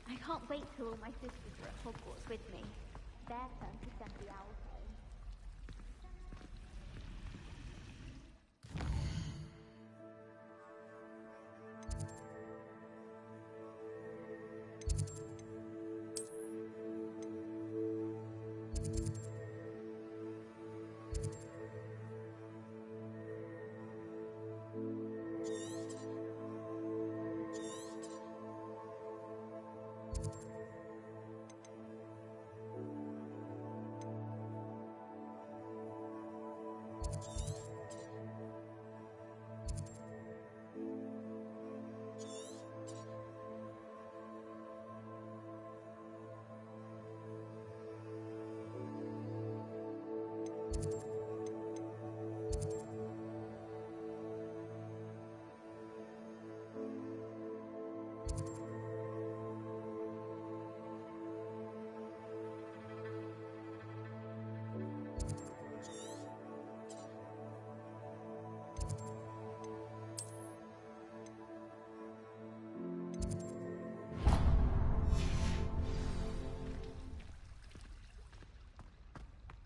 I can't wait till all my sisters are at Hogwarts with me. Their turn to send the owls home.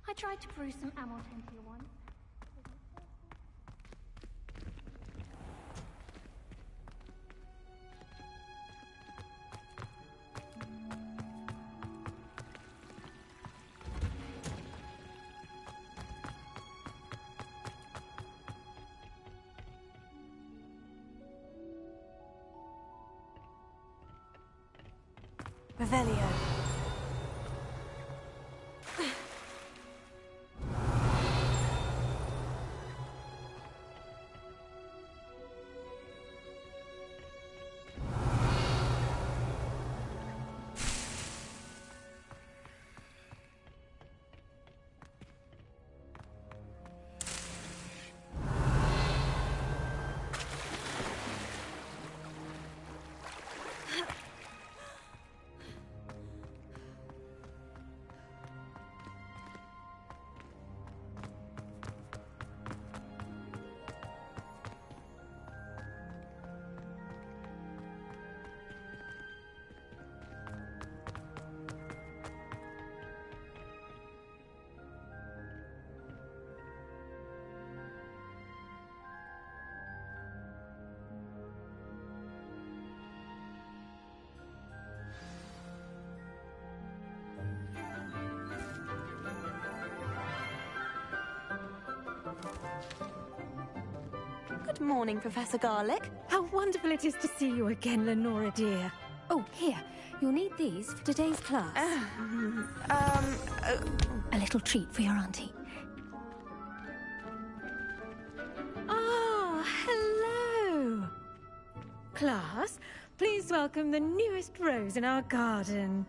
I tried to brew some ammo temperature once. Revelio. Good morning, Professor Garlick. How wonderful it is to see you again, Lenora dear. Oh, here. You'll need these for today's class. A little treat for your auntie. Ah, hello. Class, please welcome the newest rose in our garden.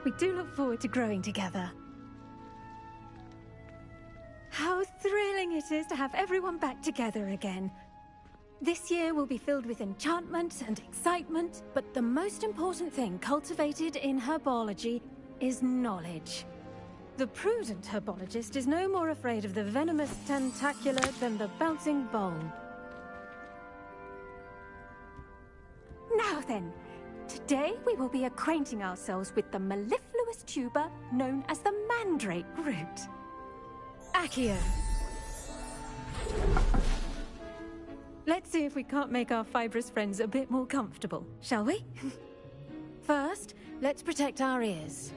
We do look forward to growing together. How thrilling it is to have everyone back together again. This year will be filled with enchantment and excitement, but the most important thing cultivated in herbology is knowledge. The prudent herbologist is no more afraid of the venomous tentacular than the bouncing bowl. Now then, today we will be acquainting ourselves with the mellifluous tuber known as the mandrake root. Accio. Let's see if we can't make our fibrous friends a bit more comfortable, shall we? First, let's protect our ears.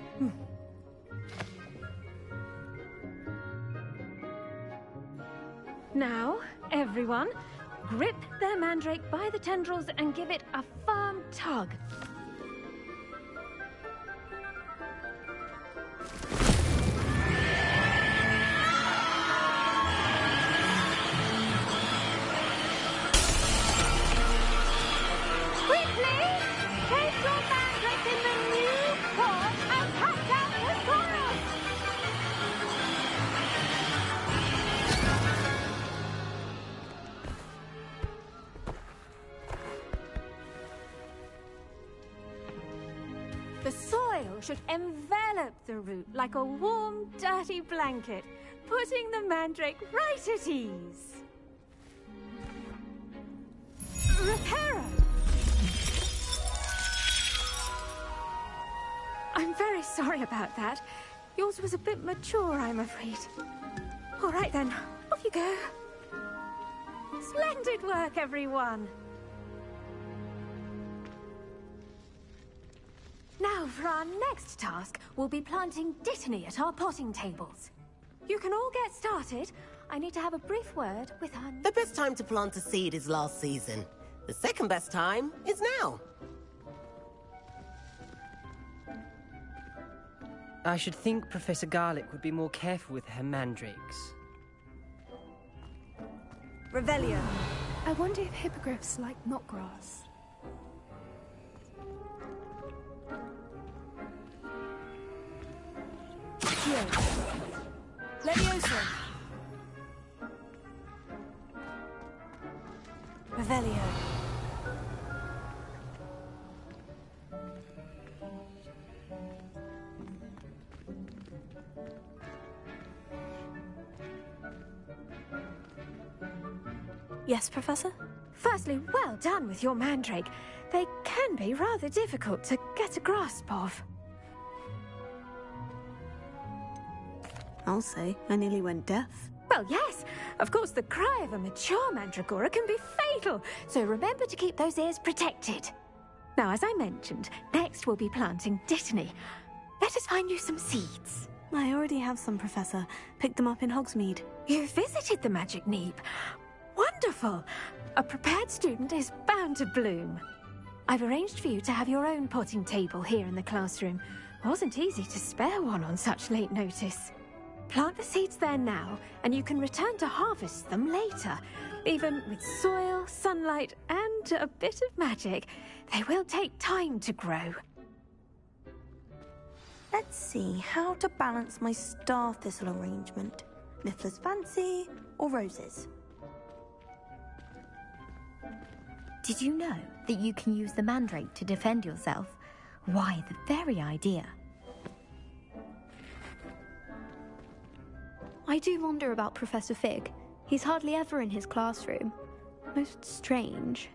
Now, everyone, grip their mandrake by the tendrils and give it a firm tug. should envelop the root like a warm, dirty blanket, putting the mandrake right at ease. Reparo! I'm very sorry about that. Yours was a bit mature, I'm afraid. All right then, off you go. Splendid work, everyone. Now, for our next task, we'll be planting Dittany at our potting tables. You can all get started. I need to have a brief word with our... The best time to plant a seed is last season. The second best time is now. I should think Professor Garlick would be more careful with her mandrakes. Revelio. I wonder if hippogriffs like knotgrass. Levioso. Revelio. Yes, Professor? Firstly, well done with your mandrake. They can be rather difficult to get a grasp of. I'll say, I nearly went deaf. Well, yes. Of course, the cry of a mature mandragora can be fatal, so remember to keep those ears protected. Now, as I mentioned, next we'll be planting Dittany. Let us find you some seeds. I already have some, Professor. Picked them up in Hogsmeade. You visited the Magic Neep. Wonderful! A prepared student is bound to bloom. I've arranged for you to have your own potting table here in the classroom. Wasn't easy to spare one on such late notice. Plant the seeds there now, and you can return to harvest them later. Even with soil, sunlight, and a bit of magic, they will take time to grow. Let's see how to balance my star thistle arrangement. Niffler's fancy or roses? Did you know that you can use the mandrake to defend yourself? Why, the very idea. I do wonder about Professor Fig. He's hardly ever in his classroom. Most strange.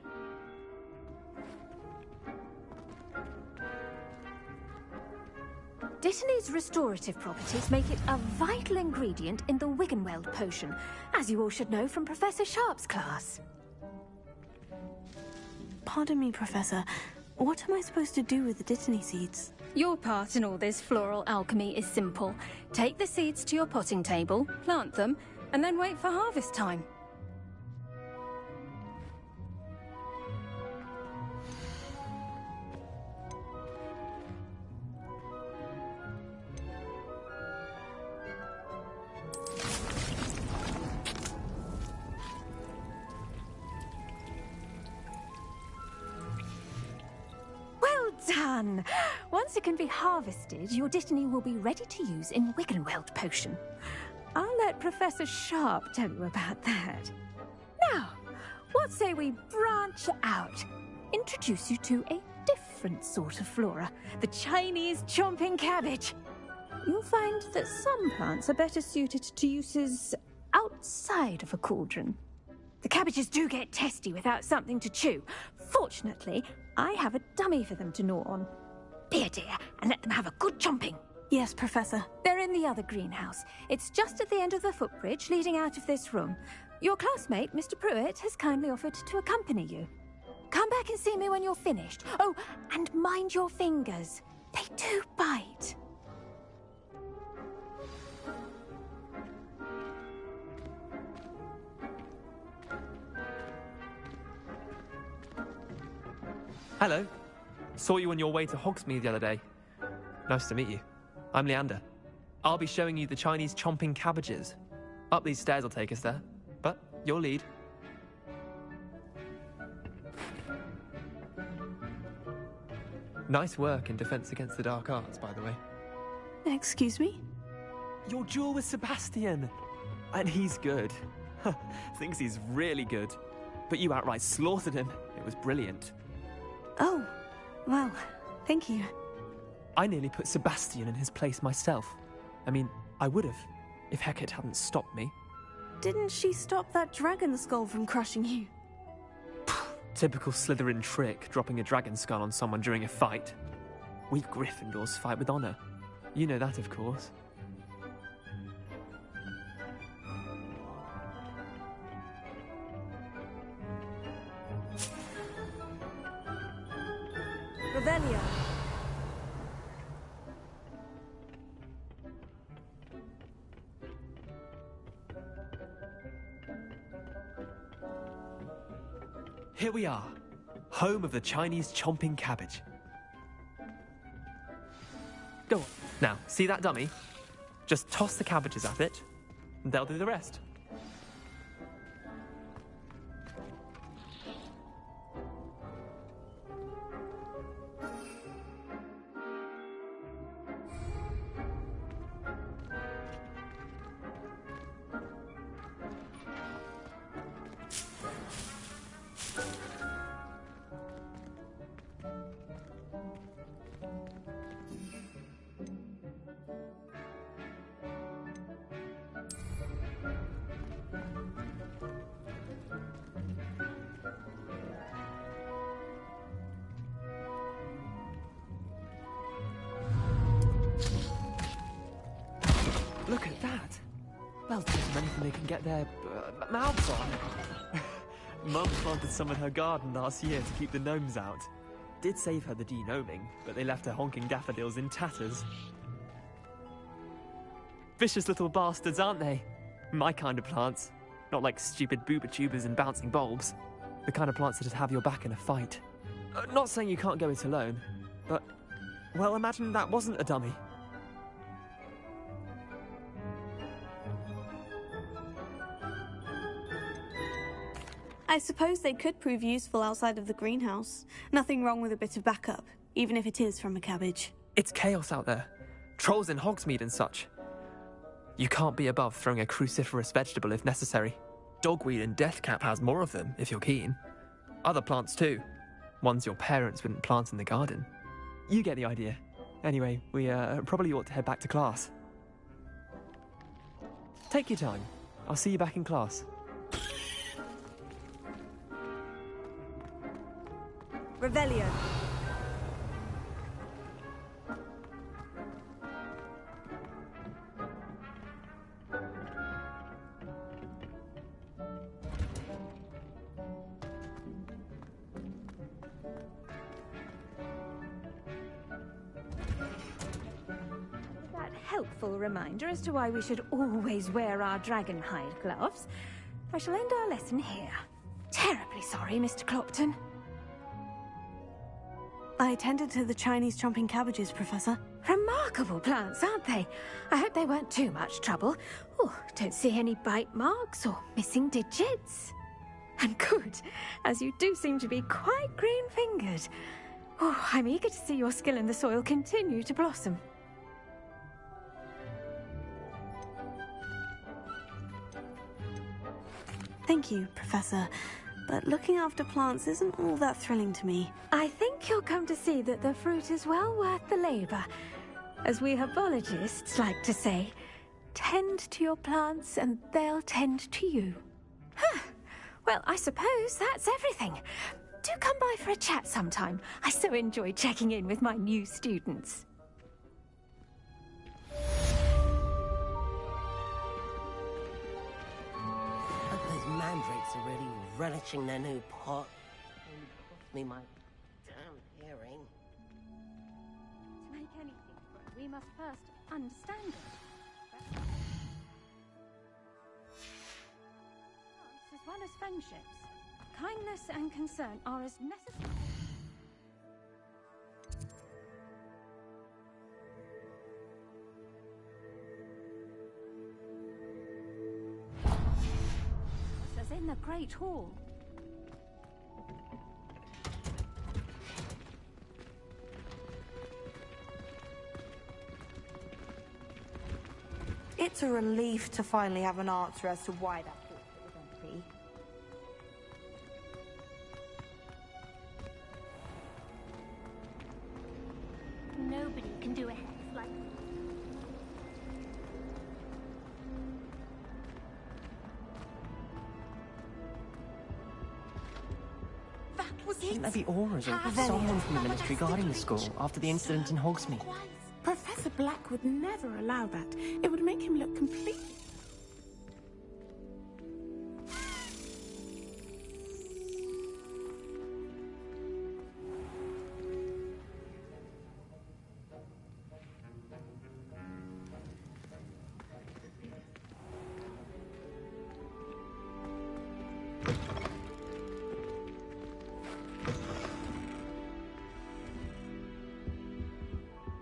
Dittany's restorative properties make it a vital ingredient in the Wiggenweld potion, as you all should know from Professor Sharp's class. Pardon me, Professor. What am I supposed to do with the Dittany seeds? Your part in all this floral alchemy is simple. Take the seeds to your potting table, plant them, and then wait for harvest time. Done! Once it can be harvested, your Dittany will be ready to use in Wiggenweld potion. I'll let Professor Sharp tell you about that. Now, what say we branch out? Introduce you to a different sort of flora, the Chinese chomping cabbage. You'll find that some plants are better suited to uses outside of a cauldron. The cabbages do get testy without something to chew. Fortunately, I have a dummy for them to gnaw on. Be a dear and let them have a good chomping. Yes, Professor. They're in the other greenhouse. It's just at the end of the footbridge leading out of this room. Your classmate, Mr. Pruitt, has kindly offered to accompany you. Come back and see me when you're finished. Oh, and mind your fingers. They do bite. Hello. Saw you on your way to Hogsmeade the other day. Nice to meet you. I'm Leander. I'll be showing you the Chinese chomping cabbages. Up these stairs will take us there, but you'll lead. Nice work in Defense Against the Dark Arts, by the way. Excuse me? Your duel with Sebastian! And he's good. Thinks he's really good. But you outright slaughtered him. It was brilliant. Oh, well, thank you. I nearly put Sebastian in his place myself. I mean, I would have, if Hecate hadn't stopped me. Didn't she stop that dragon skull from crushing you? Typical Slytherin trick, dropping a dragon skull on someone during a fight. We Gryffindors fight with honor. You know that, of course. Revelio. Here we are, home of the Chinese chomping cabbage. Go on. Now, see that dummy? Just toss the cabbages at it, and they'll do the rest. Look at that! Well, there's anything they can get their mouths on. Mum planted some in her garden last year to keep the gnomes out. Did save her the de-gnoming, but they left her honking daffodils in tatters. Vicious little bastards, aren't they? My kind of plants. Not like stupid booba tubers and bouncing bulbs. The kind of plants that'd have your back in a fight. Not saying you can't go it alone, but... well, imagine that wasn't a dummy. I suppose they could prove useful outside of the greenhouse. Nothing wrong with a bit of backup, even if it is from a cabbage. It's chaos out there. Trolls in Hogsmeade and such. You can't be above throwing a cruciferous vegetable if necessary. Dogweed and deathcap has more of them, if you're keen. Other plants too. Ones your parents wouldn't plant in the garden. You get the idea. Anyway, we probably ought to head back to class. Take your time. I'll see you back in class. Revelio. That helpful reminder as to why we should always wear our dragon hide gloves. I shall end our lesson here. Terribly sorry, Mr. Clopton. I tended to the Chinese chomping cabbages, Professor. Remarkable plants, aren't they? I hope they weren't too much trouble. Oh, don't see any bite marks or missing digits. And good, as you do seem to be quite green-fingered. Oh, I'm eager to see your skill in the soil continue to blossom. Thank you, Professor. But looking after plants isn't all that thrilling to me. I think you'll come to see that the fruit is well worth the labour. As we herbologists like to say, tend to your plants and they'll tend to you. Huh. Well, I suppose that's everything. Do come by for a chat sometime. I so enjoy checking in with my new students. Mandrakes are really relishing their new pot. Only cost me my damn hearing. To make anything grow, we must first understand it. As well as friendships, kindness and concern are as necessary. As in the Great Hall. It's a relief to finally have an answer as to why that portrait was empty. Nobody can do a hex like Shouldn't there be auras or someone from the ministry guarding the school after the incident in Hogsmeade? Professor Black would never allow that. It would make him look completely...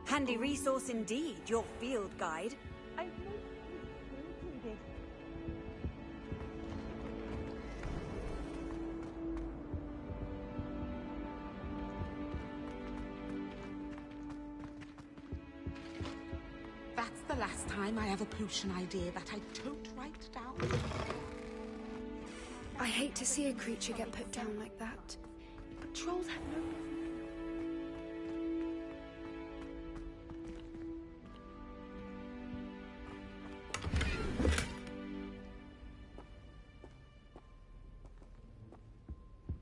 Handy resource indeed, your field guide. That's the last time I have a potion idea that I don't write down. I hate to see a creature get put down like that. But trolls have no...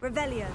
Revelio.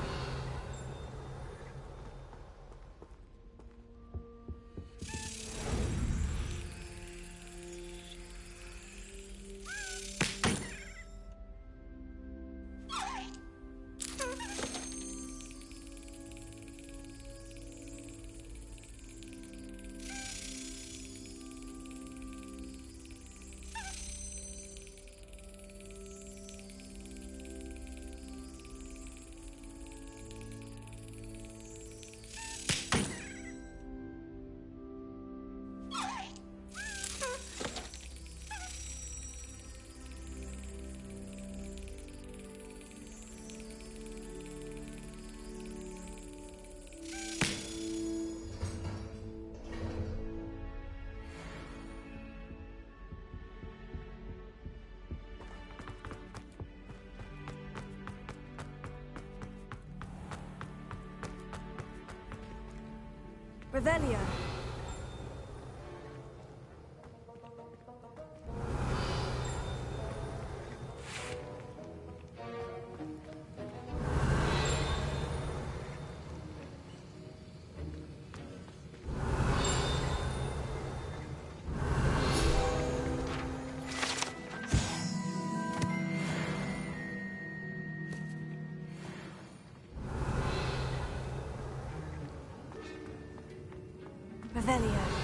Revelio. Revelio.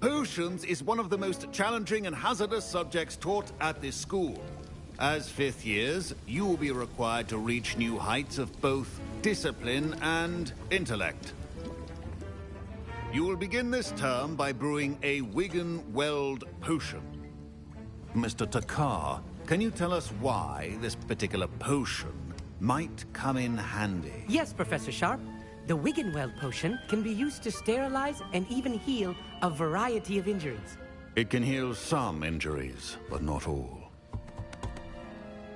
Potions is one of the most challenging and hazardous subjects taught at this school. As fifth years, you will be required to reach new heights of both discipline and intellect. You will begin this term by brewing a Wigan-Weld potion. Mr. Takar, can you tell us why this particular potion might come in handy? Yes, Professor Sharp. The Wiggenweld potion can be used to sterilize and even heal a variety of injuries. It can heal some injuries, but not all.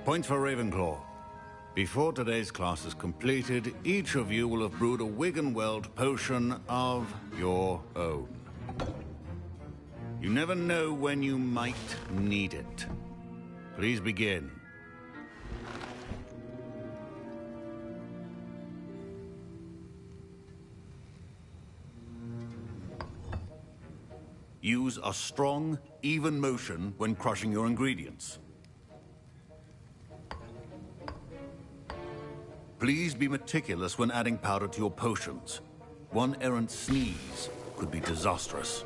Points for Ravenclaw. Before today's class is completed, each of you will have brewed a Wiggenweld potion of your own. You never know when you might need it. Please begin. Use a strong, even motion when crushing your ingredients. Please be meticulous when adding powder to your potions. One errant sneeze could be disastrous.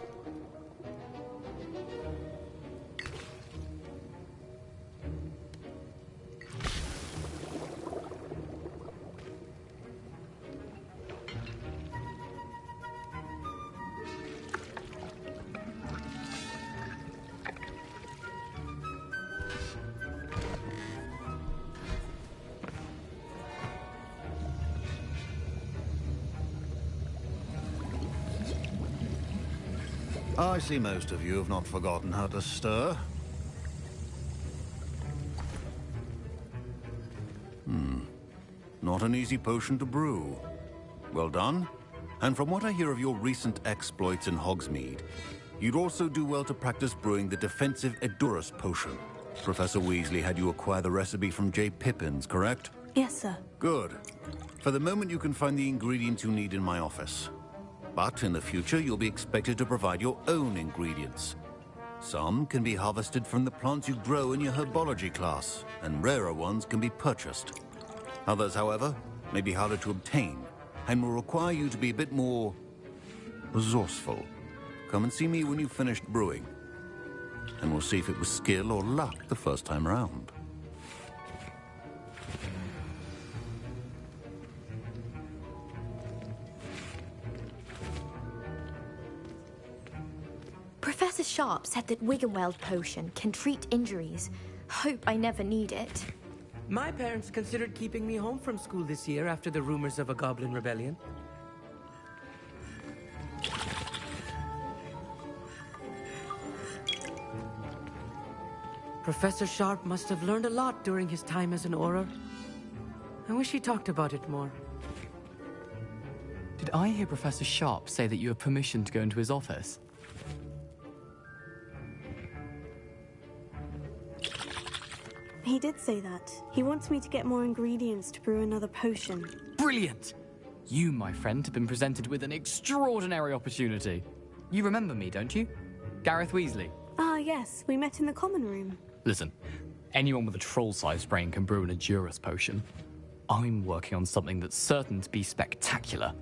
I see most of you have not forgotten how to stir. Not an easy potion to brew. Well done. And from what I hear of your recent exploits in Hogsmeade, you'd also do well to practice brewing the defensive Edurus potion. Professor Weasley had you acquire the recipe from J. Pippins, correct? Yes, sir. Good. For the moment, you can find the ingredients you need in my office. But in the future, you'll be expected to provide your own ingredients. Some can be harvested from the plants you grow in your herbology class, and rarer ones can be purchased. Others, however, may be harder to obtain, and will require you to be a bit more resourceful. Come and see me when you've finished brewing, and we'll see if it was skill or luck the first time around. Professor Sharp said that Wiggenweld potion can treat injuries. Hope I never need it. My parents considered keeping me home from school this year after the rumors of a goblin rebellion. Professor Sharp must have learned a lot during his time as an Auror. I wish he talked about it more. Did I hear Professor Sharp say that you have permission to go into his office? He did say that. He wants me to get more ingredients to brew another potion. Brilliant! You, my friend, have been presented with an extraordinary opportunity. You remember me, don't you? Gareth Weasley. Ah, yes. We met in the common room. Listen, anyone with a troll-sized brain can brew an Edurus potion. I'm working on something that's certain to be spectacular.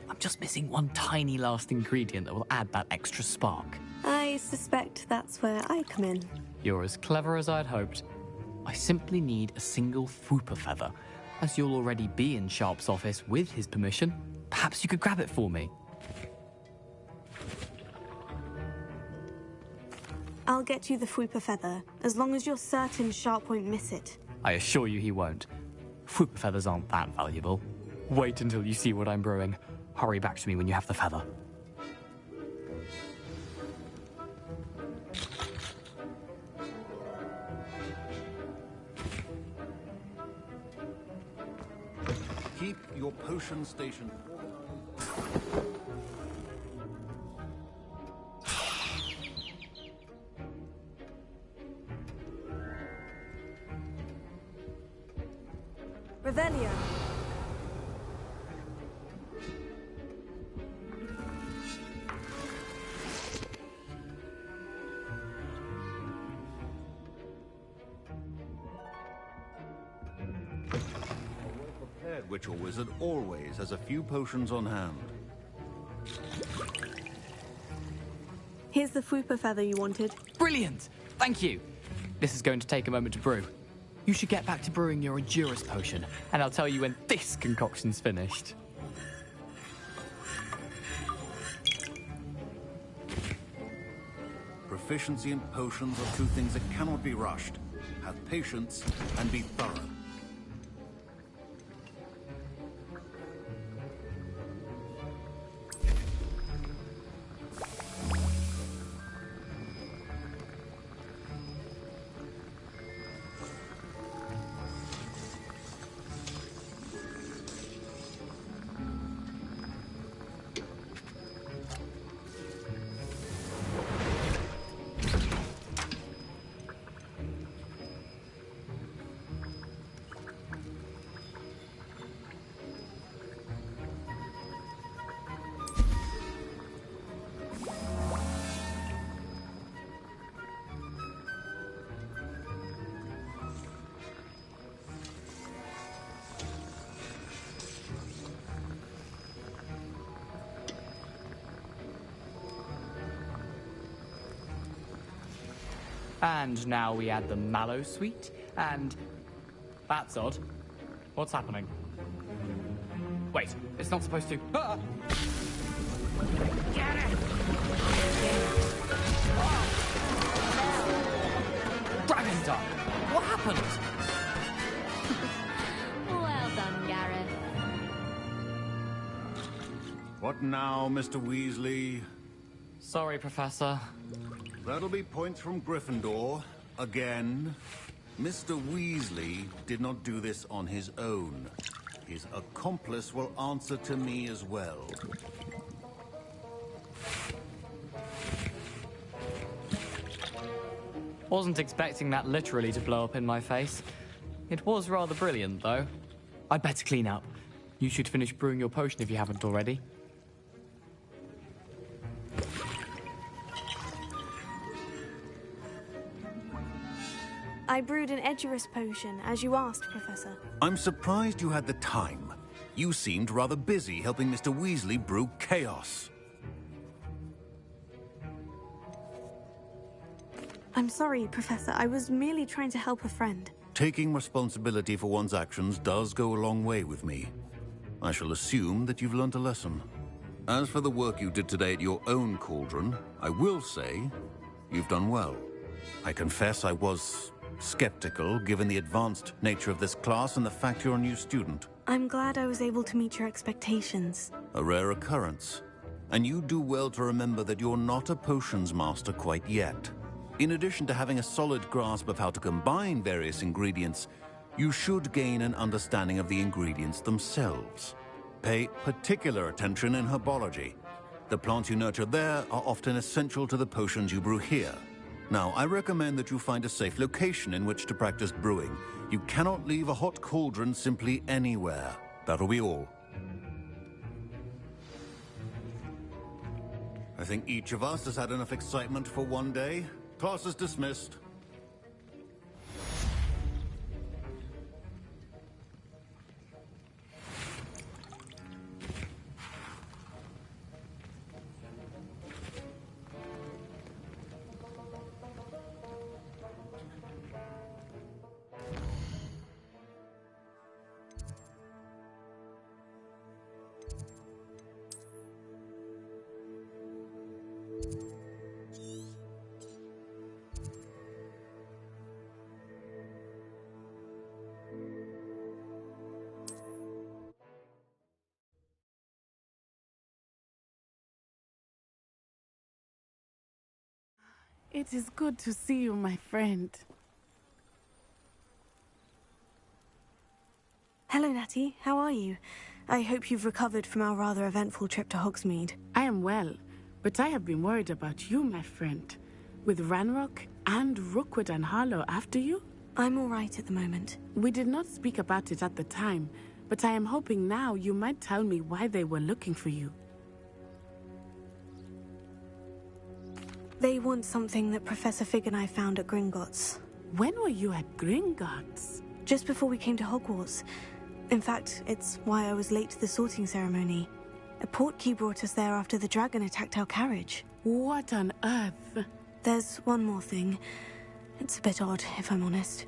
I'm just missing one tiny last ingredient that will add that extra spark. I suspect that's where I come in. You're as clever as I'd hoped. I simply need a single Fwooper feather. As you'll already be in Sharp's office with his permission, perhaps you could grab it for me. I'll get you the Fwooper feather, as long as you're certain Sharp won't miss it. I assure you he won't. Fwooper feathers aren't that valuable. Wait until you see what I'm brewing. Hurry back to me when you have the feather. Keep your potion station. Revelio. Witch or wizard always has a few potions on hand. Here's the Fwooper feather you wanted. Brilliant! Thank you! This is going to take a moment to brew. You should get back to brewing your Edurus potion, and I'll tell you when this concoction's finished. Proficiency in potions are two things that cannot be rushed. Have patience and be thorough. And now we add the mallow sweet, and... That's odd. What's happening? Wait, it's not supposed to... Ah! Get it! Dragon Duck! What happened? Well done, Gareth. What now, Mr. Weasley? Sorry, Professor. That'll be points from Gryffindor. Again. Mr. Weasley did not do this on his own. His accomplice will answer to me as well. Wasn't expecting that literally to blow up in my face. It was rather brilliant, though. I'd better clean up. You should finish brewing your potion if you haven't already. I brewed an Edurus potion, as you asked, Professor. I'm surprised you had the time. You seemed rather busy helping Mr. Weasley brew chaos. I'm sorry, Professor. I was merely trying to help a friend. Taking responsibility for one's actions does go a long way with me. I shall assume that you've learnt a lesson. As for the work you did today at your own cauldron, I will say you've done well. I confess I was skeptical, given the advanced nature of this class and the fact you're a new student. I'm glad I was able to meet your expectations. A rare occurrence. And you do well to remember that you're not a potions master quite yet. In addition to having a solid grasp of how to combine various ingredients, you should gain an understanding of the ingredients themselves. Pay particular attention in herbology. The plants you nurture there are often essential to the potions you brew here. Now, I recommend that you find a safe location in which to practice brewing. You cannot leave a hot cauldron simply anywhere. That'll be all. I think each of us has had enough excitement for one day. Class is dismissed. It is good to see you, my friend. Hello, Natty. How are you? I hope you've recovered from our rather eventful trip to Hogsmeade. I am well, but I have been worried about you, my friend. With Ranrock and Rookwood and Harlow after you? I'm all right at the moment. We did not speak about it at the time, but I am hoping now you might tell me why they were looking for you. They want something that Professor Fig and I found at Gringotts. When were you at Gringotts? Just before we came to Hogwarts. In fact, it's why I was late to the sorting ceremony. A portkey brought us there after the dragon attacked our carriage. What on earth? There's one more thing. It's a bit odd, if I'm honest.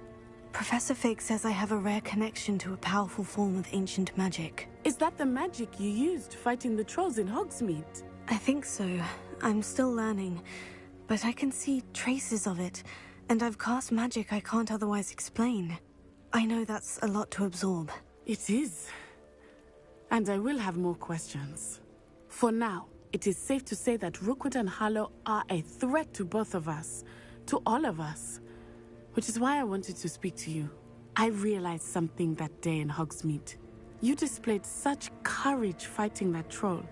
Professor Fig says I have a rare connection to a powerful form of ancient magic. Is that the magic you used fighting the trolls in Hogsmeade? I think so. I'm still learning. But I can see traces of it, and I've cast magic I can't otherwise explain. I know that's a lot to absorb. It is. And I will have more questions. For now, it is safe to say that Rookwood and Harlow are a threat to both of us, to all of us. Which is why I wanted to speak to you. I realized something that day in Hogsmeade. You displayed such courage fighting that troll.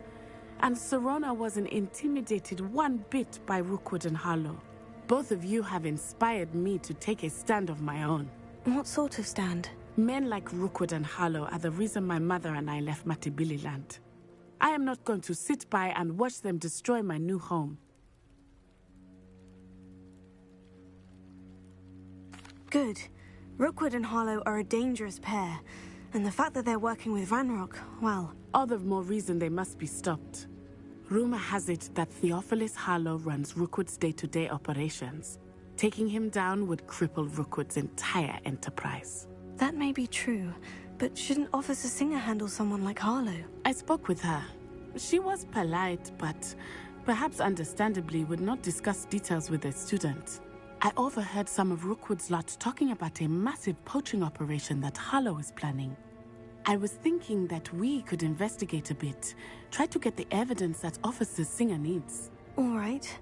And Serona wasn't intimidated one bit by Rookwood and Harlow. Both of you have inspired me to take a stand of my own. What sort of stand? Men like Rookwood and Harlow are the reason my mother and I left Matabeleland. I am not going to sit by and watch them destroy my new home. Good. Rookwood and Harlow are a dangerous pair. And the fact that they're working with Ranrock, well... All the more reason they must be stopped. Rumor has it that Theophilus Harlow runs Rookwood's day-to-day operations. Taking him down would cripple Rookwood's entire enterprise. That may be true, but shouldn't Officer Singer handle someone like Harlow? I spoke with her. She was polite, but perhaps understandably would not discuss details with a student. I overheard some of Rookwood's lot talking about a massive poaching operation that Harlow is planning. I was thinking that we could investigate a bit, try to get the evidence that Officer Singer needs. All right.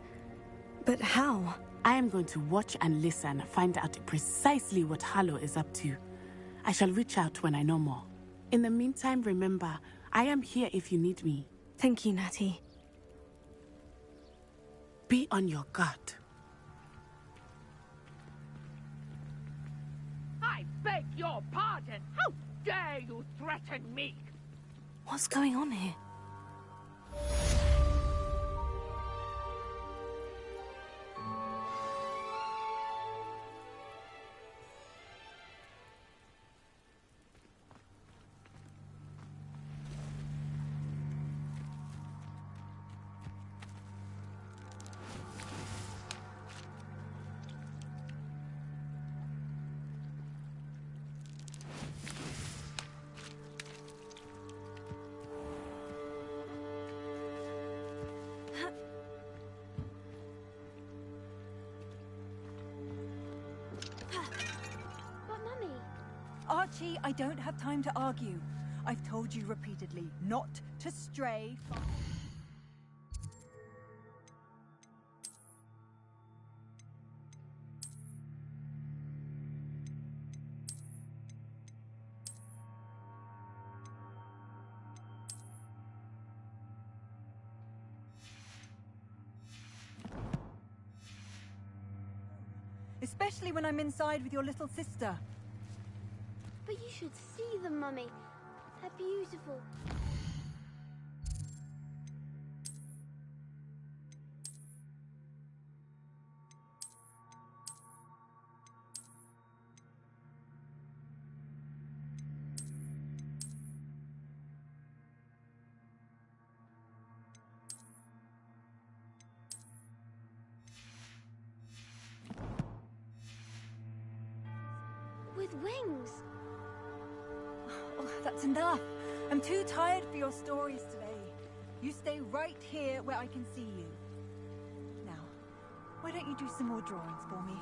But how? I am going to watch and listen, find out precisely what Harlow is up to. I shall reach out when I know more. In the meantime, remember, I am here if you need me. Thank you, Natty. Be on your guard. I beg your pardon! How dare you threaten me? What's going on here? Archie, I don't have time to argue. I've told you repeatedly not to stray far. Especially when I'm inside with your little sister. But you should see them, Mummy. They're beautiful. With wings. Oh, that's enough. I'm too tired for your stories today. You stay right here where I can see you. Now, why don't you do some more drawings for me?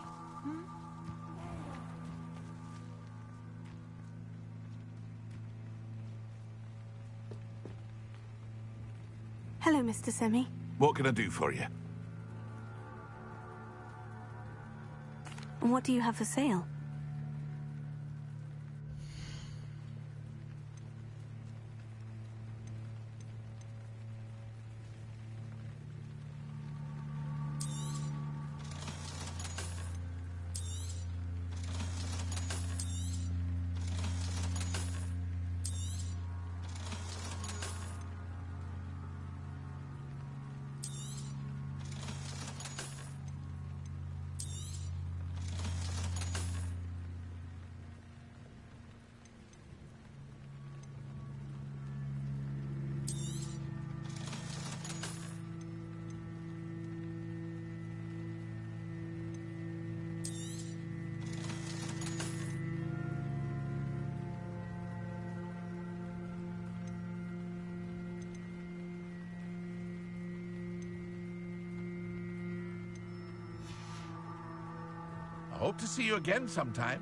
Hmm? Hello, Mr. Semi. What can I do for you? And what do you have for sale? I hope to see you again sometime.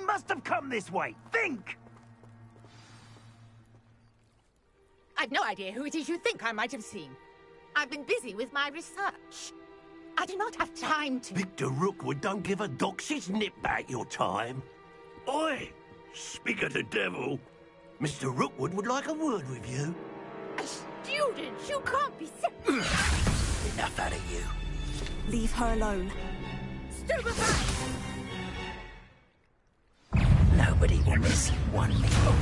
must have come this way. Think! I've no idea who it is you think I might have seen. I've been busy with my research. I do not have time to... Victor Rookwood don't give a doxy's nip back your time. Oi! Speak of the devil. Mr. Rookwood would like a word with you. A student? You can't be... Enough out of you. Leave her alone. Stupefy! Nobody will miss one meal.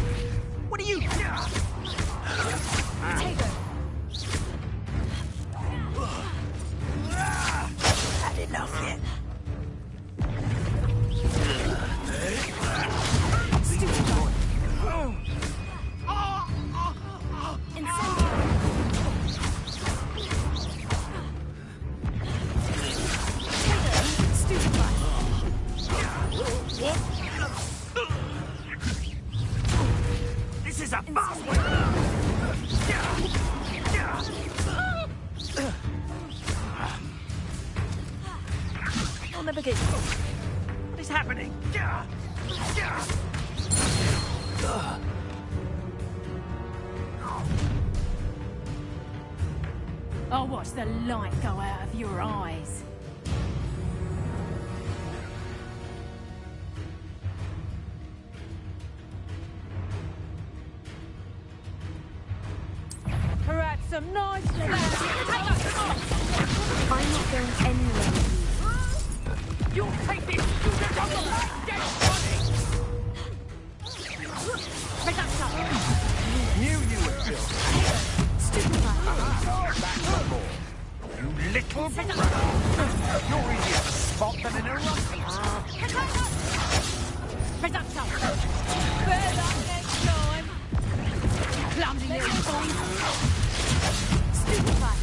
What are you... Potato! Had enough yet? This is a fast one! I'll never get you. What is happening? I'll watch the light go out of your eyes. Perhaps some nice little... I'm not going anywhere with you. You'll take this student on the right dead body! Knew you would feel. You little brother! You're easier to spot than in a rumpy. Reduction! Better next time! Clumsy little boy! Stupefy!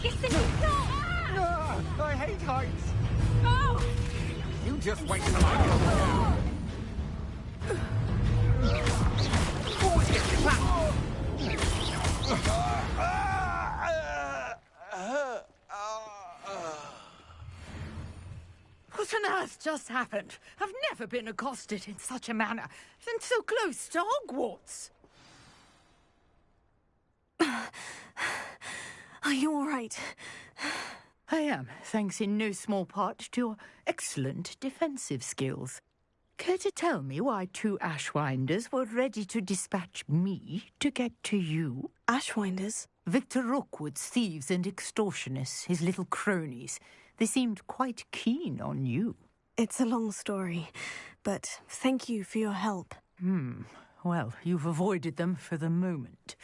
It's the new car! I hate heights! Oh! You just wait till I get down. Always get the clap! What on earth just happened? I've never been accosted in such a manner, and so close to Hogwarts. Are you all right? I am, thanks in no small part to your excellent defensive skills. Care to tell me why 2 Ashwinders were ready to dispatch me to get to you? Ashwinders? Victor Rookwood's thieves and extortionists, his little cronies. They seemed quite keen on you. It's a long story, but thank you for your help. Well, you've avoided them for the moment.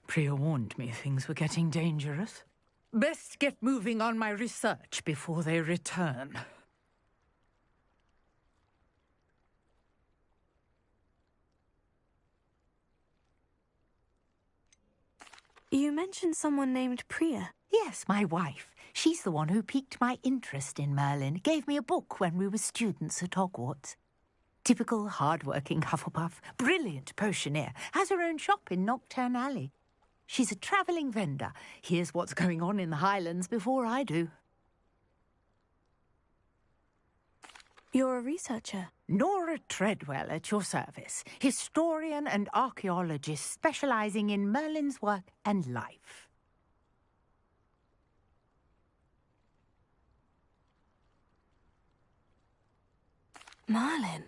Priya warned me things were getting dangerous. Best get moving on my research before they return. You mentioned someone named Priya. Yes, my wife. She's the one who piqued my interest in Merlin, gave me a book when we were students at Hogwarts. Typical hard-working Hufflepuff, brilliant potioneer, has her own shop in Knockturn Alley. She's a travelling vendor, hears what's going on in the Highlands before I do. You're a researcher? Nora Treadwell at your service, historian and archaeologist specialising in Merlin's work and life. Merlin?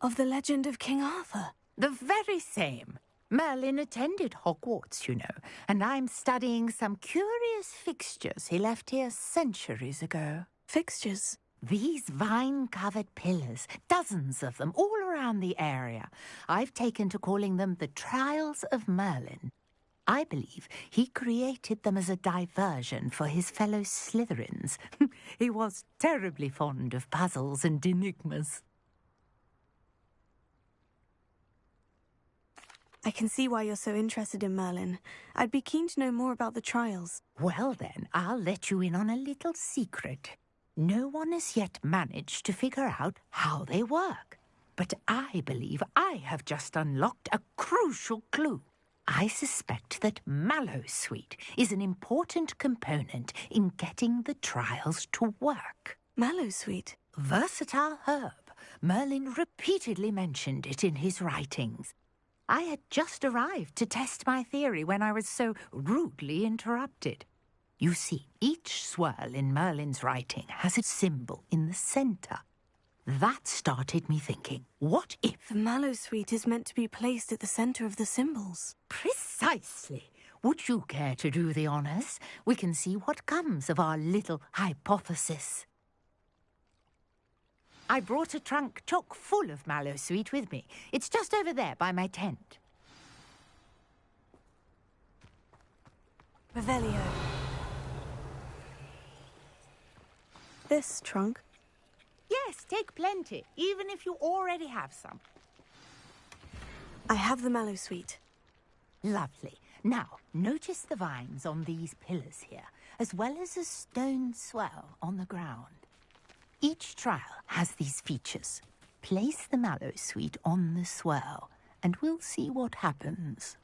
Of the legend of King Arthur? The very same. Merlin attended Hogwarts, you know, and I'm studying some curious fixtures he left here centuries ago. Fixtures? These vine-covered pillars, dozens of them, all around the area. I've taken to calling them the Trials of Merlin. I believe he created them as a diversion for his fellow Slytherins. He was terribly fond of puzzles and enigmas. I can see why you're so interested in Merlin. I'd be keen to know more about the trials. Well then, I'll let you in on a little secret. No one has yet managed to figure out how they work. But I believe I have just unlocked a crucial clue. I suspect that Mallowsweet is an important component in getting the trials to work. Mallowsweet? Versatile herb. Merlin repeatedly mentioned it in his writings. I had just arrived to test my theory when I was so rudely interrupted. You see, each swirl in Merlin's writing has a symbol in the center. That started me thinking, what if... The Mallowsweet is meant to be placed at the center of the symbols. Precisely. Would you care to do the honors? We can see what comes of our little hypothesis. I brought a trunk chock full of Mallowsweet with me. It's just over there by my tent. Revelio. This trunk? Yes, take plenty, even if you already have some. I have the Mallowsweet. Lovely. Now, notice the vines on these pillars here, as well as a stone swell on the ground. Each trial has these features. Place the Mallowsweet on the swell, and we'll see what happens.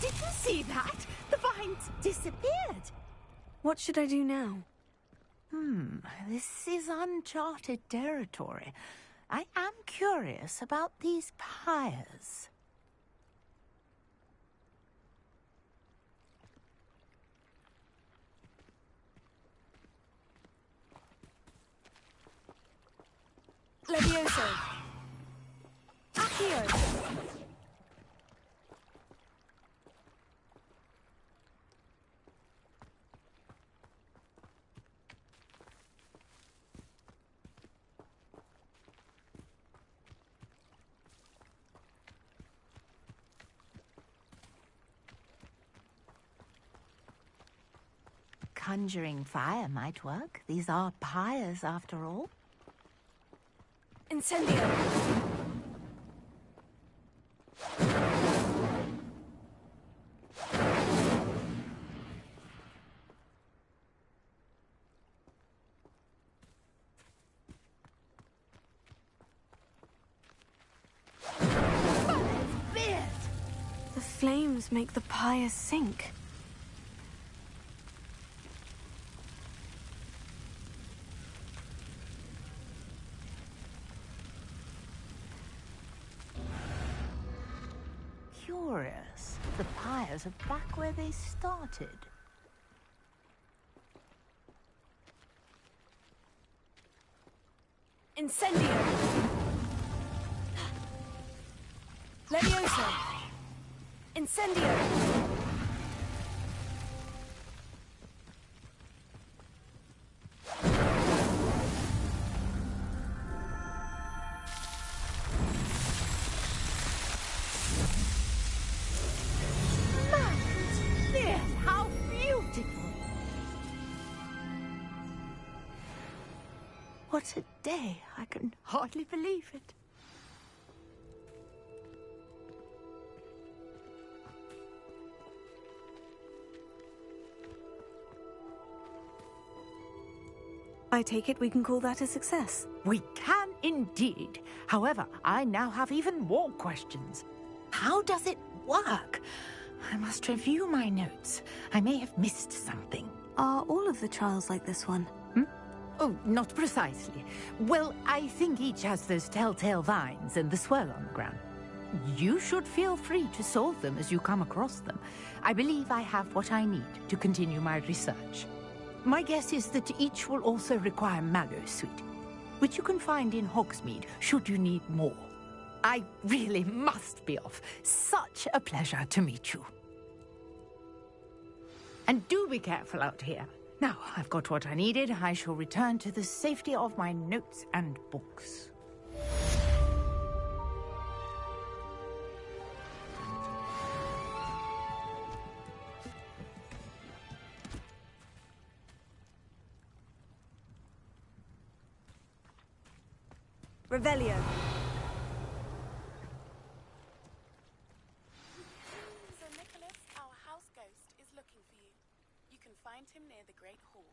Did you see that? The vines disappeared. What should I do now? This is uncharted territory. I am curious about these pyres. Levioso. Accio. Conjuring fire might work. These are pyres, after all. Incendio! The flames make the pyre sink. Curious. The pyres are back where they started. Incendio! Levioso! Incendio! How beautiful! What a day. I can hardly believe it. I take it we can call that a success. We can indeed. However, I now have even more questions. How does it work? I must review my notes. I may have missed something. Are all of the trials like this one? Oh, not precisely. Well, I think each has those telltale vines and the swirl on the ground. You should feel free to solve them as you come across them. I believe I have what I need to continue my research. My guess is that each will also require mallow sweet, which you can find in Hogsmeade should you need more. I really must be off. Such a pleasure to meet you. And do be careful out here. Now, I've got what I needed. I shall return to the safety of my notes and books. Revelio. Sir Nicholas, our house ghost, is looking for you. You can find him near the Great Hall.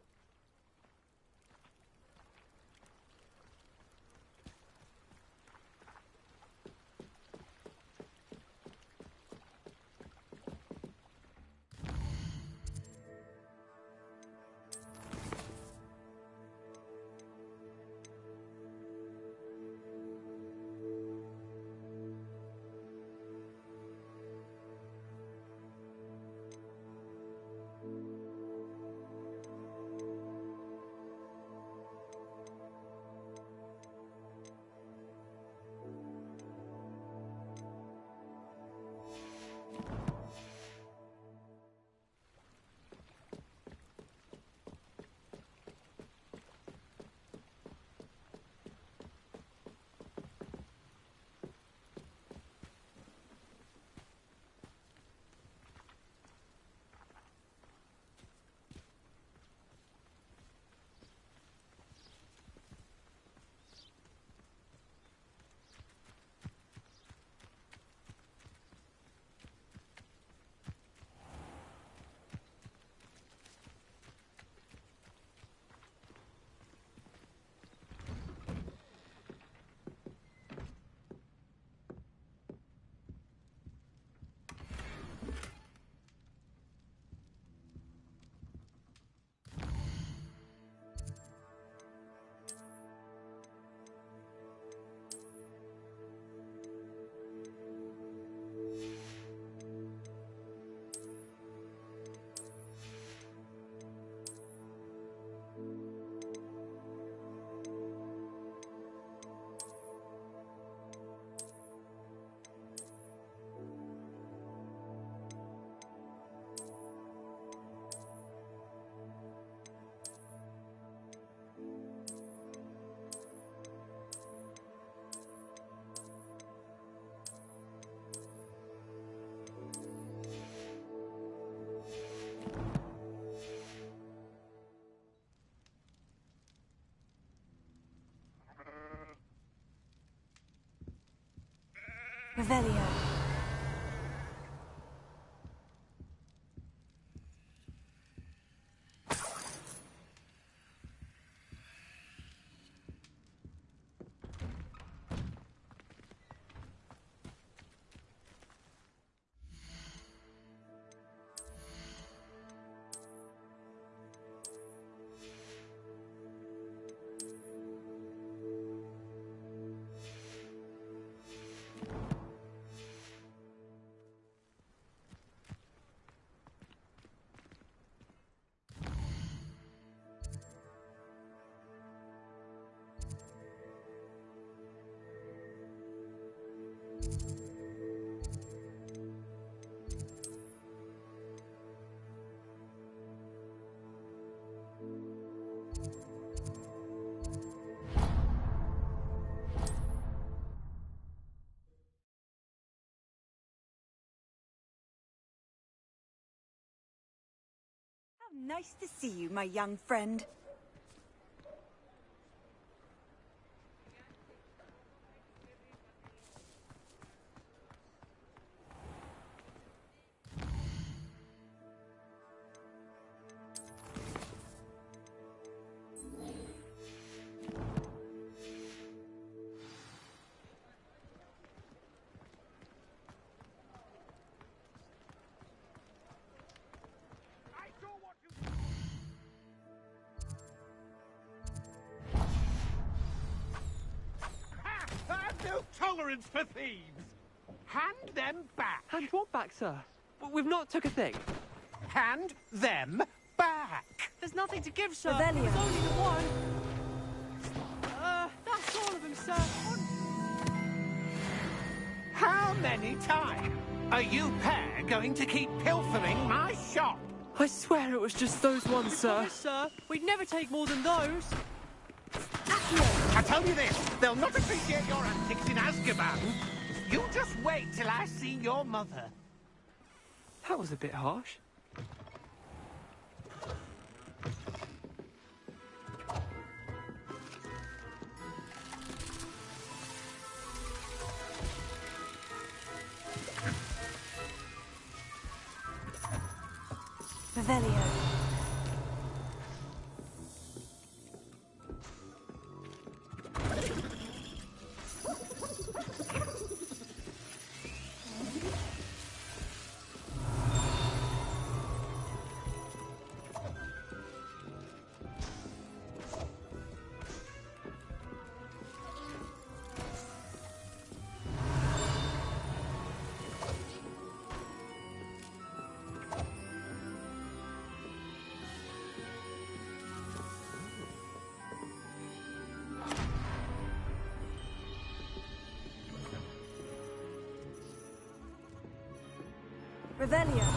Revelio. Nice to see you, my young friend. No tolerance for thieves! Hand them back! Hand what back, sir? We've not took a thing. Hand them back! There's nothing to give, sir. Revelio. There's only the one. That's all of them, sir. How many times are you pair going to keep pilfering my shop? I swear it was just those ones, sir. Sir, we'd never take more than those. I tell you this, they'll not appreciate your antics in Azkaban. You just wait till I see your mother. That was a bit harsh. Revelio. Revelio.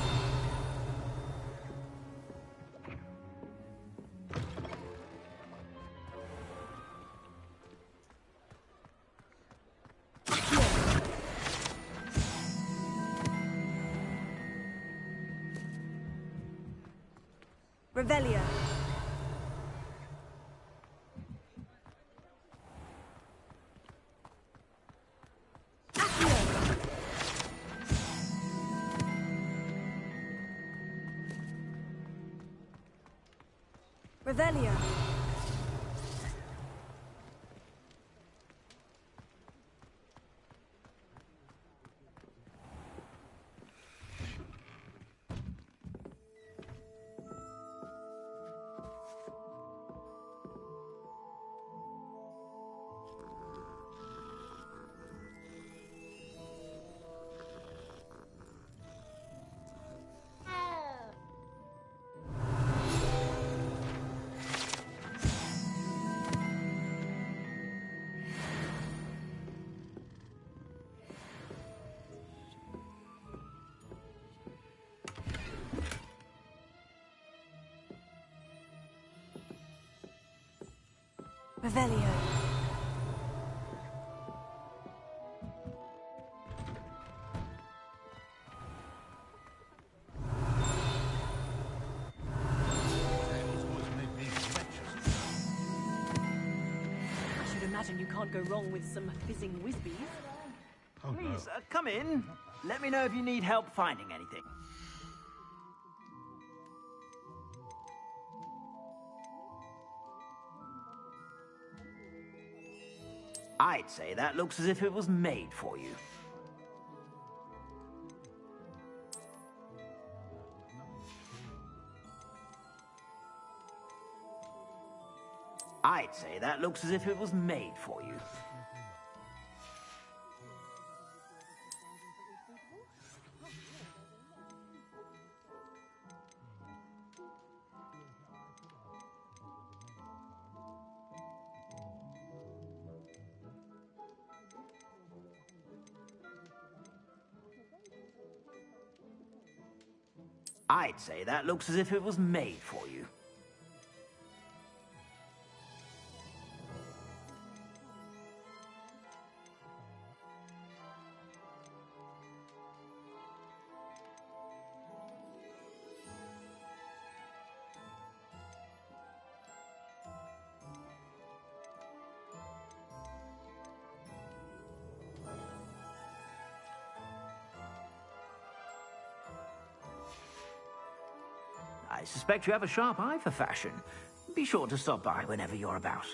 Revelio. Revelio. Revelio. I should imagine you can't go wrong with some fizzing whizbees. Oh, Please, come in. Let me know if you need help finding anything. I'd say that looks as if it was made for you. I'd say that looks as if it was made for you. I'd say that looks as if it was made for you. I suspect you have a sharp eye for fashion. Be sure to stop by whenever you're about.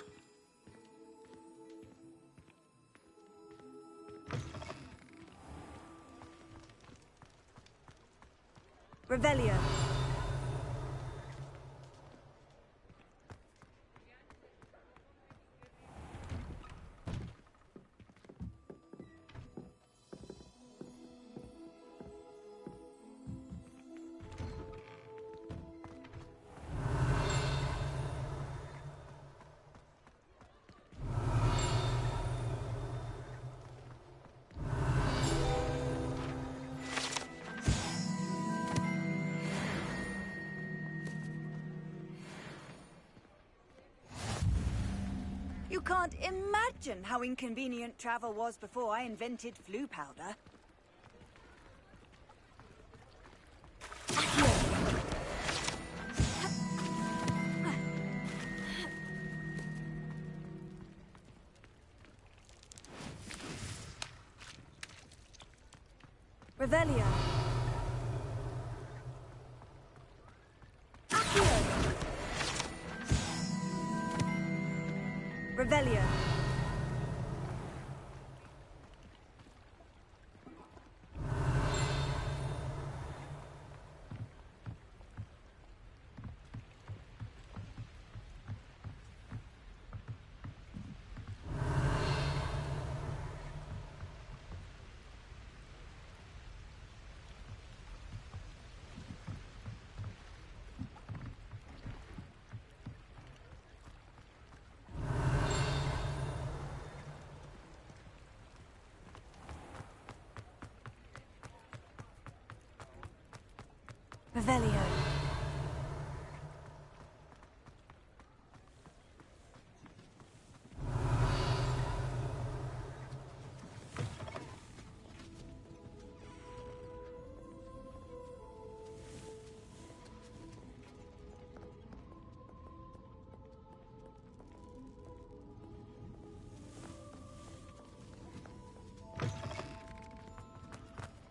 Revelio. You can't imagine how inconvenient travel was before I invented flu powder. Revelio. Revelio. Revelio.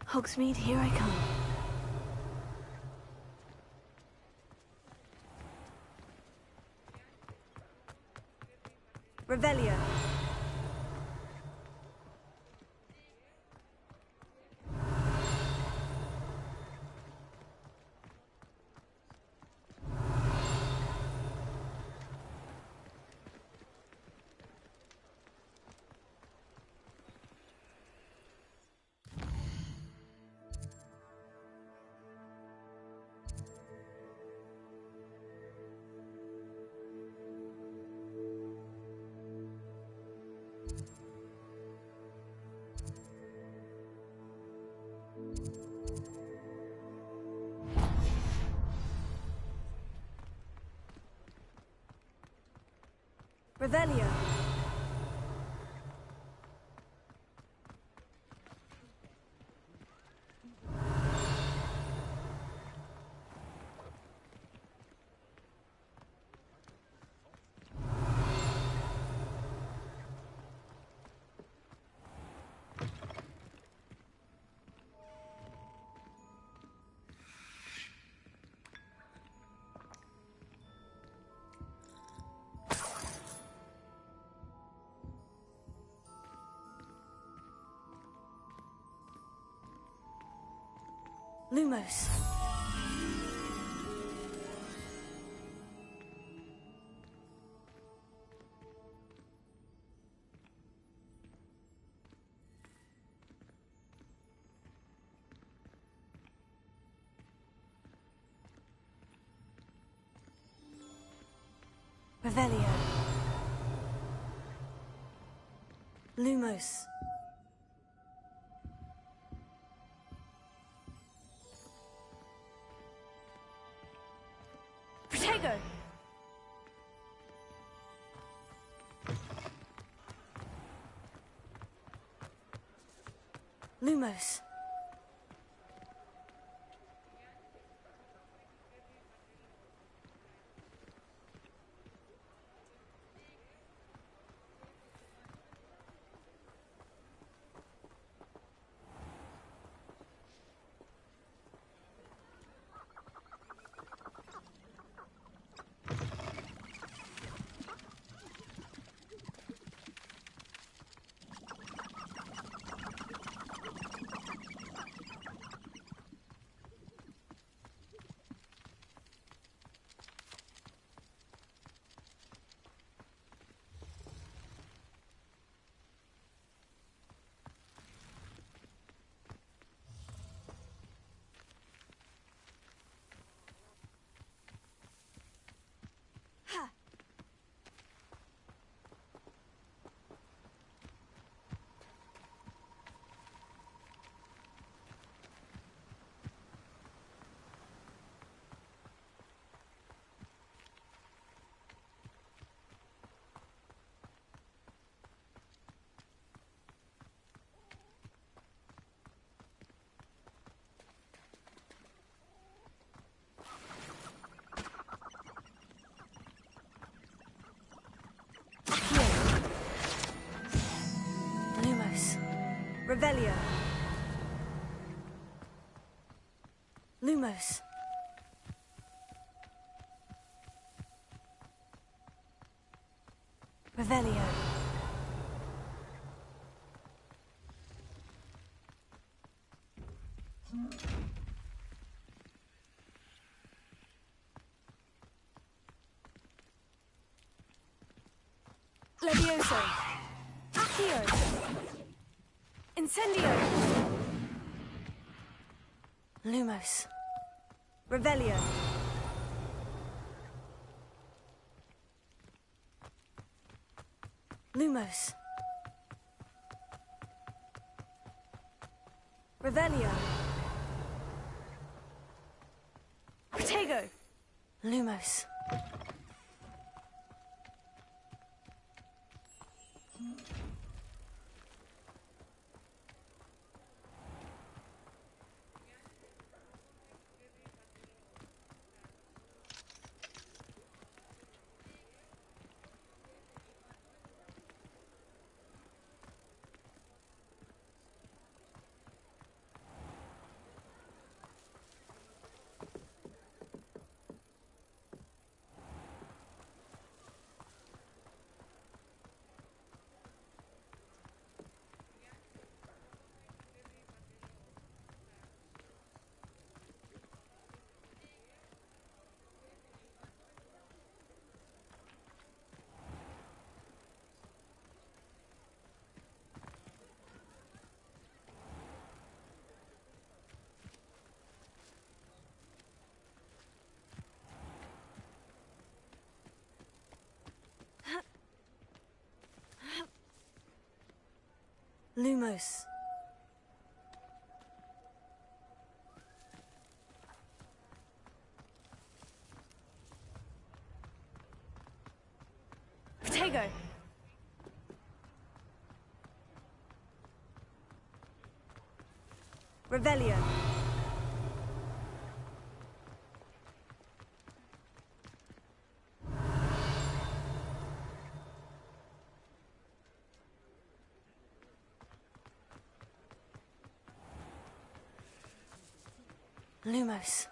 Hogsmeade, here I come. Revelio. Revelio. Lumos. Revelio. Lumos. Protego. Lumos. Ha! Lumos. Revelio. Lumos. Revelio. Levioso. Accio. Incendio. Lumos. Revelio. Lumos. Revelio. Protego. Lumos. Lumos. Protego. Revelio. Lumos.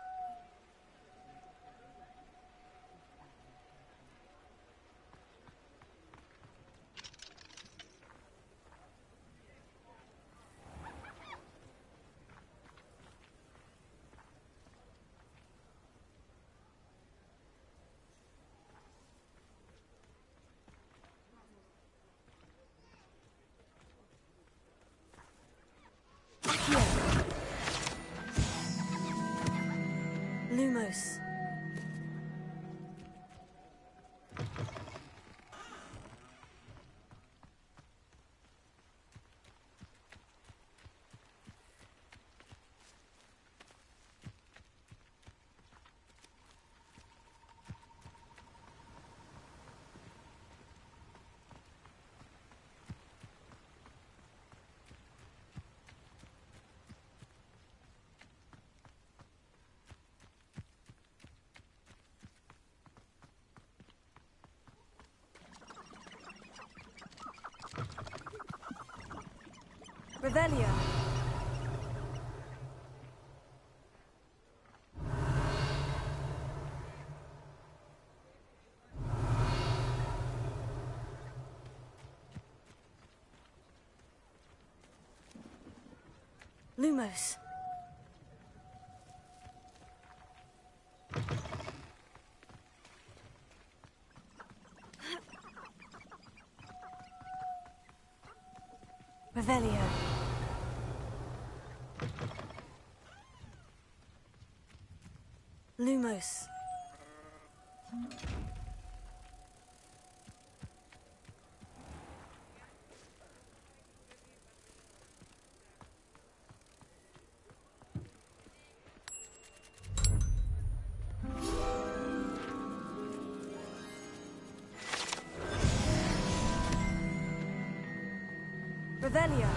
Lumos. Revelio. Lumos. Revelio. Lumos. Revelio.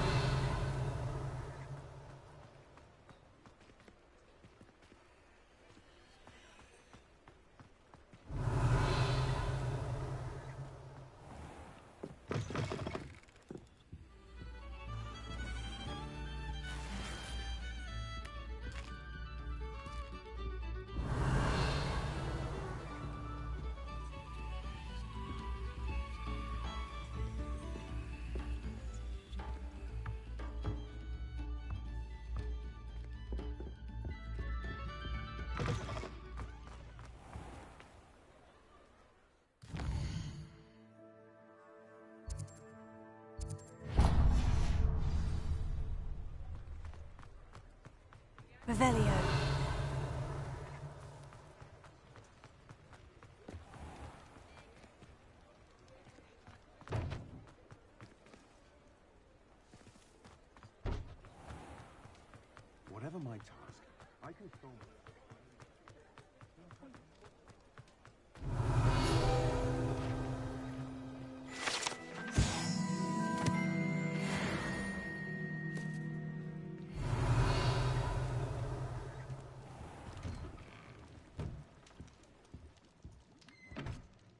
Revelio. Whatever my task, I can throw.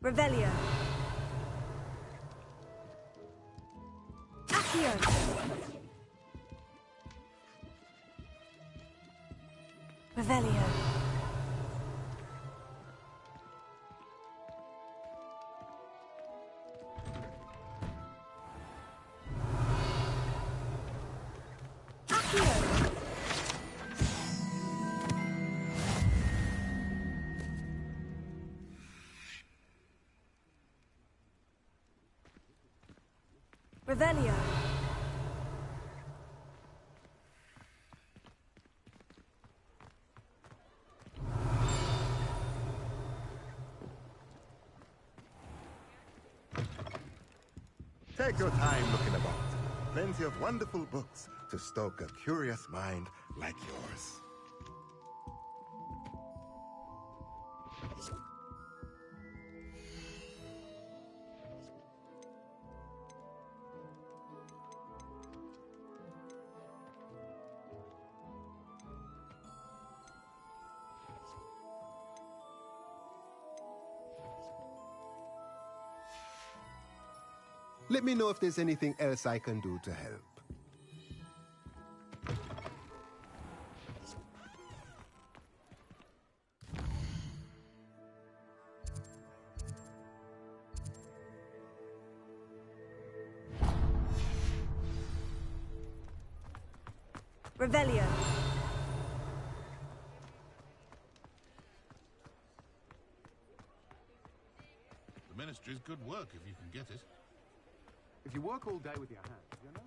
Revelio. Accio. Revelio. Revelio. Take your time looking about. Plenty of wonderful books to stoke a curious mind like yours. Let me know if there's anything else I can do to help. Revelio. The Ministry's good work if you can get it. If you work all day with your hands, you know.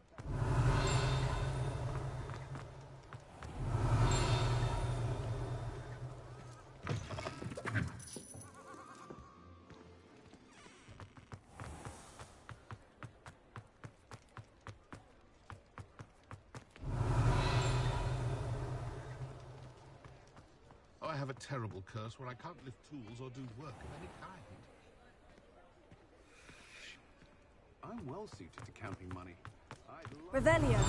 I have a terrible curse where I can't lift tools or do work of any kind. I'm well suited to counting money. Revelio.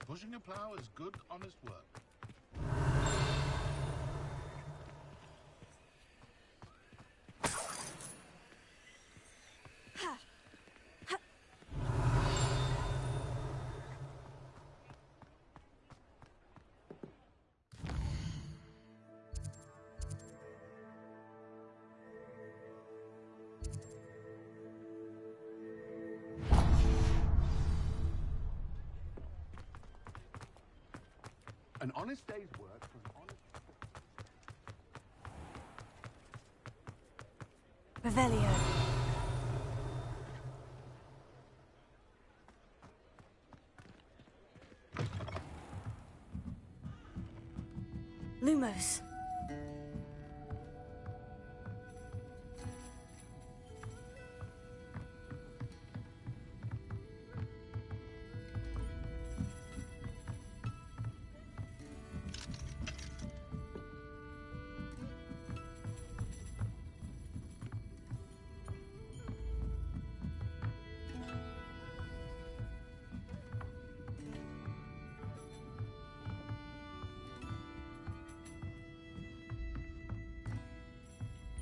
Pushing a plough is good, honest work. An honest day's work for an honest... Revelio. Lumos.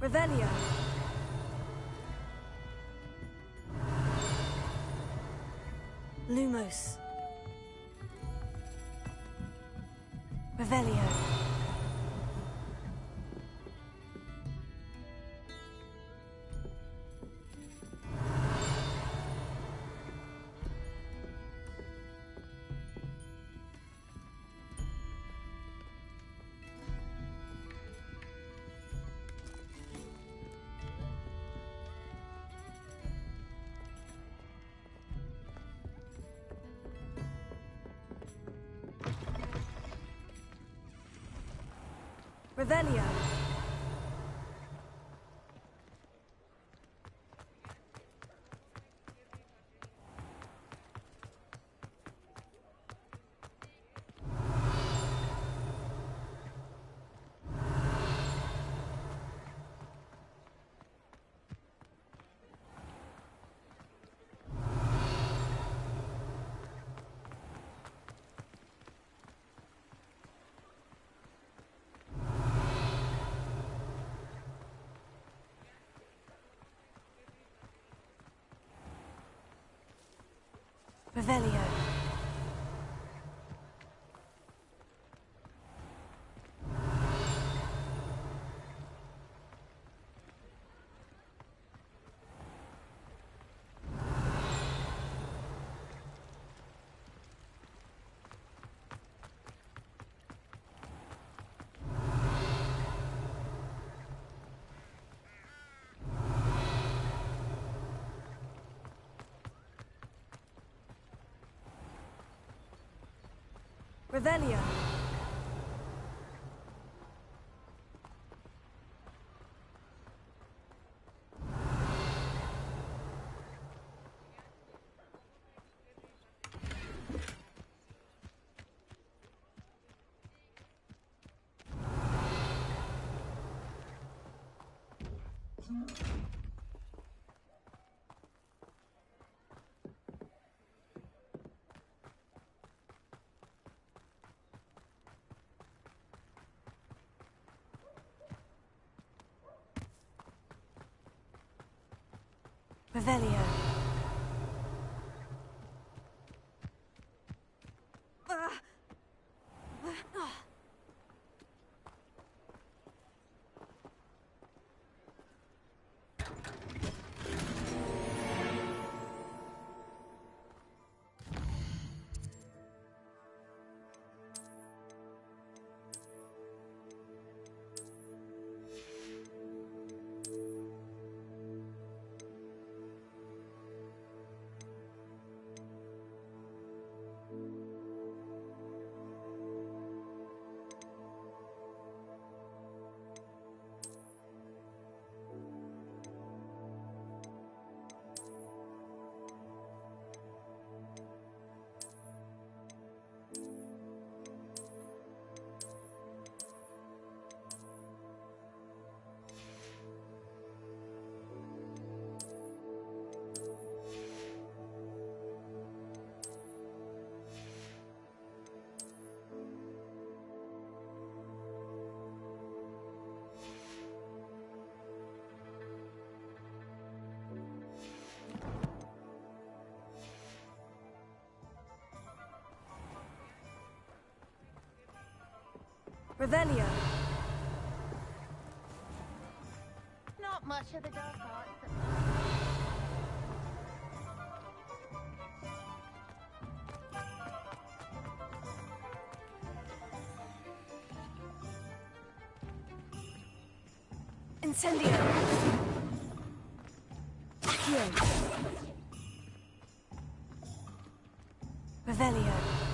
Revelio. Lumos. Revelio. Revelio. Revelio. Revelio. Revelio. Revelio. Not much of the dark arts. Incendio. Accio. Revelio.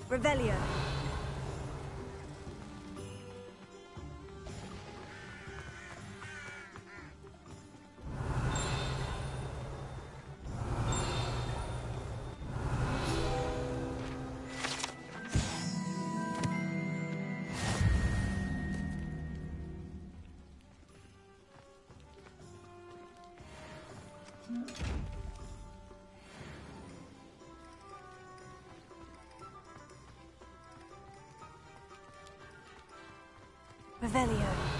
Revelio. Revelio.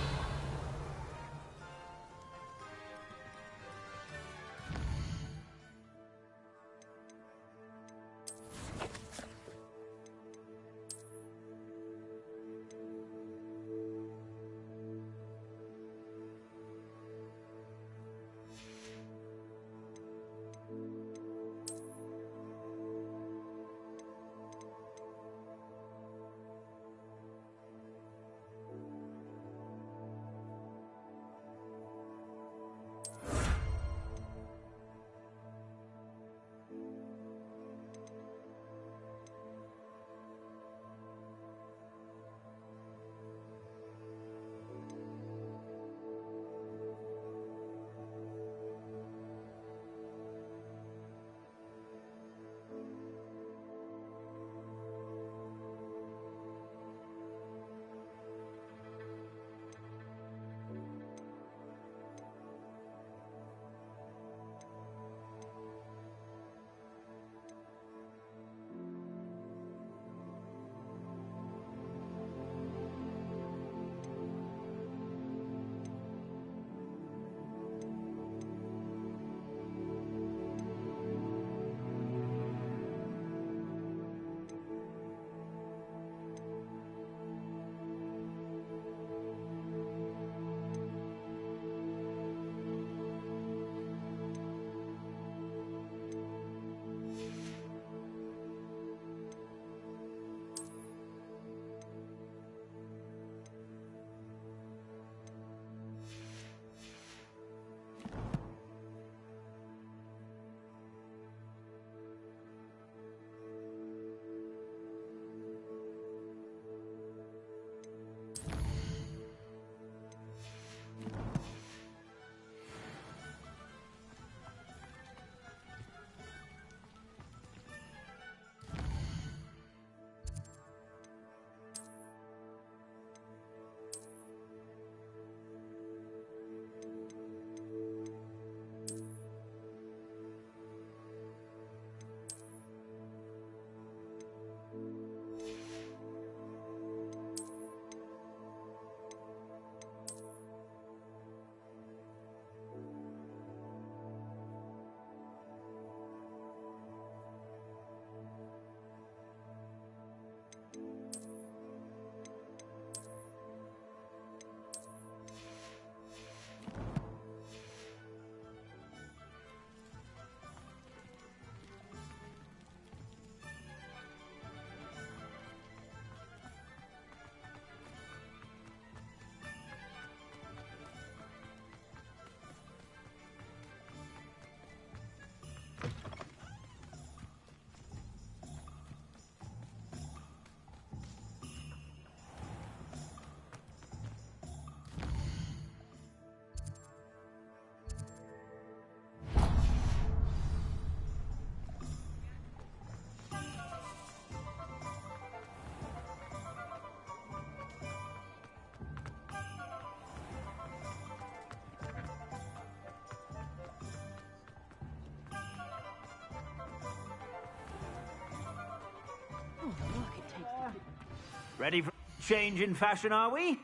Ready for change in fashion, are we?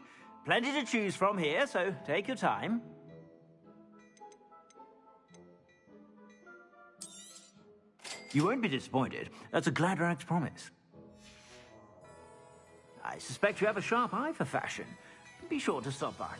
Plenty to choose from here, so take your time. You won't be disappointed. That's a glad rags promise. I suspect you have a sharp eye for fashion. Be sure to stop by.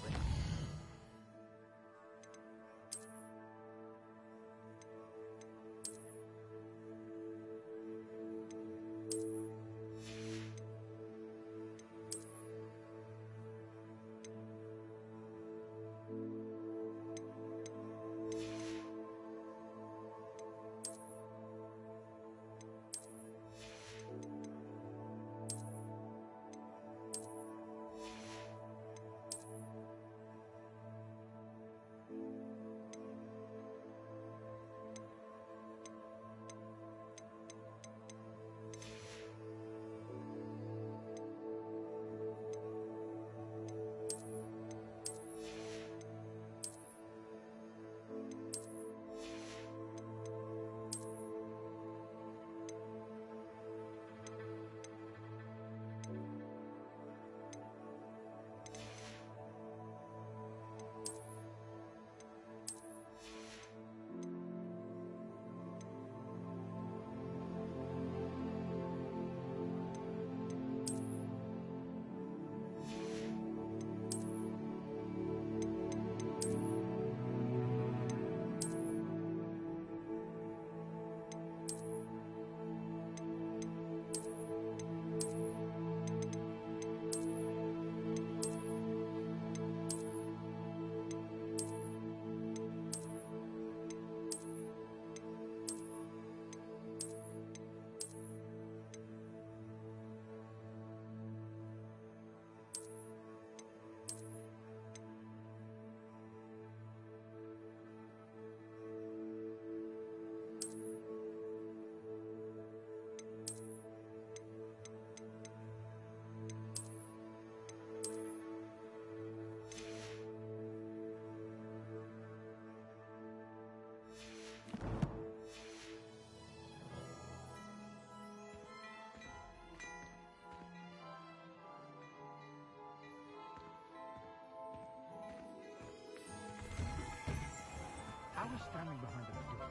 I was standing behind a door.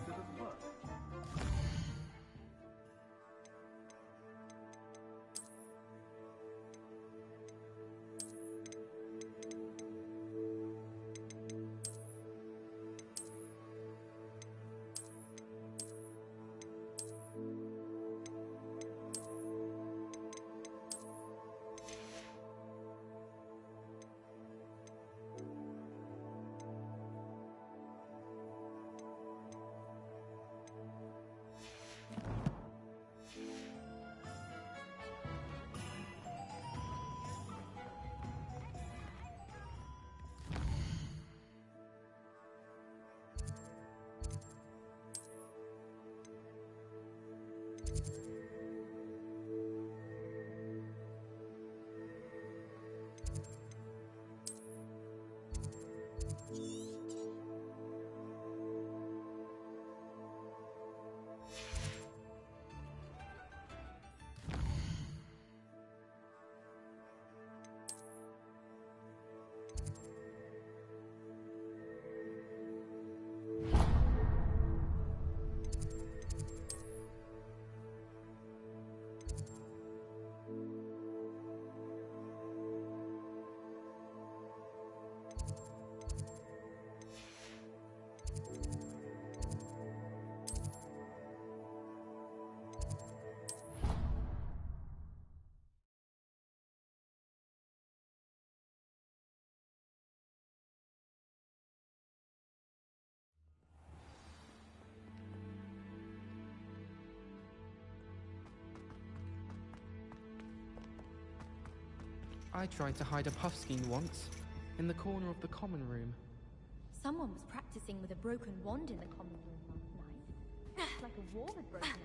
Did it work? I tried to hide a puffskein once, in the corner of the common room. Someone was practicing with a broken wand in the common room last night. It's like a war had broken out.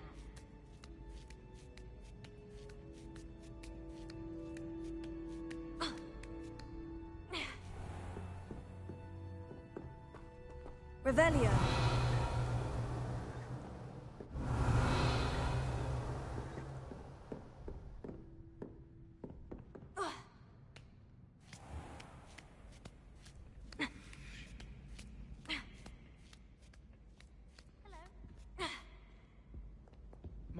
Revelio.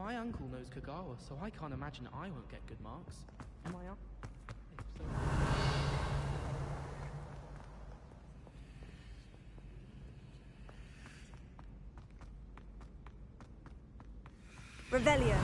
My uncle knows Kagawa, so I can't imagine I won't get good marks. Am I up? If so... Revelio.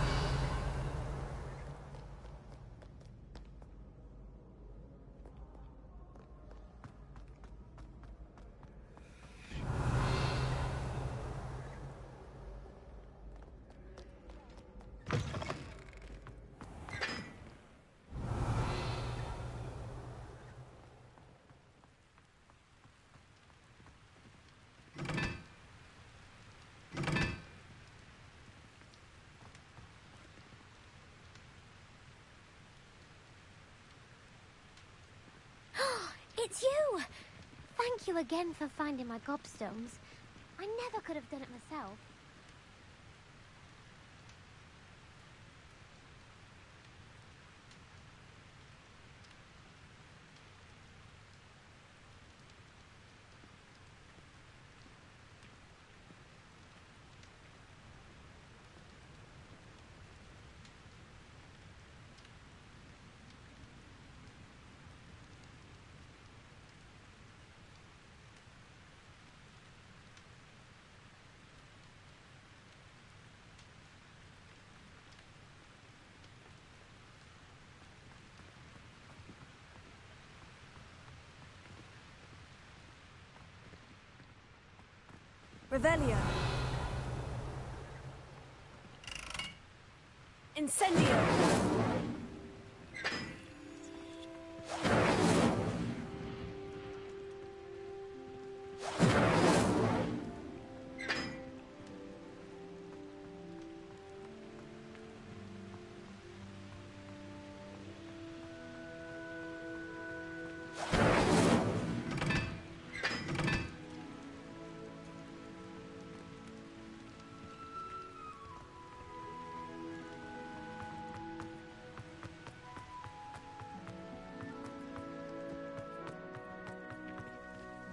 It's you! Thank you again for finding my gobstones. I never could have done it myself. Revelio. Incendio.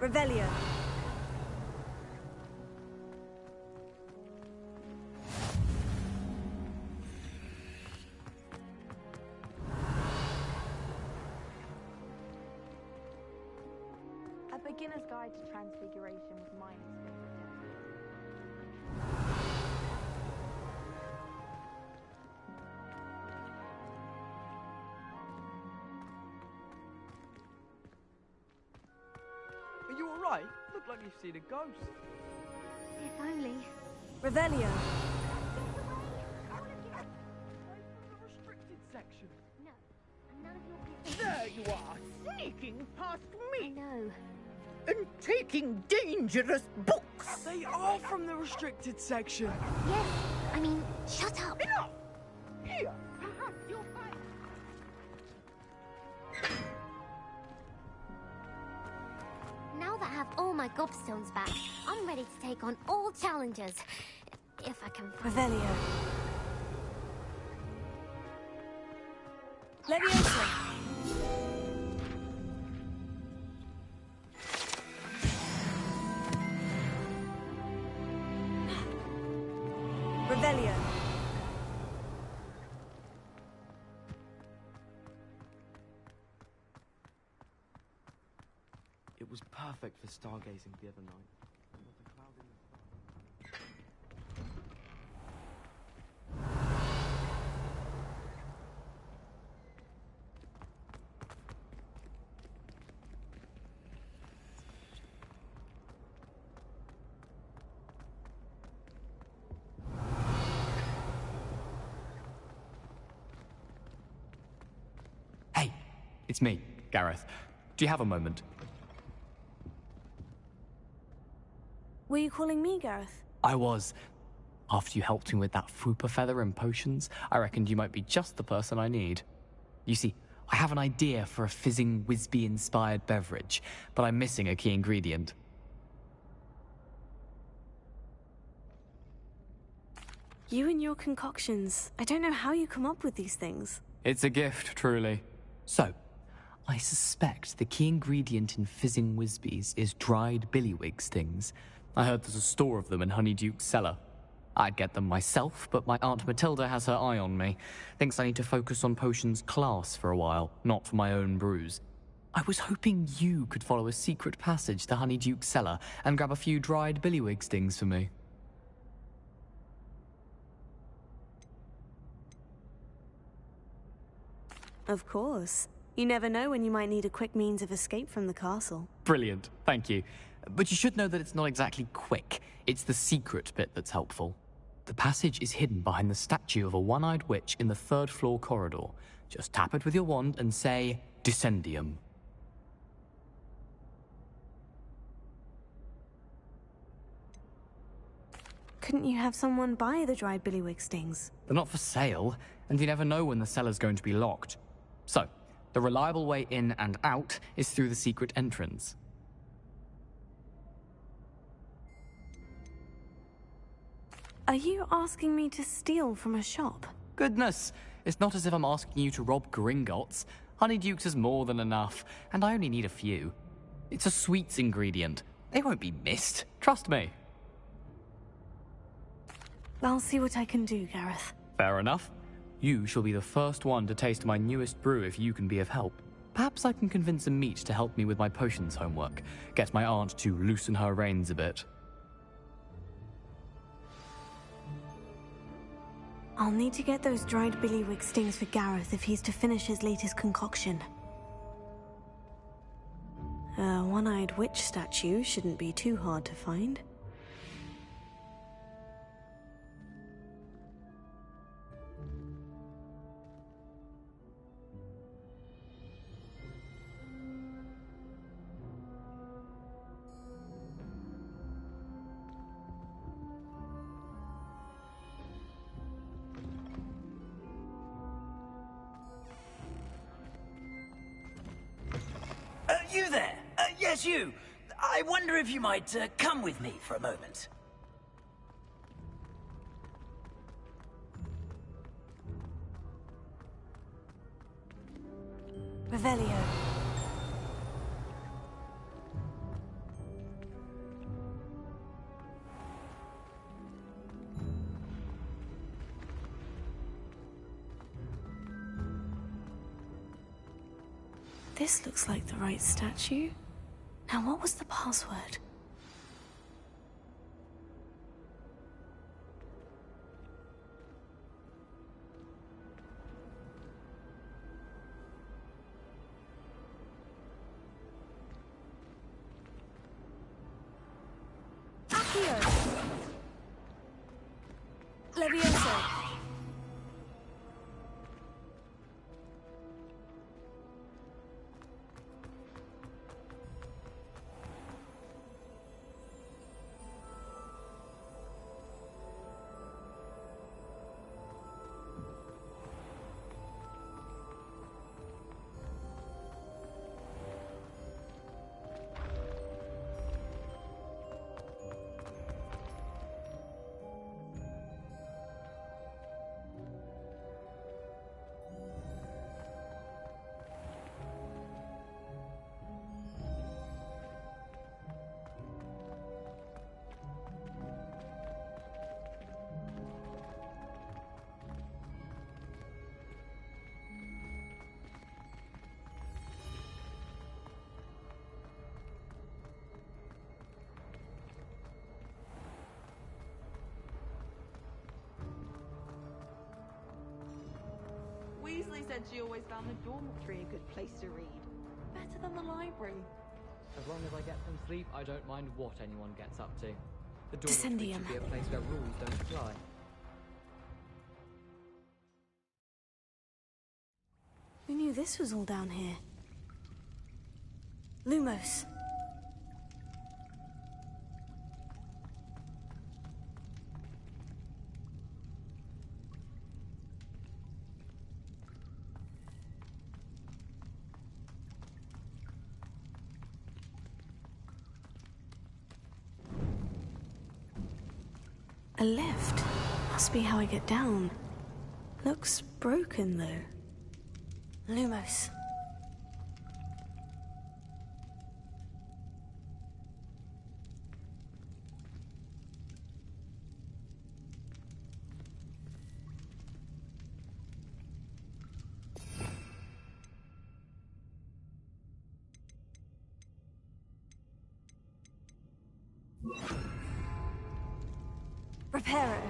Revelio. A beginner's guide to transfiguration was mine experience. Are you alright? Look like you've seen a ghost. If only. Revelio. The restricted section. No, none of your business. There you are, sneaking past me. No. And taking dangerous books. They are from the restricted section. Yes, I mean, shut up. Enough! Here, perhaps you'll find... Now that I have all my gobstones back, I'm ready to take on all challenges. If I can find Revelio. Leviosa. Revelio. It was perfect for stargazing the other night. Not a cloud in the sky. Hey, it's me, Gareth. Do you have a moment? Were you calling me, Gareth? I was. After you helped me with that Fupa feather and potions, I reckoned you might be just the person I need. You see, I have an idea for a fizzing Whizbee-inspired beverage, but I'm missing a key ingredient. You and your concoctions. I don't know how you come up with these things. It's a gift, truly. So, I suspect the key ingredient in fizzing Whizbees is dried billywigs things. I heard there's a store of them in Honeyduke's cellar. I'd get them myself, but my Aunt Matilda has her eye on me. Thinks I need to focus on potions class for a while, not for my own brews. I was hoping you could follow a secret passage to Honeyduke's cellar and grab a few dried billywig stings for me. Of course. You never know when you might need a quick means of escape from the castle. Brilliant, thank you. But you should know that it's not exactly quick. It's the secret bit that's helpful. The passage is hidden behind the statue of a one-eyed witch in the third-floor corridor. Just tap it with your wand and say, Descendium. Couldn't you have someone buy the dried billywig stings? They're not for sale, and you never know when the cellar's going to be locked. So, the reliable way in and out is through the secret entrance. Are you asking me to steal from a shop? Goodness, it's not as if I'm asking you to rob Gringotts. Honeyduke's is more than enough, and I only need a few. It's a sweets ingredient. They won't be missed, trust me. I'll see what I can do, Gareth. Fair enough. You shall be the first one to taste my newest brew if you can be of help. Perhaps I can convince a meat to help me with my potions homework. Get my aunt to loosen her reins a bit. I'll need to get those dried billywig stings for Gareth if he's to finish his latest concoction. A one-eyed witch statue shouldn't be too hard to find. You there? Yes, you. I wonder if you might come with me for a moment. Revelio. This looks like the right statue. Now, what was the password? Accio! Levioso! Weasley said she always found the dormitory a good place to read. Better than the library. As long as I get some sleep, I don't mind what anyone gets up to. The dormitory should be a place where rules don't apply. Who knew this was all down here? Lumos. A lift. Must be how I get down. Looks broken, though. Lumos. Reparo.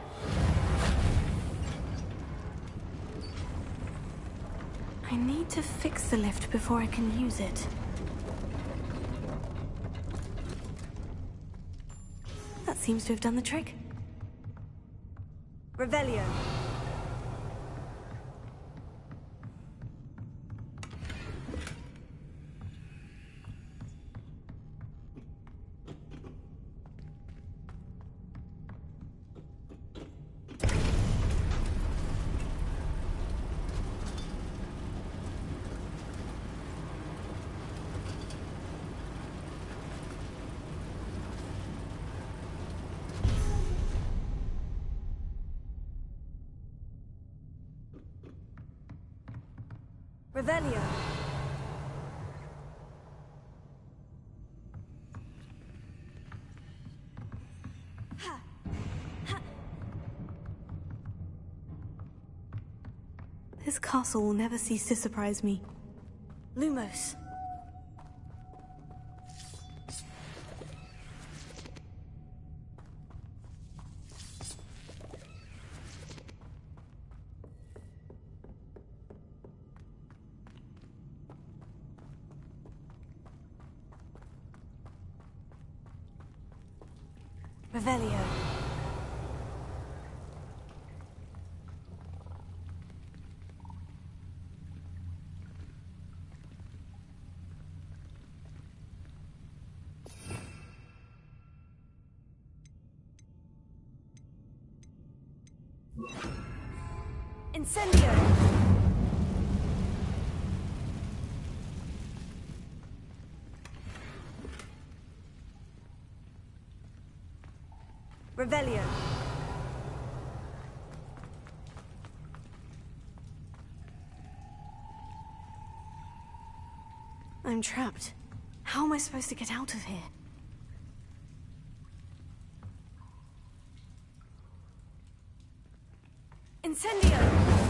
I need to fix the lift before I can use it. That seems to have done the trick. Revelio. Revelio. This castle will never cease to surprise me. Lumos. Revelio. Incendio. Revelio. I'm trapped. How am I supposed to get out of here? Incendio.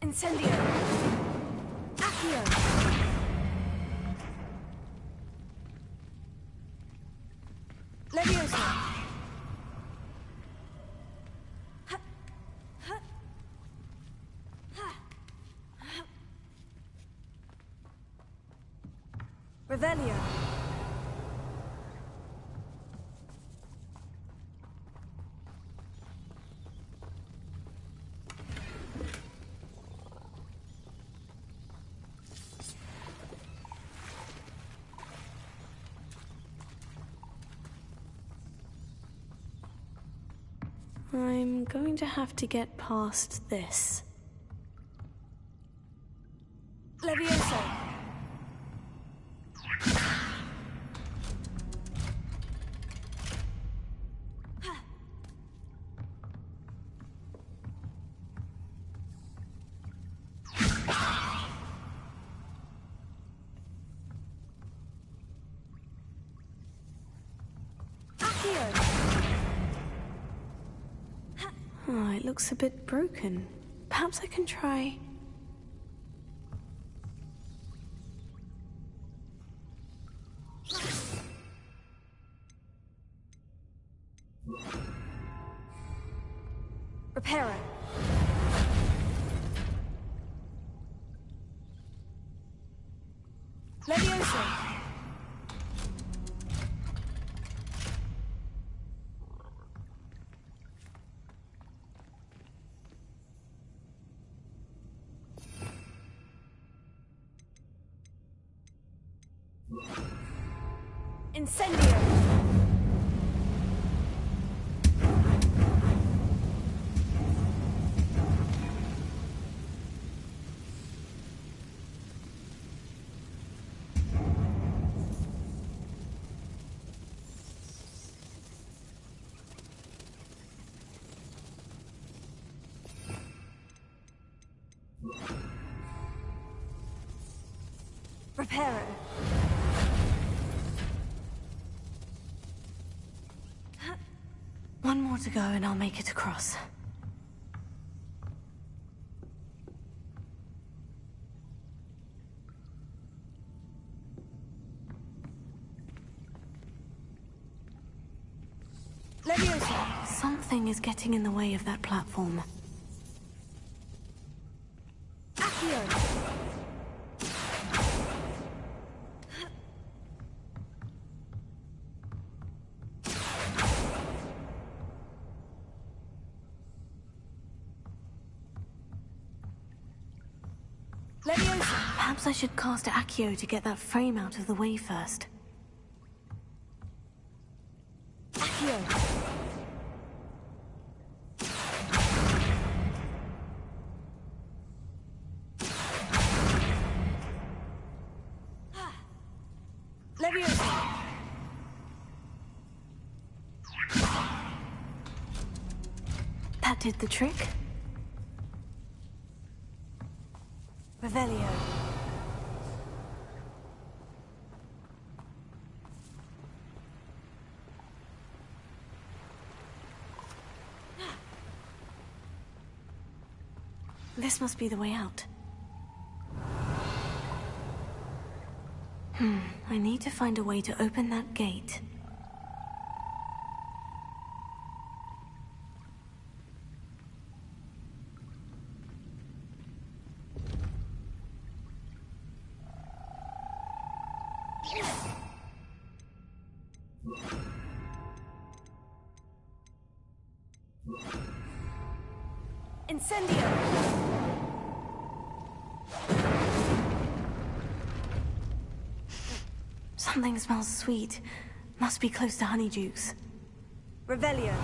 Incendio. Accio. Leviosa. Revelio. I'm going to have to get past this. Leviosa. Oh, it looks a bit broken. Perhaps I can try... Reparo. Leviosa. Incendio! Reparo. One more to go and I'll make it across. Leviosa! Something is getting in the way of that platform. Accio! Perhaps I should cast Accio to get that frame out of the way first. Accio! Leviosa! That did the trick. Revelio. This must be the way out. I need to find a way to open that gate. Incendio! Something smells sweet. Must be close to Honeydukes. Revelio.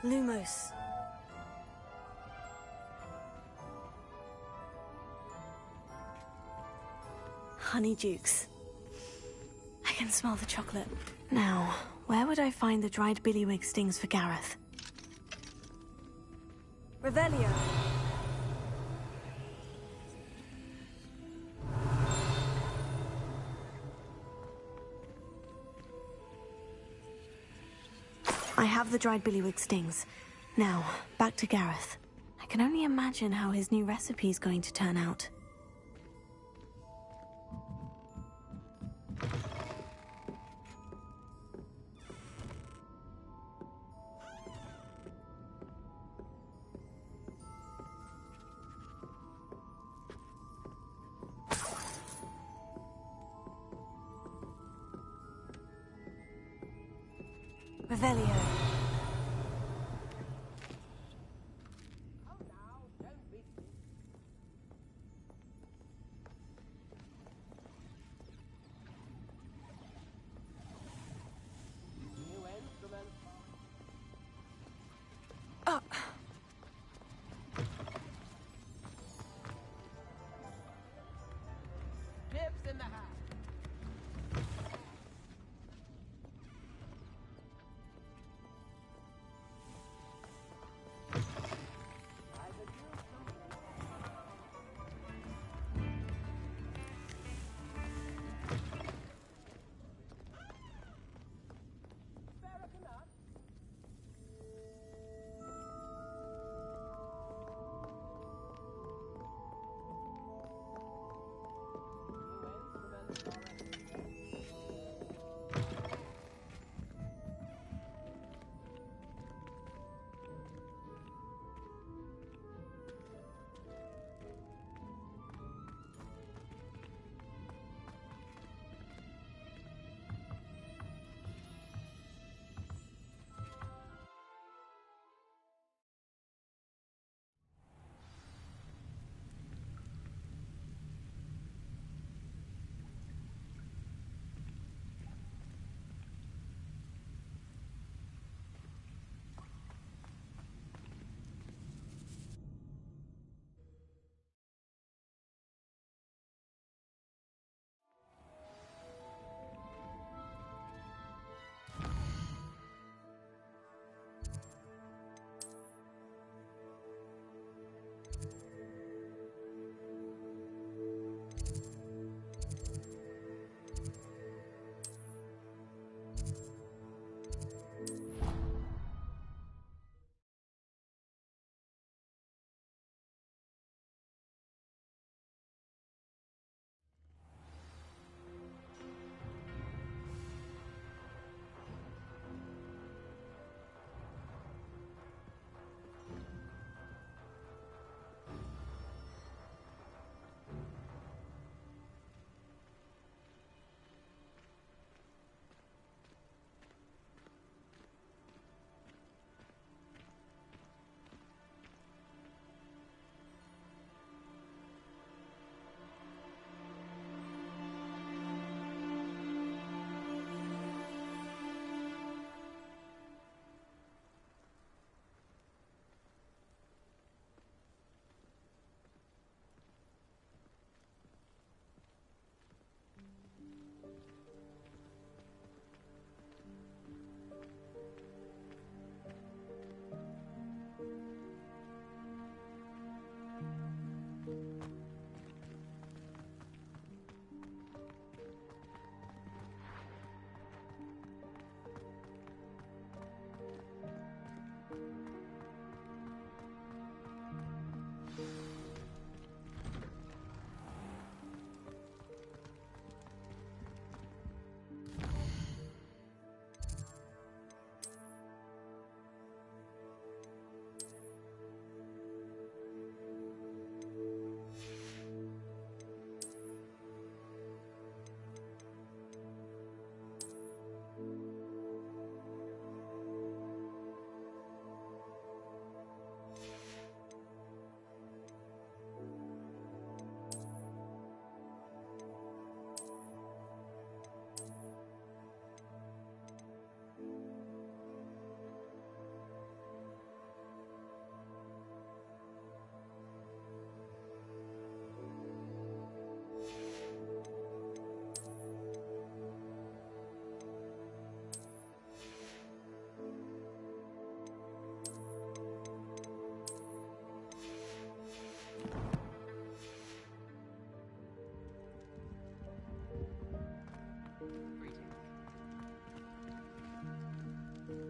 Lumos. Honeydukes. I can smell the chocolate. Now, where would I find the dried billywig stings for Gareth? Revelio. I have the dried billywig stings. Now, back to Gareth. I can only imagine how his new recipe is going to turn out. Revelio. Chips in the house.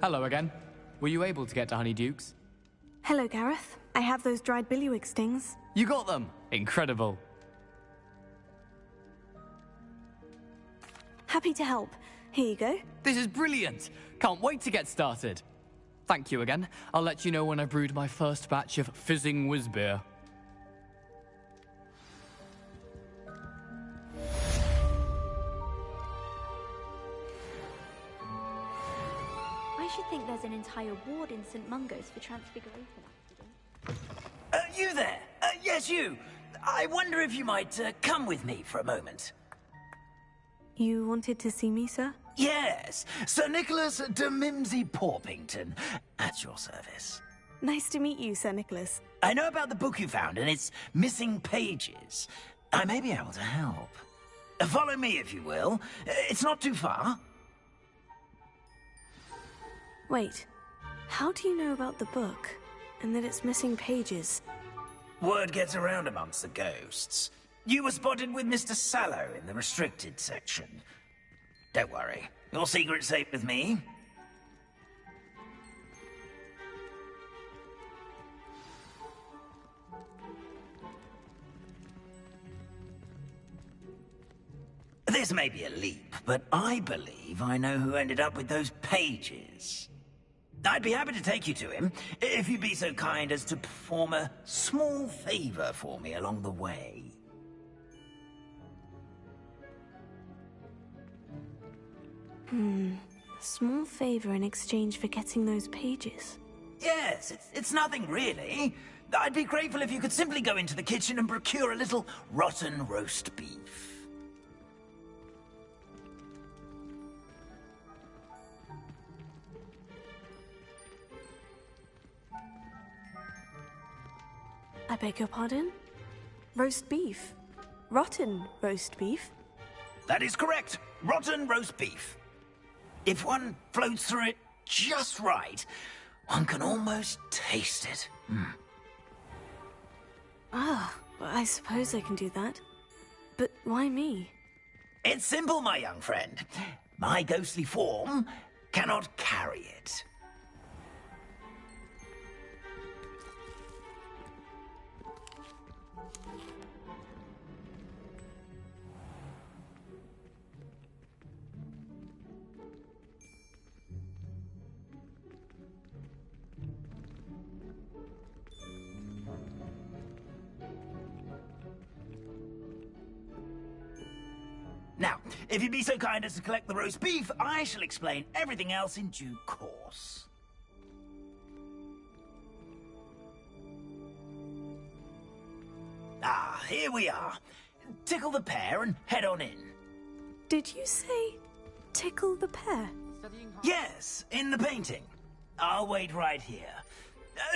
Hello again. Were you able to get to Honeydukes? Hello, Gareth. I have those dried billywig stings. You got them! Incredible. Happy to help. Here you go. This is brilliant! Can't wait to get started. Thank you again. I'll let you know when I brewed my first batch of fizzing whiz-beer. I should think there's an entire ward in St. Mungo's for transfiguration accidents. You there? Yes, you. I wonder if you might come with me for a moment. You wanted to see me, sir? Yes, Sir Nicholas de Mimsy Porpington, at your service. Nice to meet you, Sir Nicholas. I know about the book you found and its missing pages. I may be able to help. Follow me, if you will. It's not too far. Wait, how do you know about the book? And that it's missing pages? Word gets around amongst the ghosts. You were spotted with Mr. Sallow in the restricted section. Don't worry, your secret's safe with me. This may be a leap, but I believe I know who ended up with those pages. I'd be happy to take you to him, if you'd be so kind as to perform a small favor for me along the way. A small favor in exchange for getting those pages. Yes, it's nothing really. I'd be grateful if you could simply go into the kitchen and procure a little rotten roast beef. I beg your pardon? Roast beef? Rotten roast beef? That is correct. Rotten roast beef. If one floats through it just right, one can almost taste it. Ah, I suppose I can do that. But why me? It's simple, my young friend. My ghostly form cannot carry it. Now, if you'd be so kind as to collect the roast beef, I shall explain everything else in due course. Ah, here we are. Tickle the pear and head on in. Did you say tickle the pear? Yes, in the painting. I'll wait right here.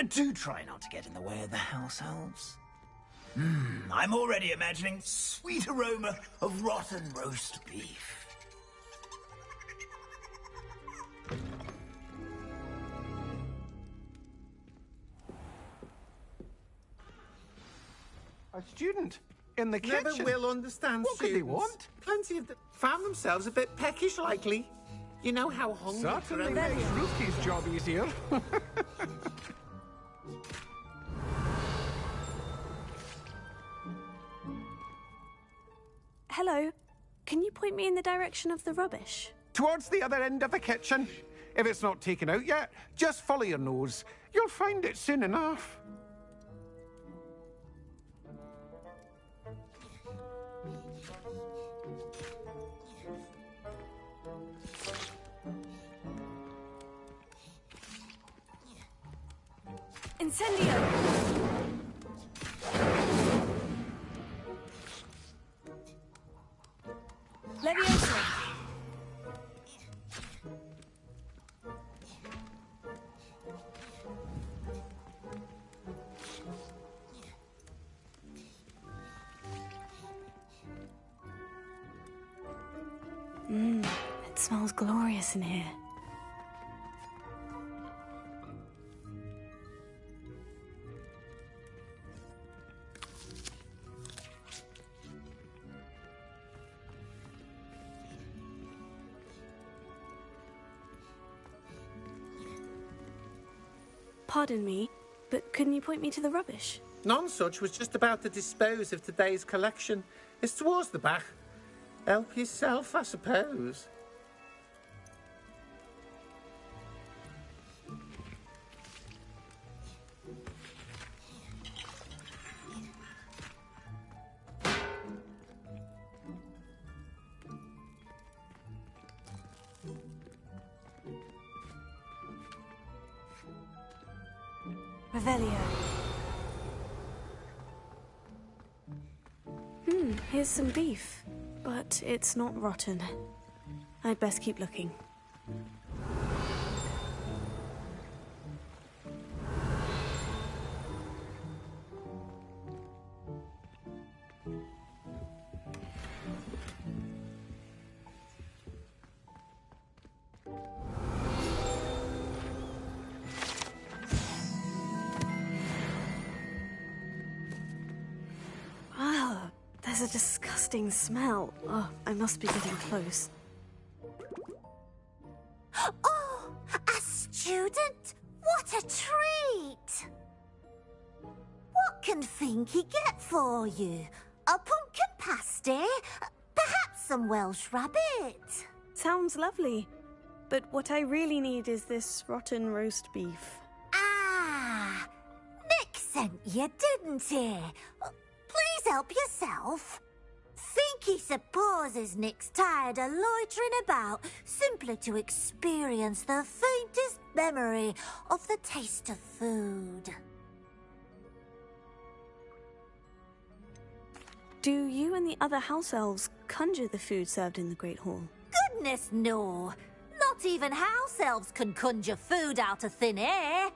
Do try not to get in the way of the house elves. I'm already imagining sweet aroma of rotten roast beef. A student in the Never kitchen. will understand What could they students. want? Plenty of them found themselves a bit peckish, likely. You know how hungry... Certainly makes Rookie's job easier. Hello. Can you point me in the direction of the rubbish? Towards the other end of the kitchen. If it's not taken out yet, just follow your nose. You'll find it soon enough. Incendio! Leviosa! It smells glorious in here. Pardon me, but couldn't you point me to the rubbish? Nonsuch was just about to dispose of today's collection. It's towards the back. Help yourself, I suppose. Revelio. Here's some beef, but it's not rotten. I'd best keep looking. There's a disgusting smell. Oh, I must be getting close. Oh, a student? What a treat! What can Finky get for you? A pumpkin pasty? Perhaps some Welsh rabbit? Sounds lovely. But what I really need is this rotten roast beef. Ah, Nick sent you, didn't he? Please help yourself. Finky supposes Nick's tired of loitering about simply to experience the faintest memory of the taste of food. Do you and the other house elves conjure the food served in the Great Hall? Goodness, no. Not even house elves can conjure food out of thin air.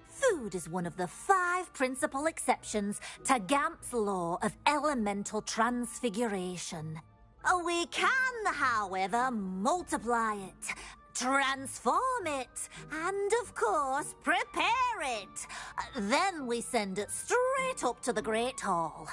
Food is one of the 5 principal exceptions to Gamp's law of elemental transfiguration. We can, however, multiply it, transform it, and, of course, prepare it. Then we send it straight up to the Great Hall.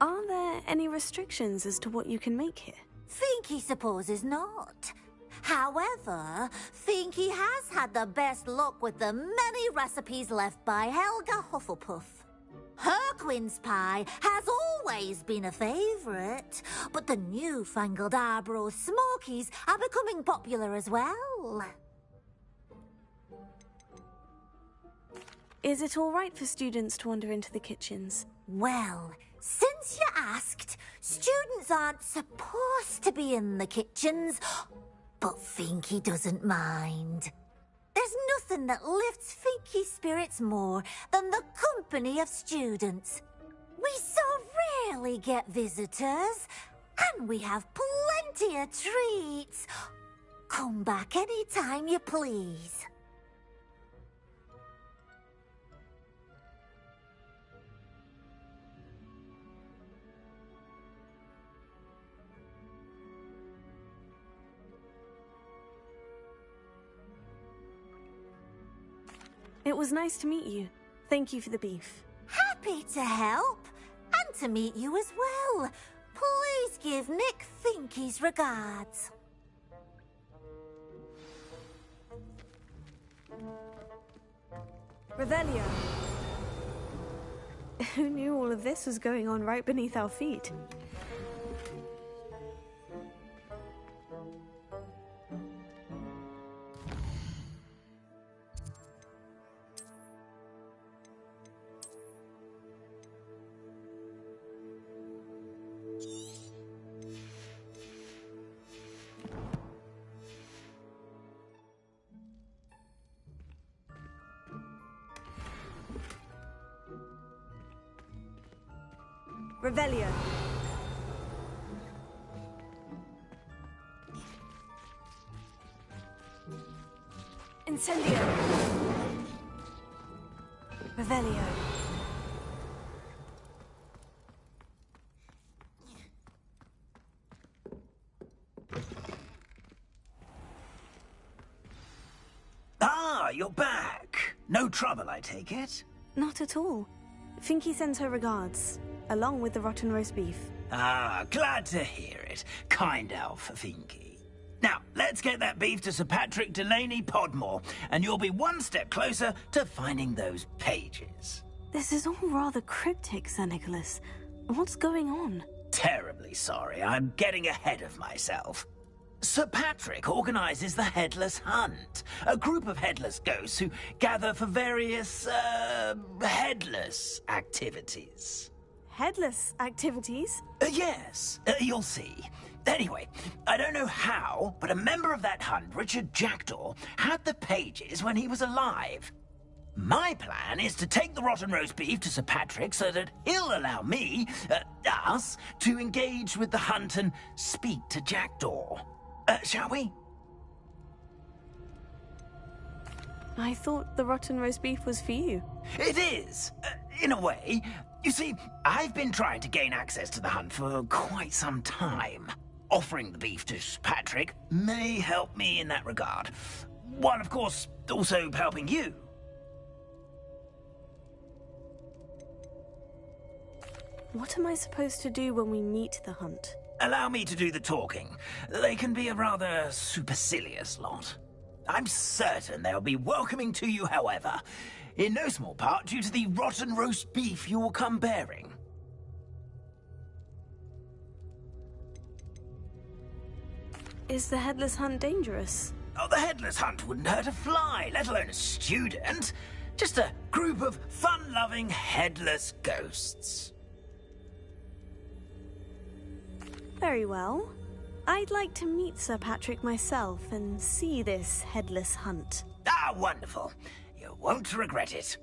Are there any restrictions as to what you can make here? Finky supposes not. However, Finky has had the best luck with the many recipes left by Helga Hufflepuff. Her quince pie has always been a favourite, but the newfangled Arbroath Smokies are becoming popular as well. Is it all right for students to wander into the kitchens? Well, since you asked, students aren't supposed to be in the kitchens, but Finky doesn't mind. There's nothing that lifts Finky's spirits more than the company of students. We so rarely get visitors, and we have plenty of treats. Come back any time you please. It was nice to meet you. Thank you for the beef. Happy to help, and to meet you as well. Please give Nick Finky's regards. Revelio. Who knew all of this was going on right beneath our feet? Revelio. Incendio. Revelio. Ah, you're back. No trouble, I take it? Not at all. Finky sends her regards, along with the rotten roast beef. Ah, glad to hear it. Kind elf, Finky. Now, let's get that beef to Sir Patrick Delaney Podmore, and you'll be one step closer to finding those pages. This is all rather cryptic, Sir Nicholas. What's going on? Terribly sorry, I'm getting ahead of myself. Sir Patrick organizes the Headless Hunt, a group of headless ghosts who gather for various, headless activities. Headless activities? Yes, you'll see. Anyway, I don't know how, but a member of that hunt, Richard Jackdaw, had the pages when he was alive. My plan is to take the rotten roast beef to Sir Patrick so that he'll allow me, us, to engage with the hunt and speak to Jackdaw. Shall we? I thought the rotten roast beef was for you. It is, in a way. You see, I've been trying to gain access to the hunt for quite some time. Offering the beef to Sir Patrick may help me in that regard. While, of course, also helping you. What am I supposed to do when we meet the hunt? Allow me to do the talking. They can be a rather supercilious lot. I'm certain they'll be welcoming to you, however, in no small part due to the rotten roast beef you will come bearing. Is the Headless Hunt dangerous? Oh, the Headless Hunt wouldn't hurt a fly, let alone a student. Just a group of fun-loving headless ghosts. Very well. I'd like to meet Sir Patrick myself and see this Headless Hunt. Ah, wonderful. You won't regret it.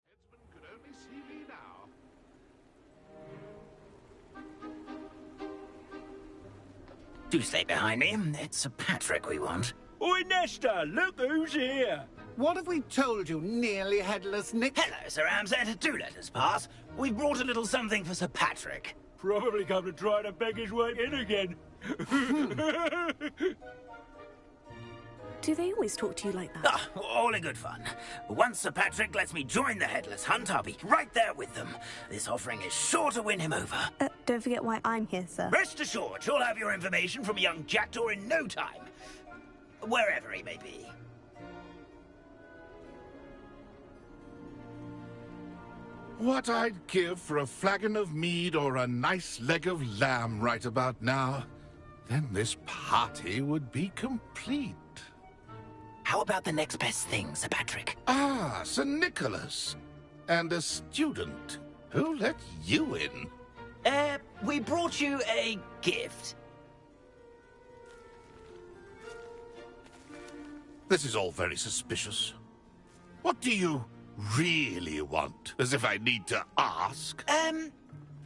Headsman could only see me now. Do stay behind me. It's Sir Patrick we want. Oi, Nesta, look who's here. What have we told you, nearly headless Nick? Hello, Sir Ramsett. Do let us pass. We brought a little something for Sir Patrick. Probably come to try to beg his way in again. Do they always talk to you like that? Ah, all in good fun. Once Sir Patrick lets me join the Headless Hunt, I'll be right there with them. This offering is sure to win him over. Don't forget why I'm here, sir. Rest assured, you'll have your information from young Jackdaw in no time. Wherever he may be. What I'd give for a flagon of mead or a nice leg of lamb right about now. Then this party would be complete. How about the next best thing, Sir Patrick? Ah, Sir Nicholas. And a student. Who let you in? We brought you a gift. This is all very suspicious. What do you really want? As if I need to ask.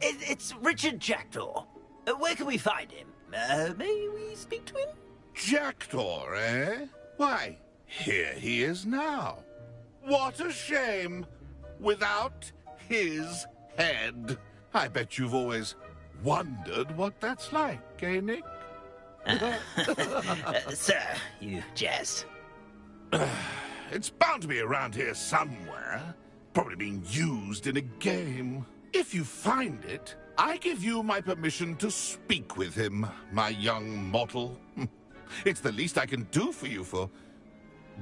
It's Richard Jackdaw. Where can we find him? May we speak to him? Jackdaw, eh? Why, here he is now. What a shame. Without his head. I bet you've always wondered what that's like, eh, Nick? Sir, you jest. It's bound to be around here somewhere. Probably being used in a game. If you find it, I give you my permission to speak with him, my young mortal. It's the least I can do for you for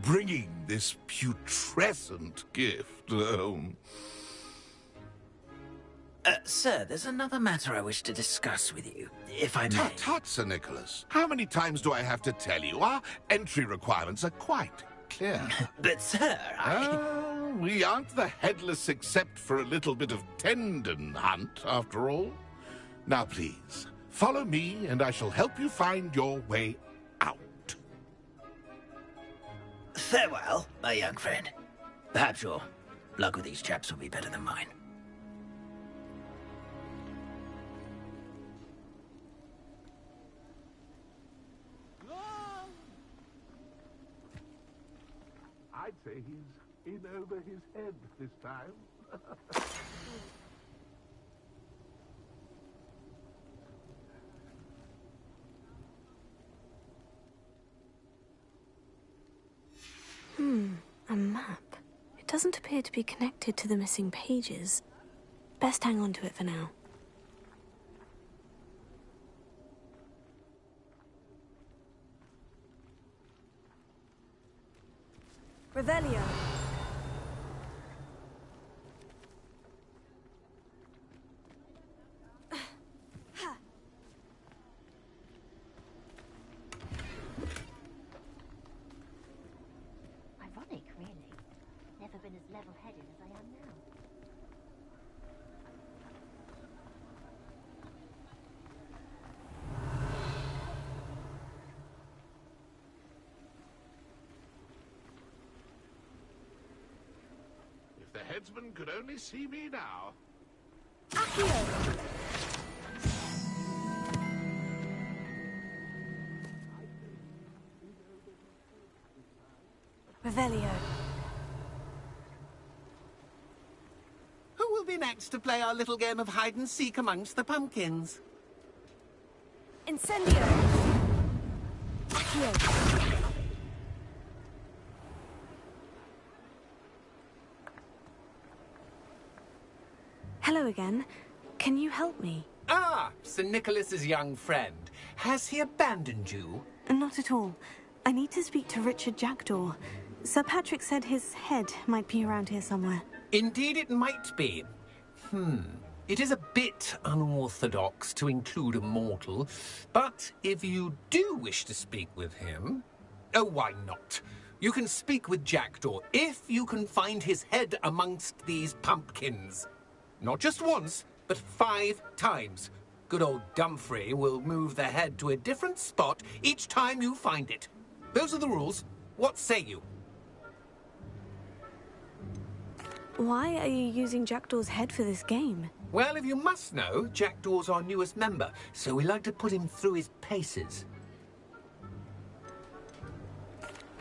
bringing this putrescent gift home. Sir, there's another matter I wish to discuss with you, if I may. Tut, tut, Sir Nicholas. How many times do I have to tell you? Our entry requirements are quite clear. But, sir, we aren't the headless except for a little bit of tendon hunt, after all. Now, please, follow me, and I shall help you find your way out. Farewell, my young friend. Perhaps your luck with these chaps will be better than mine. I'd say he's in over his head this time. A map. It doesn't appear to be connected to the missing pages. Best hang on to it for now. Revelio. Ironic, really. Never been as level-headed as I am now. If the headsman could only see me now. Revelio. Who will be next to play our little game of hide-and-seek amongst the pumpkins? Incendio. Accio. Hello again. Can you help me? Ah, Sir Nicholas's young friend. Has he abandoned you? Not at all. I need to speak to Richard Jackdaw. Sir Patrick said his head might be around here somewhere. Indeed it might be. It is a bit unorthodox to include a mortal, but if you do wish to speak with him... Oh, why not? You can speak with Jackdaw if you can find his head amongst these pumpkins. Not just once, but 5 times. Good old Dumfrey will move the head to a different spot each time you find it. Those are the rules. What say you? Why are you using Jackdaw's head for this game? Well, if you must know, Jackdaw's our newest member, so we like to put him through his paces.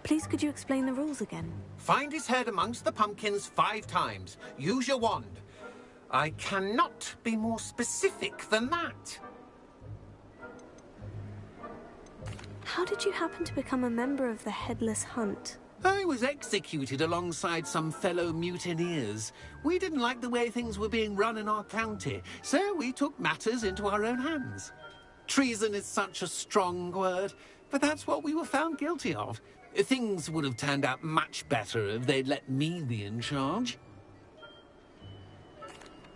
Please, could you explain the rules again? Find his head amongst the pumpkins 5 times. Use your wand. I cannot be more specific than that. How did you happen to become a member of the Headless Hunt? I was executed alongside some fellow mutineers. We didn't like the way things were being run in our county, so we took matters into our own hands. Treason is such a strong word, but that's what we were found guilty of. Things would have turned out much better if they'd let me be in charge.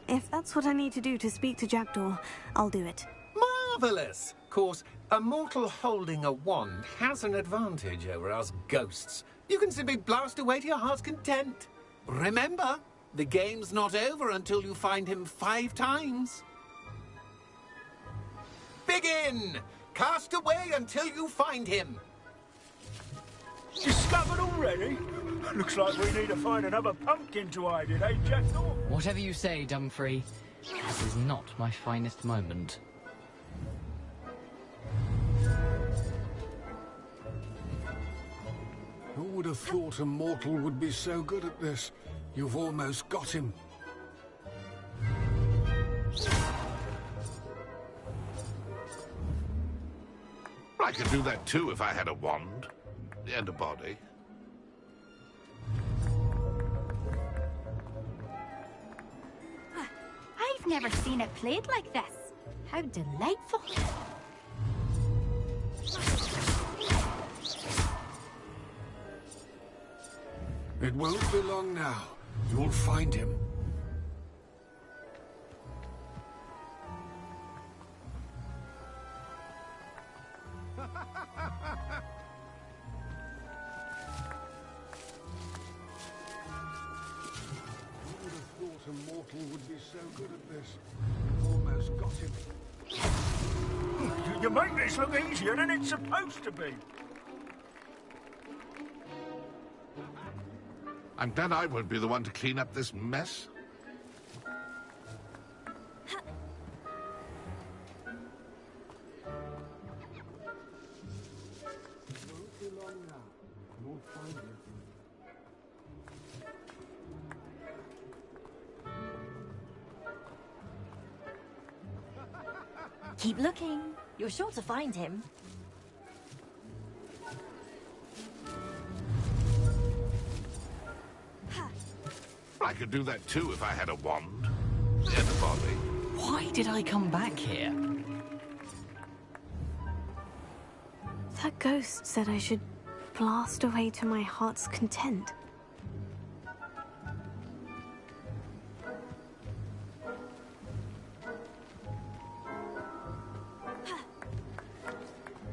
If that's what I need to do to speak to Jackdaw, I'll do it. Marvellous! Of course, a mortal holding a wand has an advantage over us ghosts. You can simply blast away to your heart's content. Remember, the game's not over until you find him 5 times. Begin! Cast away until you find him. Discovered already? Looks like we need to find another pumpkin to hide in, eh, Jackdaw? Whatever you say, Dumfrey. This is not my finest moment. Who would have thought a mortal would be so good at this? You've almost got him. I could do that too if I had a wand and a body. I've never seen it played like this. How delightful. It won't be long now. You'll find him. A mortal would be so good at this. Almost got him. You make this look easier than it's supposed to be. I'm glad I won't be the one to clean up this mess. Won't be long now. You'll find him. Keep looking. You're sure to find him. I could do that too if I had a wand and a body. Why did I come back here? That ghost said I should blast away to my heart's content.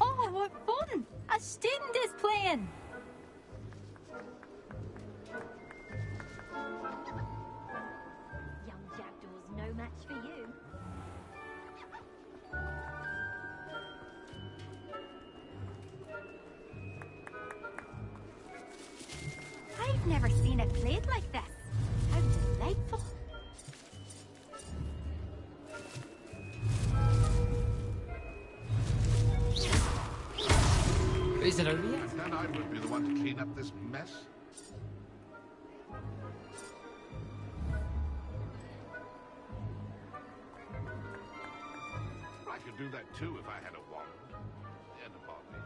Oh, what fun! A student is playing! Young Jackdaw's no match for you. I've never seen it played like this. How delightful. Is it over yet? Then I would be the one to clean up this mess. I could do that too if I had a wand and a body.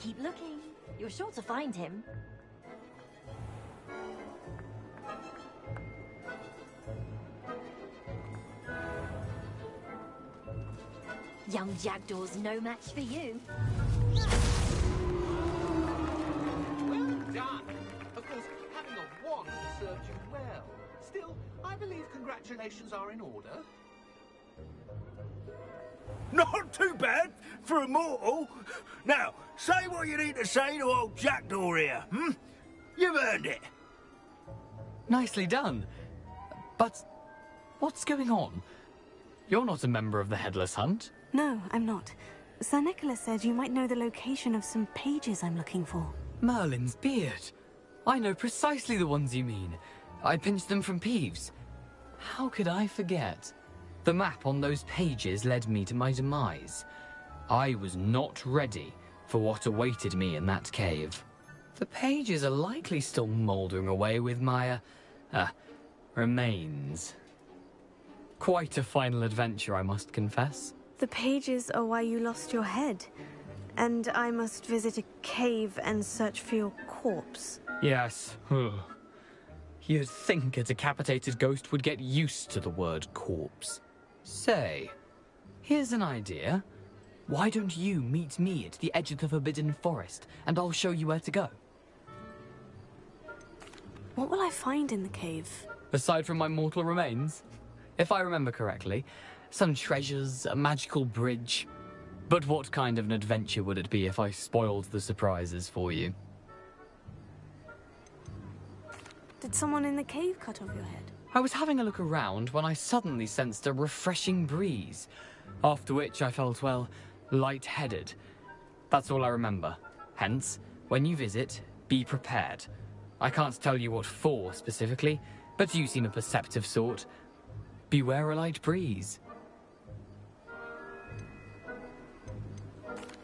Keep looking. You're sure to find him. Young Jackdaw's no match for you. Well done. Of course, having a wand served you well. Still, I believe congratulations are in order. Not too bad for a mortal. Now, say what you need to say to old Jackdaw here, hmm? You've earned it. Nicely done. But what's going on? You're not a member of the Headless Hunt. No, I'm not. Sir Nicholas said you might know the location of some pages I'm looking for. Merlin's beard. I know precisely the ones you mean. I pinched them from Peeves. How could I forget? The map on those pages led me to my demise. I was not ready for what awaited me in that cave. The pages are likely still mouldering away with my, remains. Quite a final adventure, I must confess. The pages are why you lost your head, and I must visit a cave and search for your corpse. Yes. You'd think a decapitated ghost would get used to the word corpse. Say, here's an idea. Why don't you meet me at the edge of the Forbidden Forest, and I'll show you where to go? What will I find in the cave? Aside from my mortal remains? If I remember correctly, some treasures, a magical bridge. But what kind of an adventure would it be if I spoiled the surprises for you? Did someone in the cave cut off your head? I was having a look around when I suddenly sensed a refreshing breeze, after which I felt, well, lightheaded. That's all I remember. Hence, when you visit, be prepared. I can't tell you what for specifically, but you seem a perceptive sort. Beware a light breeze.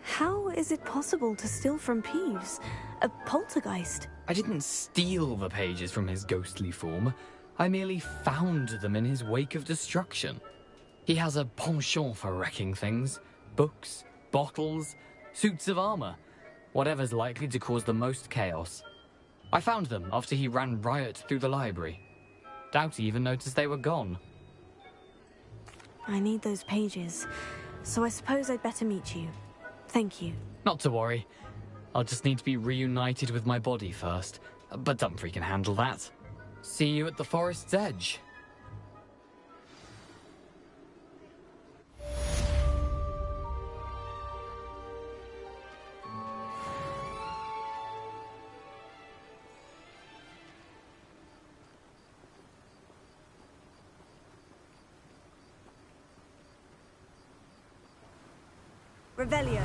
How is it possible to steal from Peeves? A poltergeist? I didn't steal the pages from his ghostly form. I merely found them in his wake of destruction. He has a penchant for wrecking things. Books, bottles, suits of armor. Whatever's likely to cause the most chaos. I found them after he ran riot through the library. Doubt he even noticed they were gone. I need those pages, so I suppose I'd better meet you. Thank you. Not to worry. I'll just need to be reunited with my body first. But Dumfries can handle that. See you at the forest's edge. Revelio.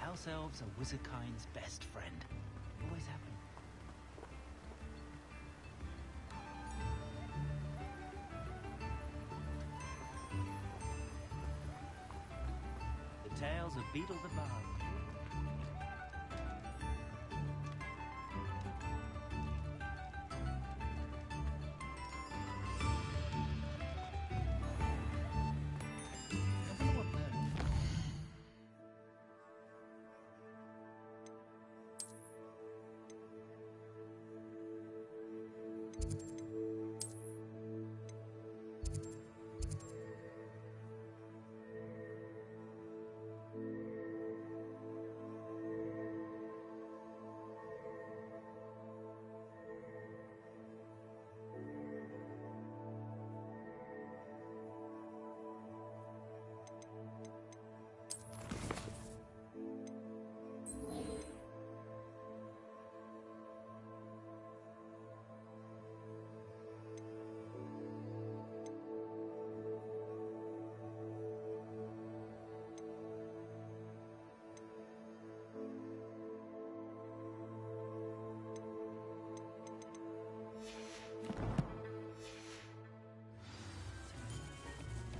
House elves are wizardkind's best friend. Always have been. The Tales of Beetle the Bard.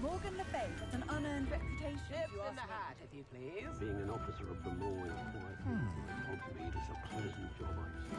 Morgan Le Fay has an unearned reputation. Tips in the hat, if you please. Being an officer of the law in quiet Hogsmeade is a pleasant job, I'd say.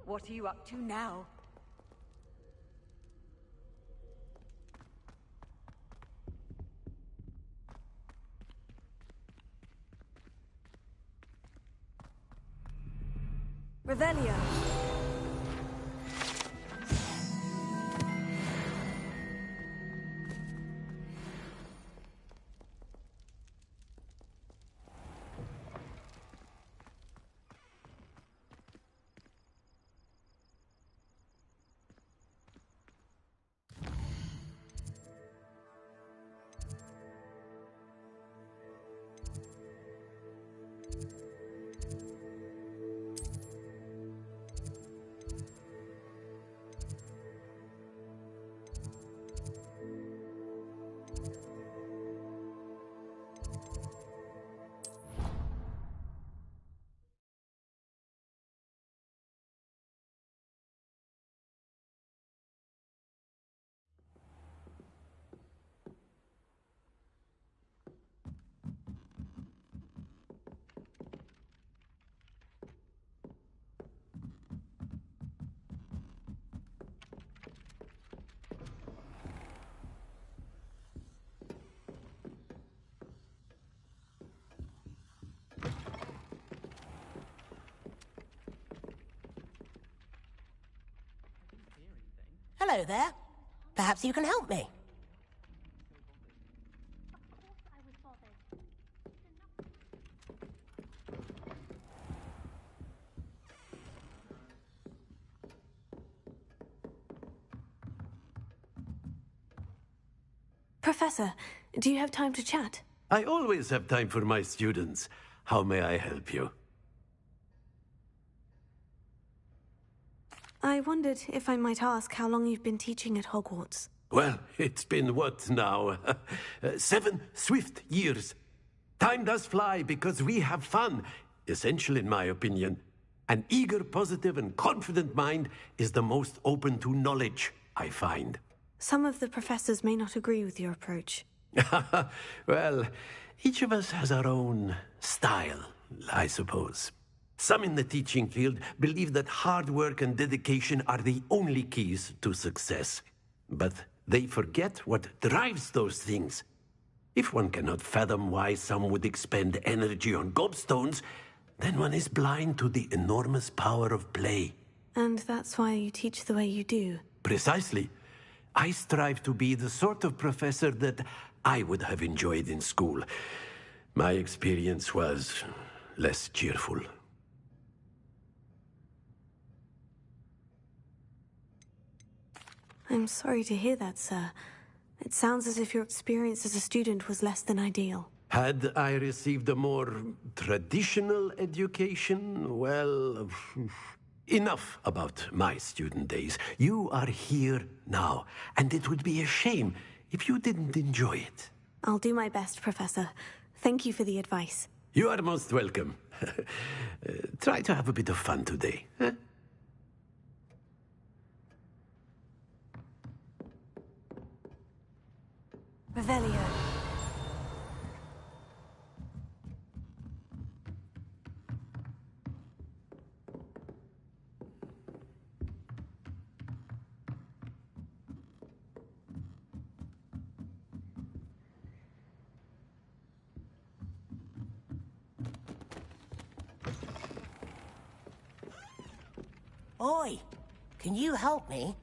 What are you up to now? Revelio. Hello there. Perhaps you can help me. Professor, do you have time to chat? I always have time for my students. How may I help you? I wondered if I might ask how long you've been teaching at Hogwarts. Well, it's been what now? 7 swift years. Time does fly because we have fun. Essential in my opinion. An eager, positive, and confident mind is the most open to knowledge, I find. Some of the professors may not agree with your approach. Well, each of us has our own style, I suppose. Some in the teaching field believe that hard work and dedication are the only keys to success. But They forget what drives those things. If one cannot fathom why some would expend energy on gobstones, then one is blind to the enormous power of play. And that's why you teach the way you do. Precisely. I strive to be the sort of professor that I would have enjoyed in school. My experience was less cheerful. I'm sorry to hear that, sir. It sounds as if your experience as a student was less than ideal. Had I received a more traditional education, well, enough about my student days. You are here now, and it would be a shame if you didn't enjoy it. I'll do my best, Professor. Thank you for the advice. You are most welcome. Try to have a bit of fun today. Huh? Revelio. Oi, can you help me?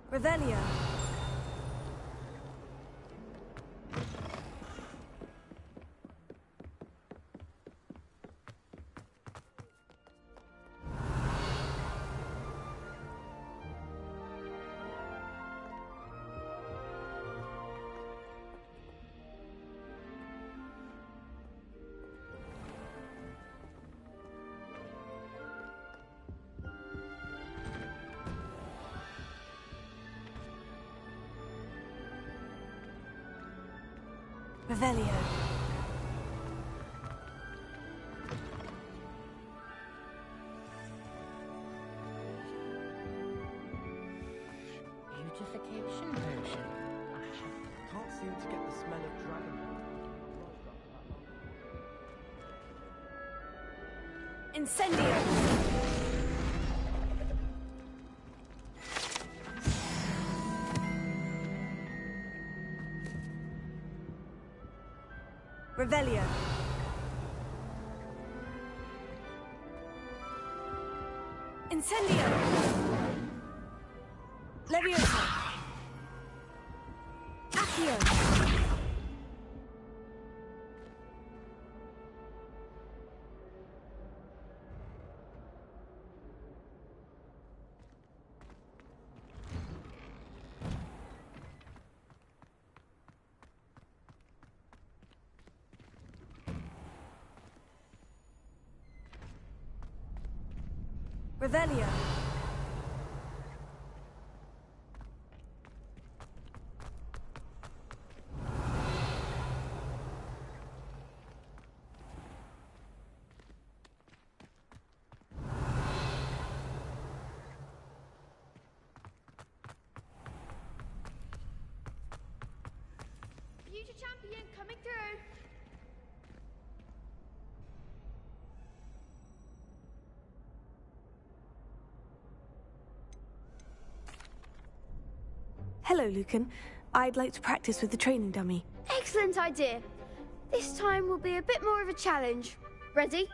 Revelio. Revelio. Beautification potion. Can't seem to get the smell of dragon. Incendio. Revelio. Incendio. Leviosa. Accio. Revelio. Future champion coming through. Hello, Lucan. I'd like to practice with the training dummy. Excellent idea. This time will be a bit more of a challenge. Ready?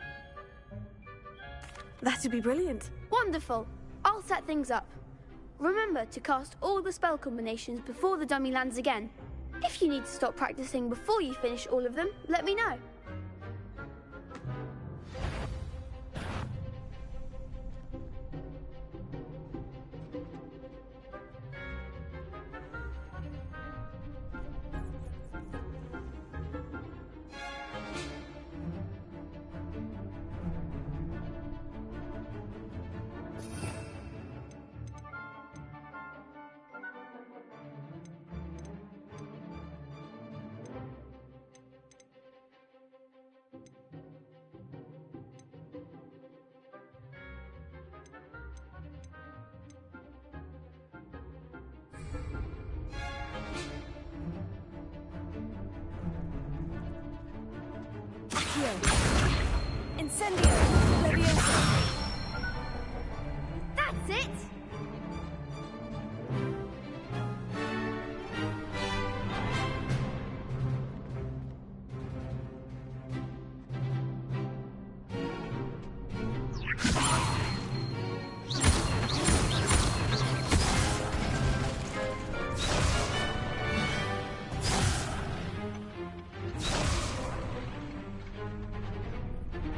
That'd be brilliant. Wonderful. I'll set things up. Remember to cast all the spell combinations before the dummy lands again. If you need to stop practicing before you finish all of them, let me know. Incendio. Leviosa. That's it!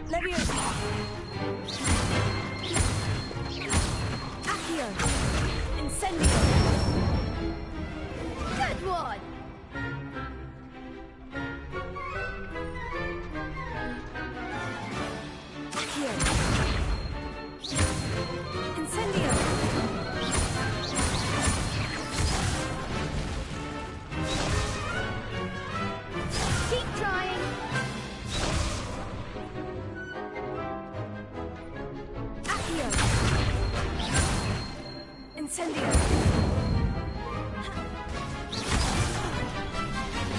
Leviosa. Accio. Incendio. Good one! Accio. Incendio. Keep trying. Accio. Incendio.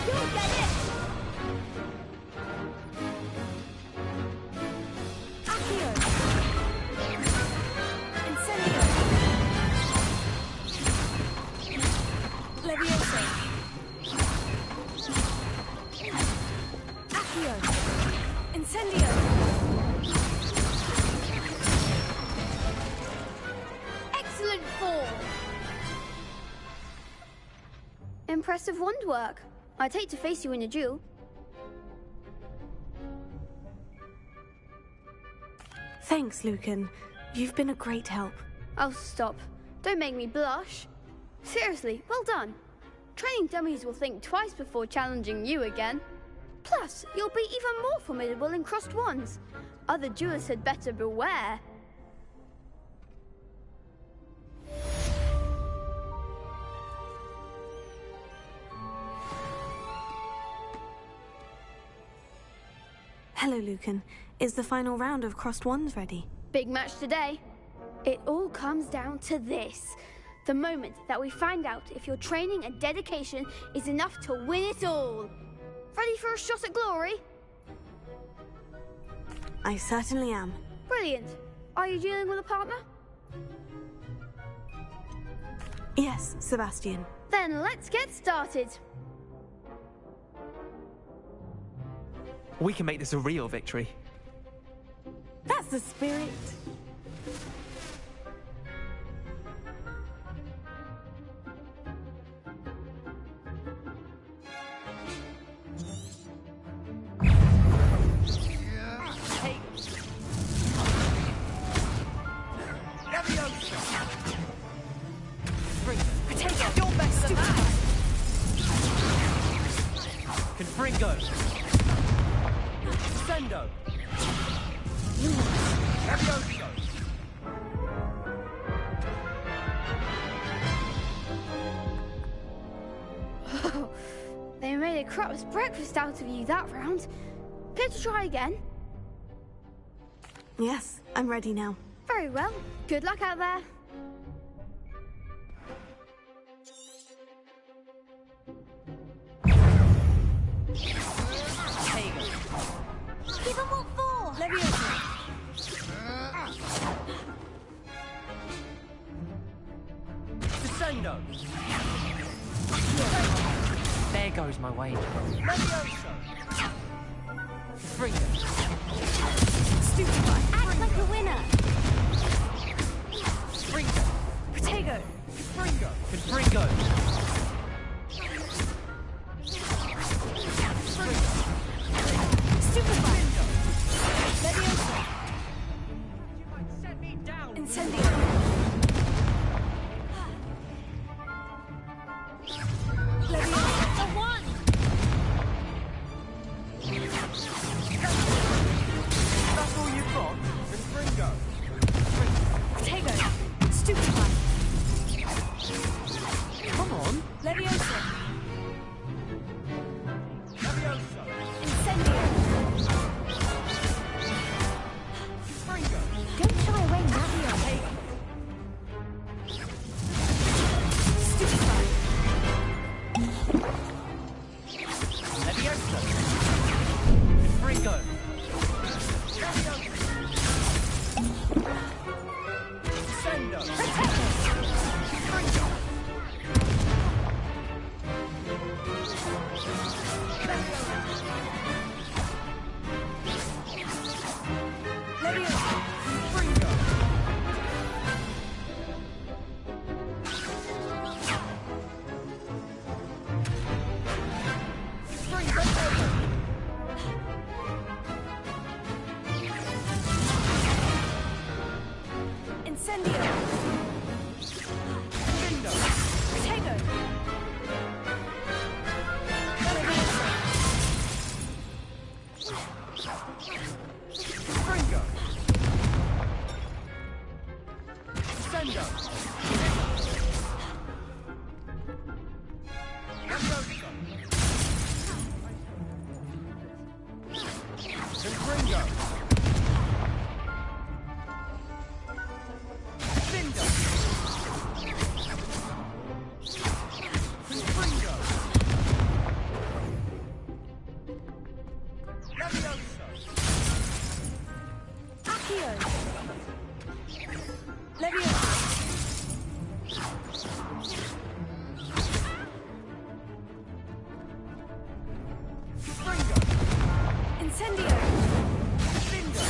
You'll get it! Accio. Incendio. Leviosa. Accio. Incendio. Excellent form! Impressive wand work. I'd hate to face you in a duel. Thanks, Lucan. You've been a great help. Oh, stop. Don't make me blush. Seriously, well done. Training dummies will think twice before challenging you again. Plus, you'll be even more formidable in crossed wands. Other duelists had better beware. Hello, Lucan. Is the final round of Crossed Wands ready? Big match today. It all comes down to this. The moment that we find out if your training and dedication is enough to win it all. Ready for a shot at glory? I certainly am. Brilliant. Are you dealing with a partner? Yes, Sebastian. Then let's get started. We can make this a real victory. That's the spirit. Confringo. Sendo. Levioso. Oh, they made a crap's breakfast out of you that round. Care to try again? Yes, I'm ready now. Very well. Good luck out there. Give him what for? Levioso. Descendo. There goes my wager. Levioso. Confringo. Stupefy. Act like a winner. Confringo. Protego. Confringo. Confringo. Stupefy. Levioso. You might set me down. Incendio. Levioso. The one. That's all you've got? Confringo. Protego. Stupefy. Come on. Levioso. Levioso. Incendio. Confringo. Don't shy away, Navio. Stupefy. Levioso. Confringo. Sendo. Confringo. Levioso. Confringo. Incendio. Confringo. Protego. Confringo. Sendo. Levioso. Confringo. Findo. Confringo. Levioso. Accio. Levioso. Confringo. Incendio. Findo.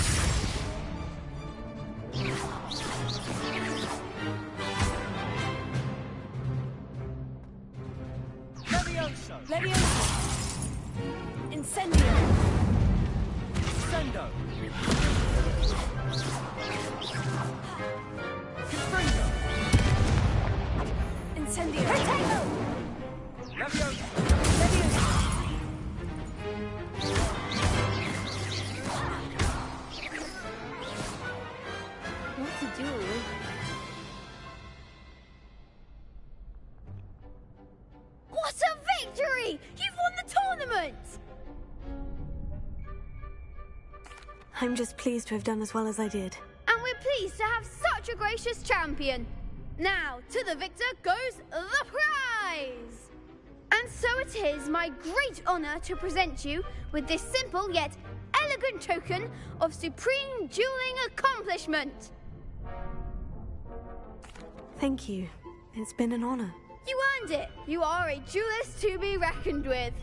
Levioso. Levioso. Incendio. Sendo. Confringo. Incendio. Levioso. Levioso. What to do? What a victory! You've won the tournament! I'm just pleased to have done as well as I did. And we're pleased to have such a gracious champion. Now, to the victor goes the prize! And so it is my great honor to present you with this simple yet elegant token of supreme dueling accomplishment. Thank you. It's been an honor. You earned it. You are a duelist to be reckoned with.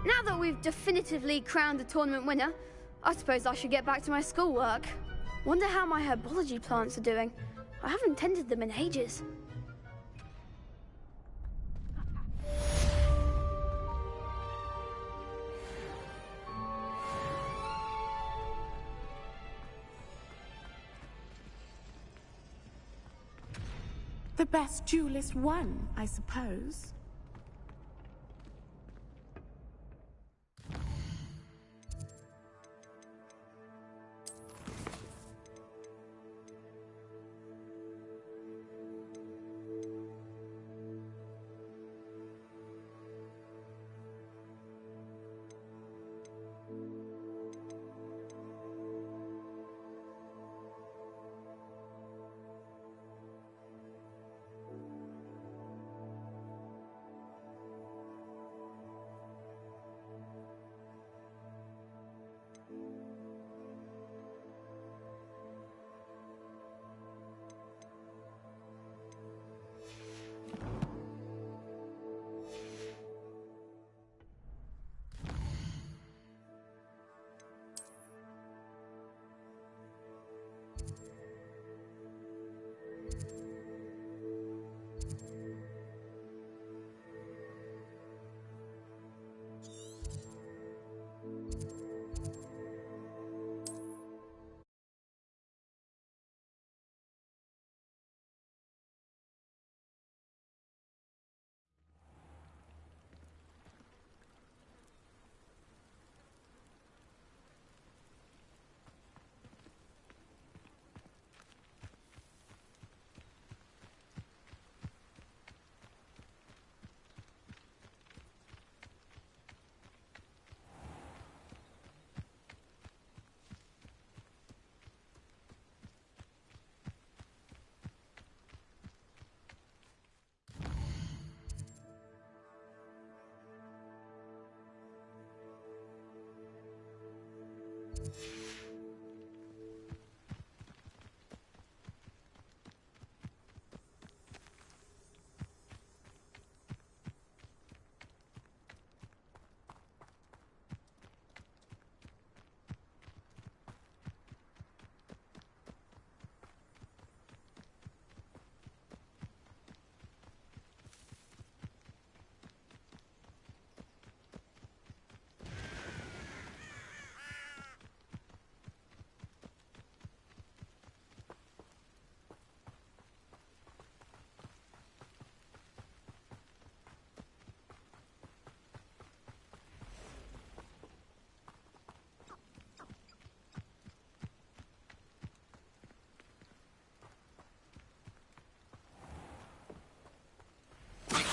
Now that we've definitively crowned the tournament winner, I suppose I should get back to my schoolwork. Wonder how my herbology plants are doing. I haven't tended them in ages. The best duelist won, I suppose.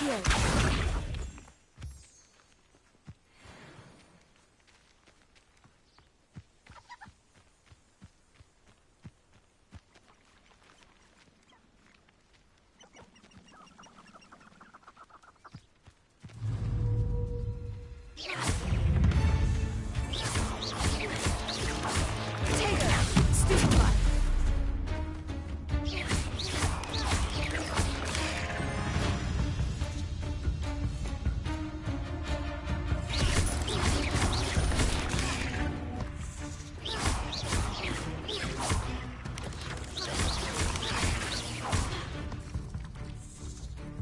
Here.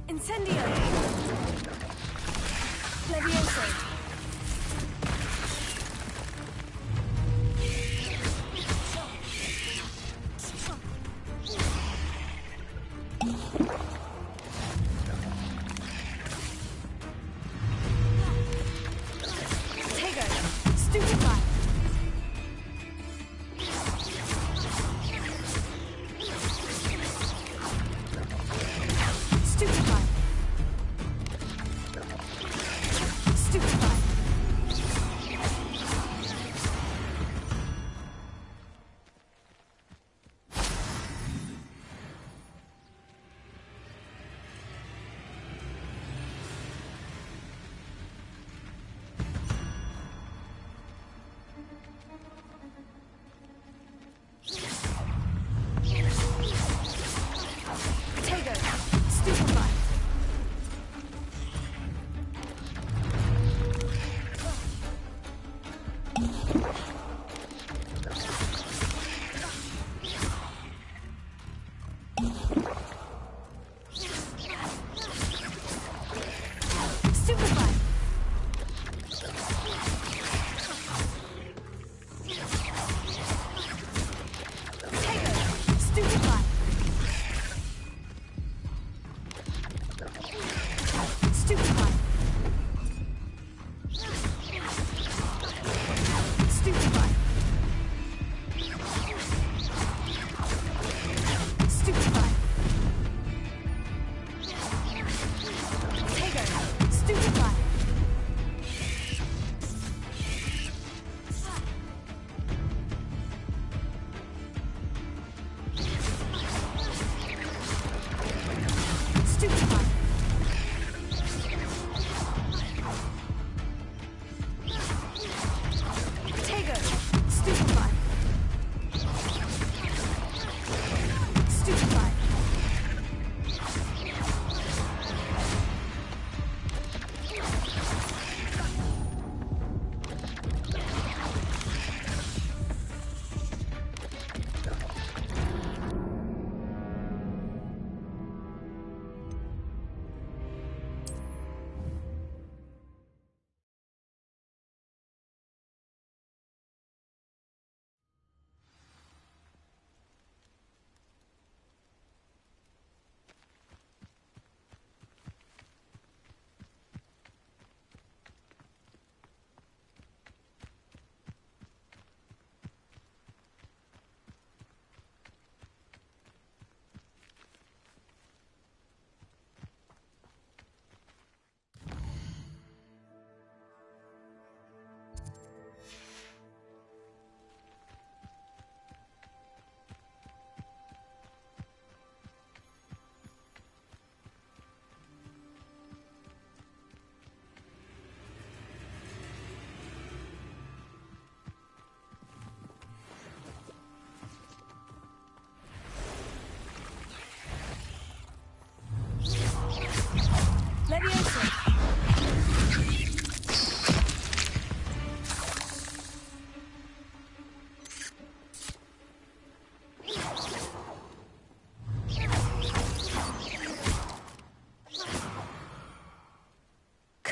Incendio! Levioso! Tego! Stupefy! Stupefy! Stupefy!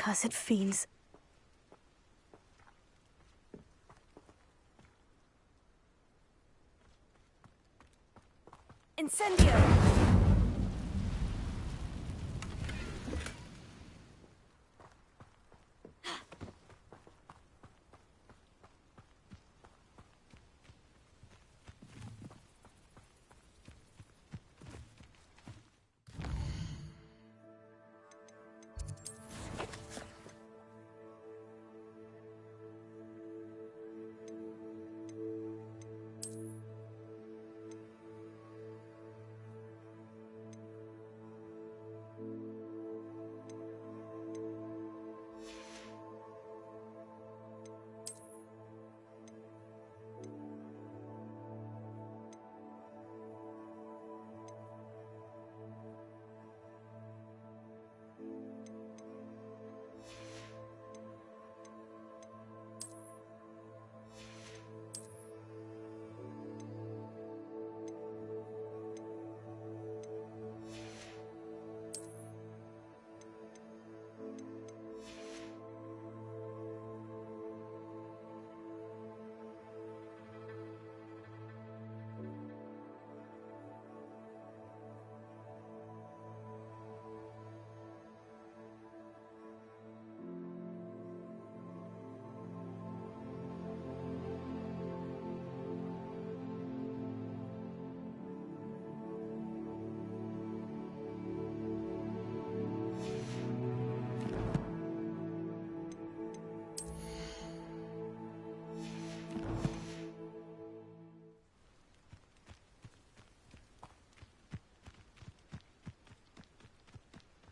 Cursed fiends. Incendio!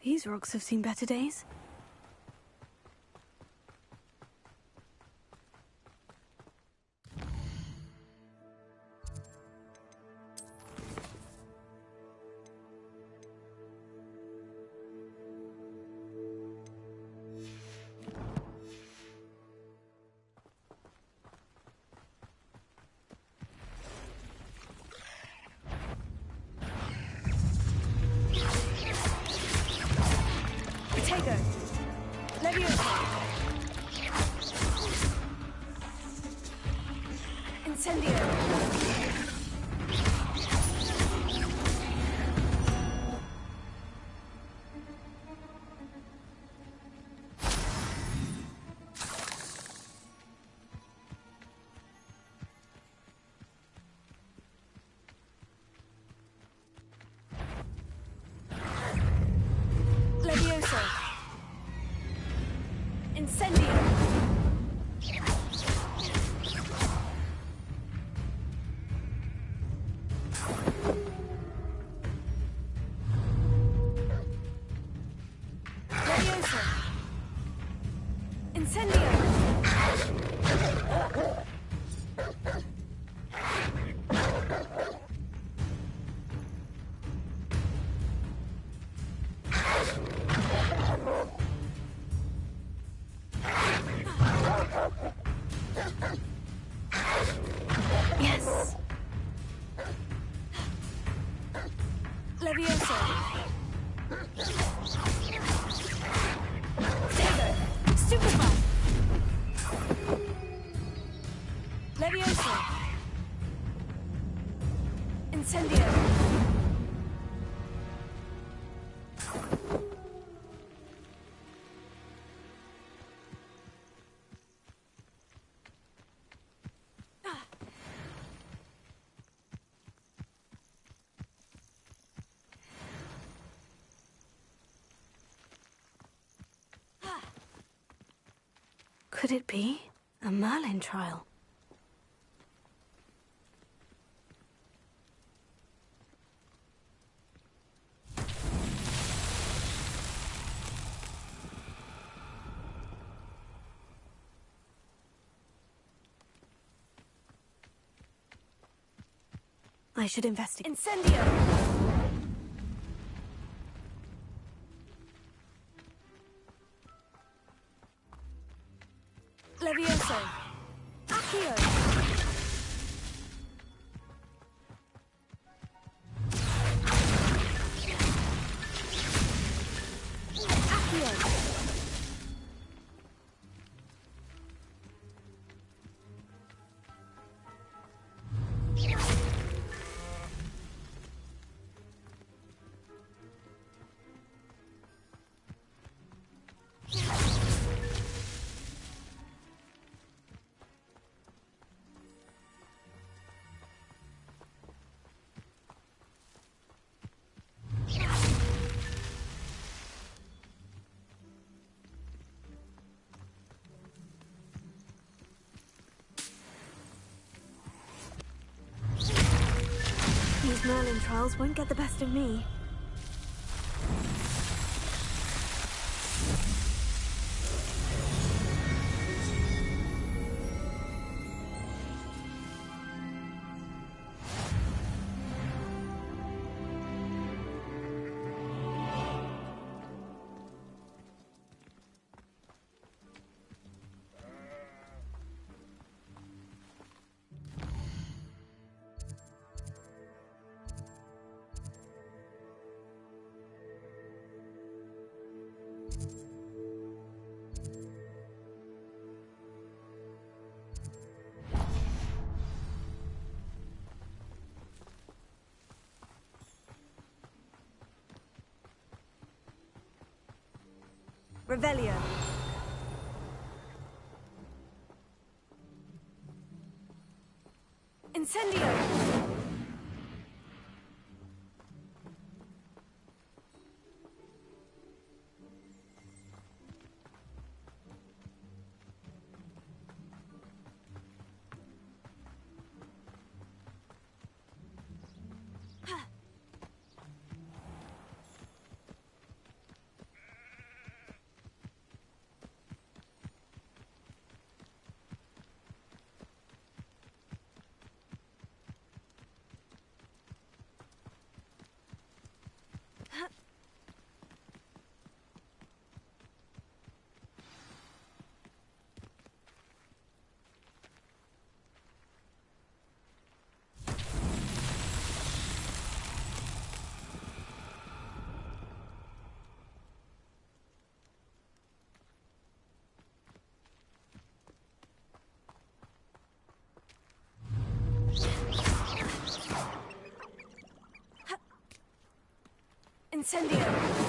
These rocks have seen better days. Could it be a Merlin trial? I should investigate. Incendio! Levioso. Accio. Accio. Merlin trials won't get the best of me. Revelio. Incendio. Incendio.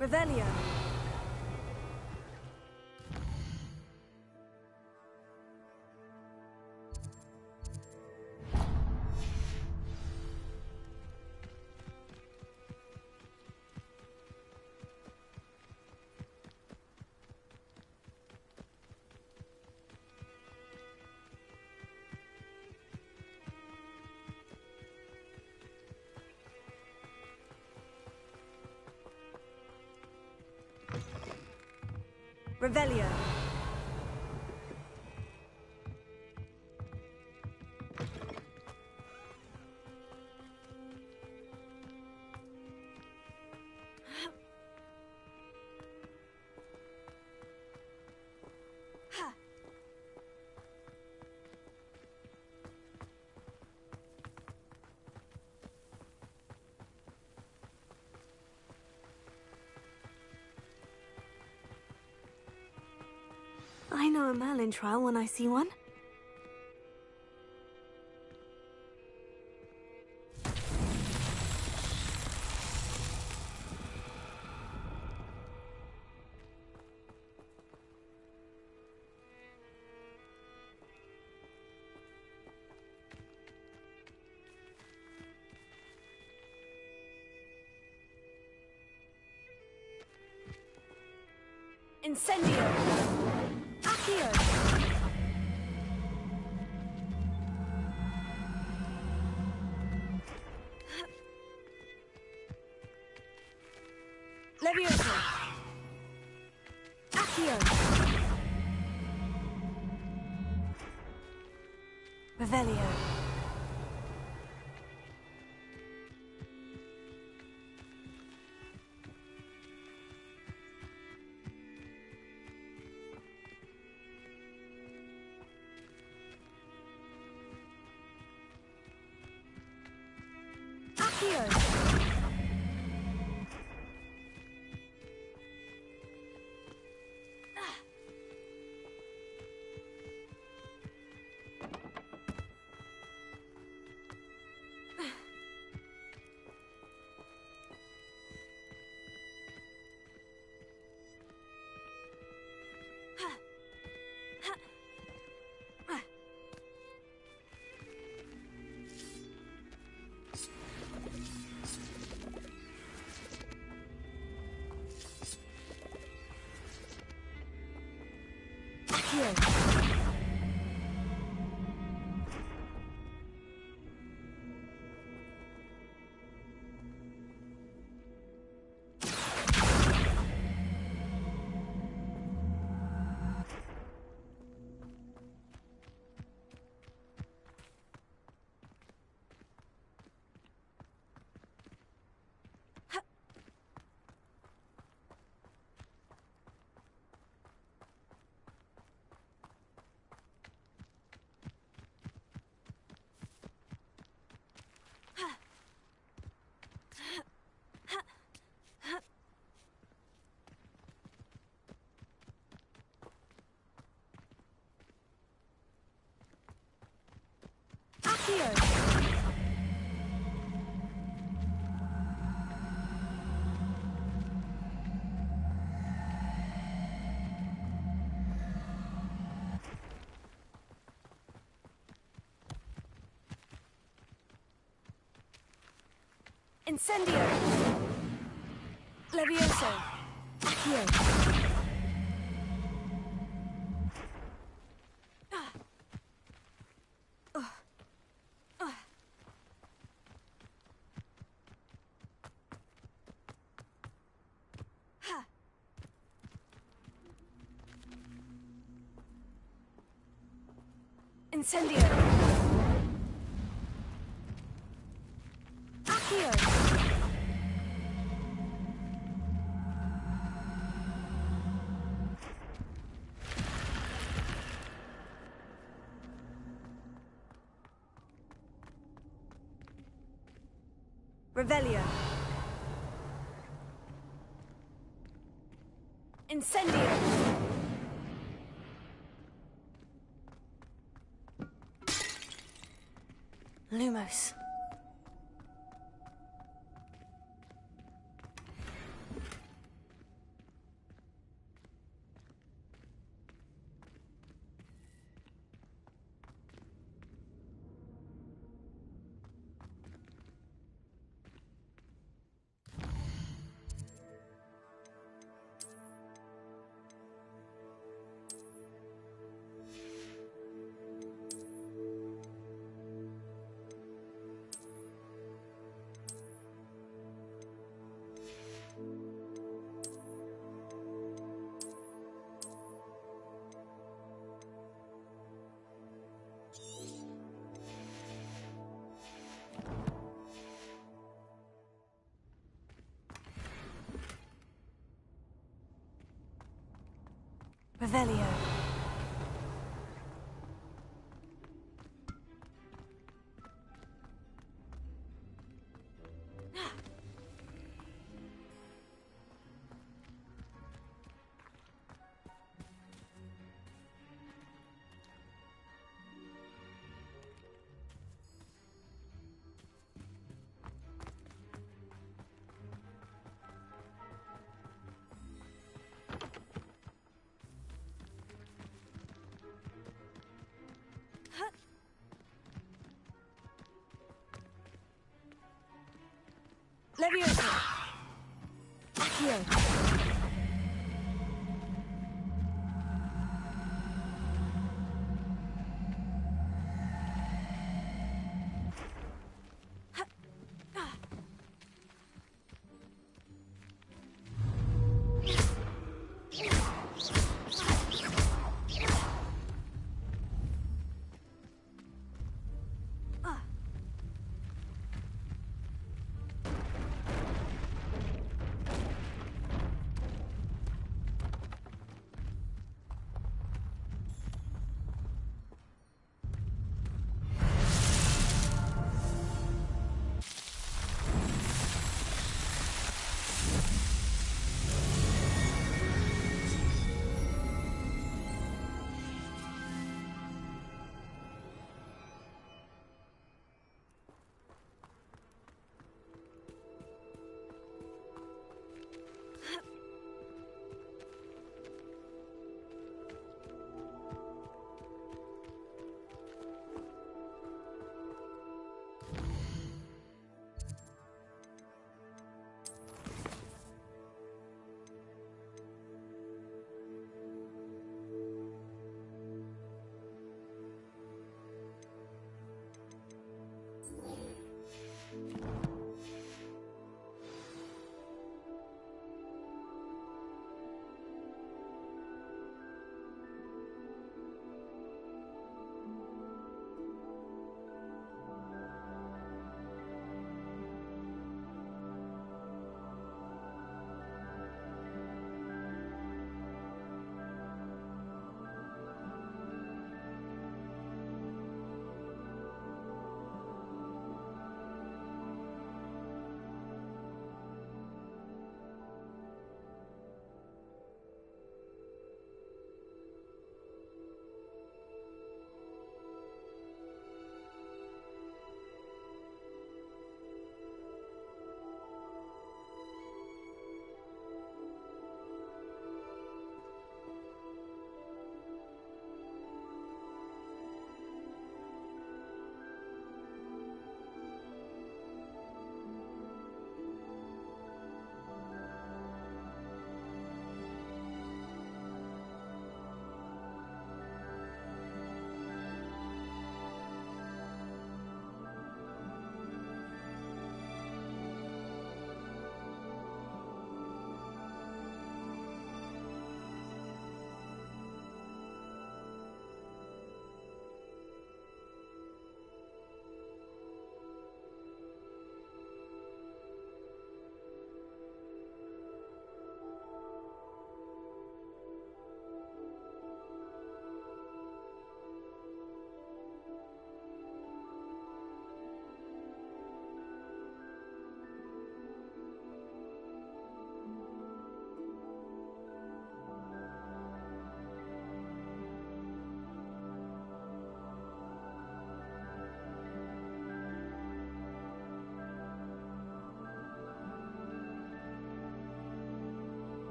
Revelio. Revelio. know a Merlin trial when I see one. Incendio! Accio! Levioso! Accio! Revelio! Incendio! Levioso! Accio! Incendio! Accio! Revelio! Incendio! Lumos. Revelio. Leviosa. Accio.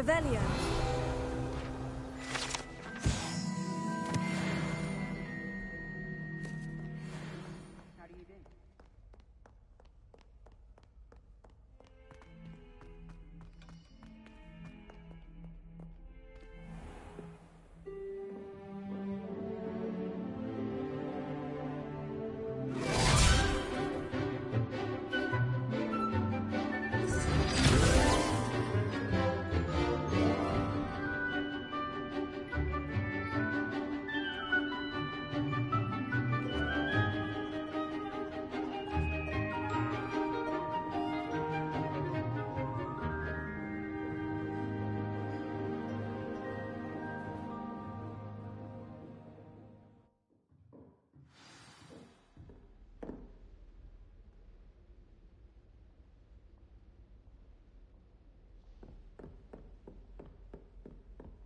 Revelio.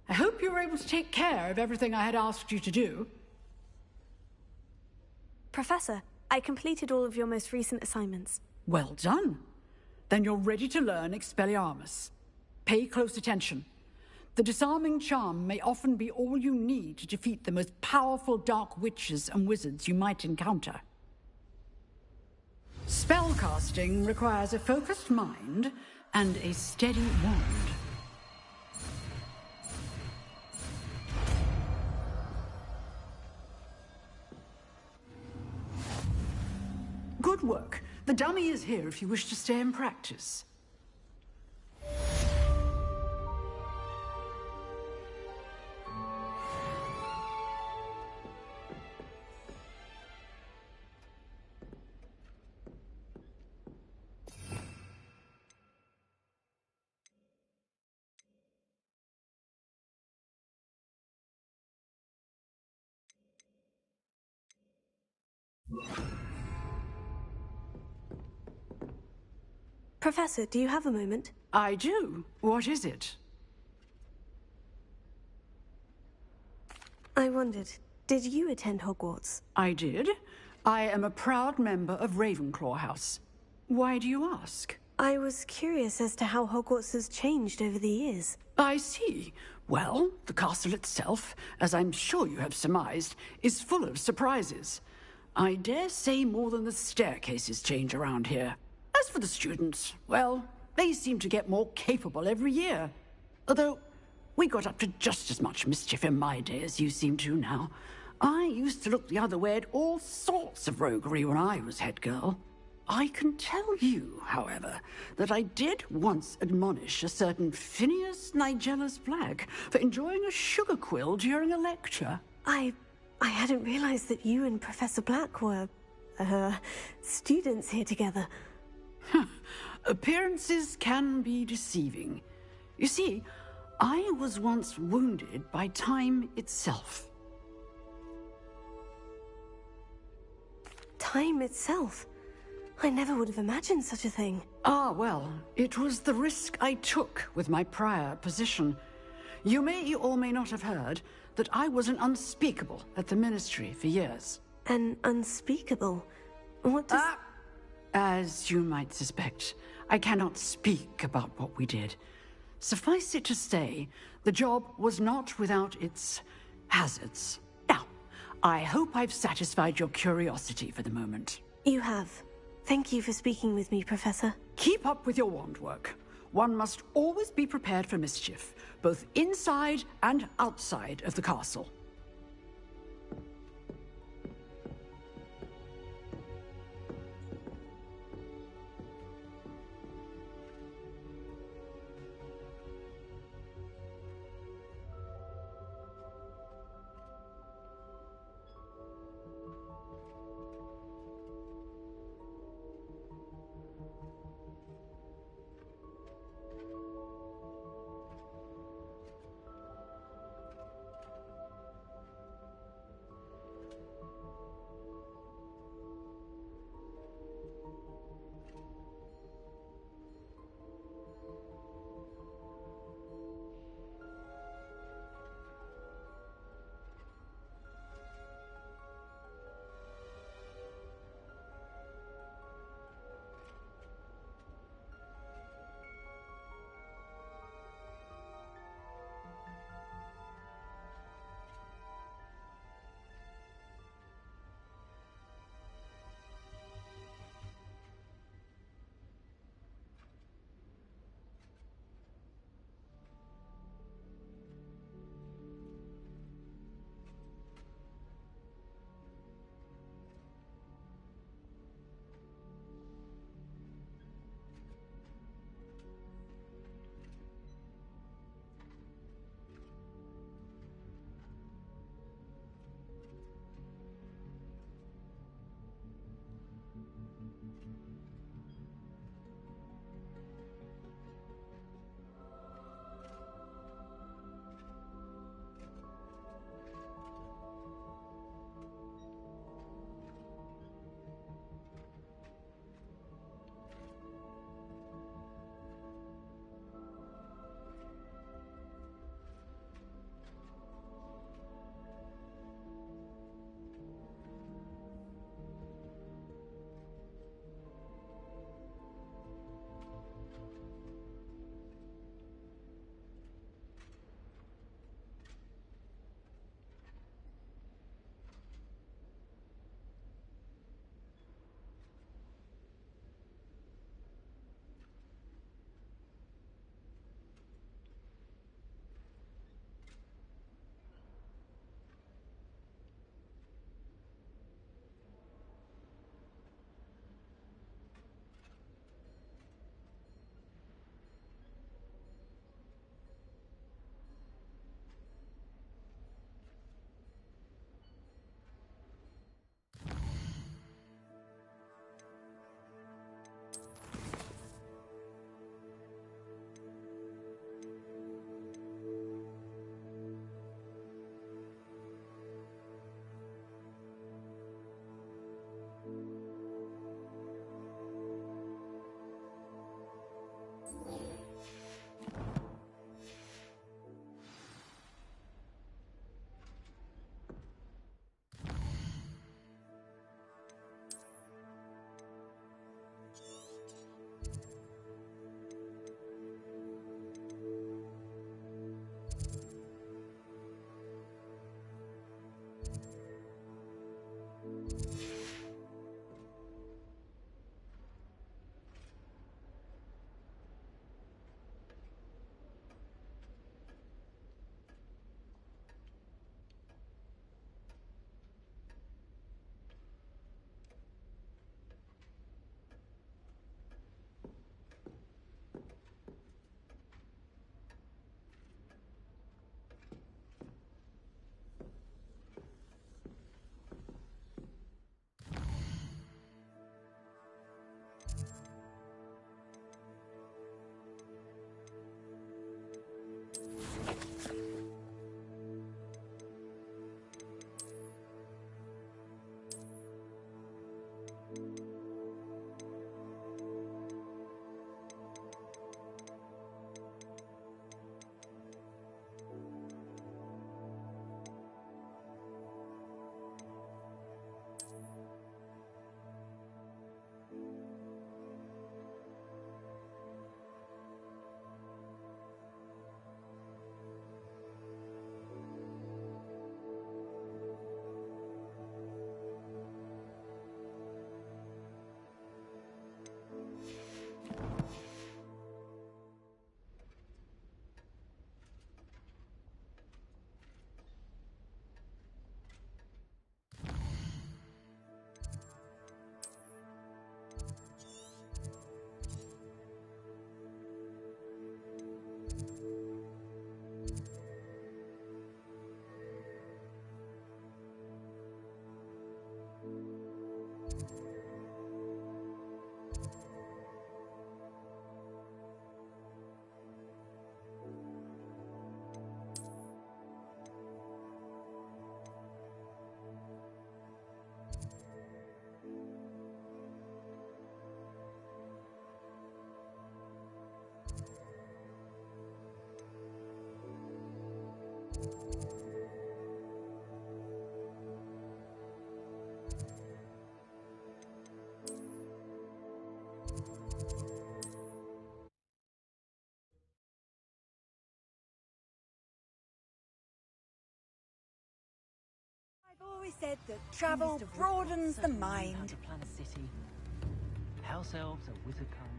I hope you were able to take care of everything I had asked you to do. Professor, I completed all of your most recent assignments. Well done. Then you're ready to learn Expelliarmus. Pay close attention. The disarming charm may often be all you need to defeat the most powerful dark witches and wizards you might encounter. Spellcasting requires a focused mind and a steady wand. Good work. The dummy is here if you wish to stay and practice. Professor, do you have a moment? I do. What is it? I wondered, did you attend Hogwarts? I did. I am a proud member of Ravenclaw House. Why do you ask? I was curious as to how Hogwarts has changed over the years. I see. Well, the castle itself, as I'm sure you have surmised, is full of surprises. I dare say more than the staircases change around here. As for the students, well, they seem to get more capable every year. Although, we got up to just as much mischief in my day as you seem to now. I used to look the other way at all sorts of roguery when I was head girl. I can tell you, however, that I did once admonish a certain Phineas Nigellus Black for enjoying a sugar quill during a lecture. I hadn't realized that you and Professor Black were, students here together. Appearances can be deceiving. You see, I was once wounded by time itself. Time itself? I never would have imagined such a thing. Ah, well, it was the risk I took with my prior position. You may or may not have heard that I was an unspeakable at the Ministry for years. An unspeakable? What does... As you might suspect, I cannot speak about what we did. Suffice it to say, the job was not without its hazards. Now, I hope I've satisfied your curiosity for the moment. You have. Thank you for speaking with me, Professor. Keep up with your wand work. One must always be prepared for mischief, both inside and outside of the castle. always said that travel broadens the mind. To plan a city. House elves are wizard kind.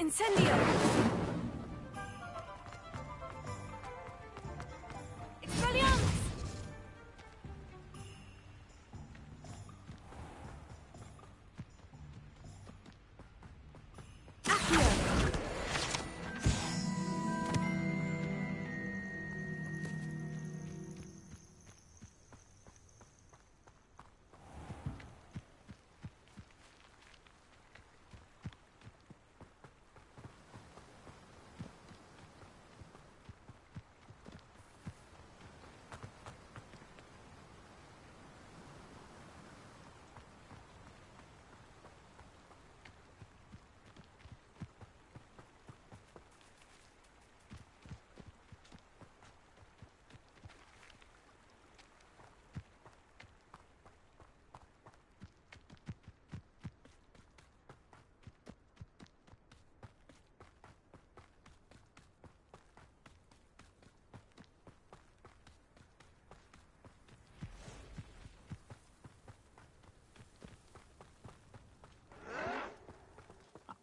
Incendio! Expelliarmus!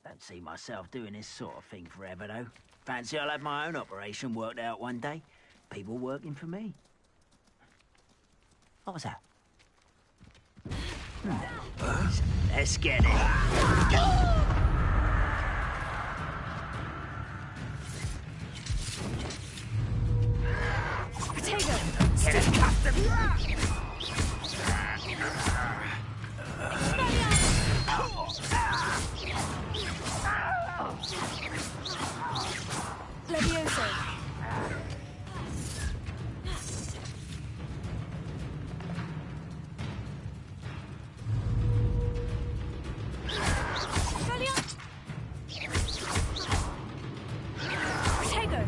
Don't see myself doing this sort of thing forever, though. Fancy I'll have my own operation worked out one day. People working for me. What was that? Let's get it. Potato! Get accustomed. Levioso! Protego!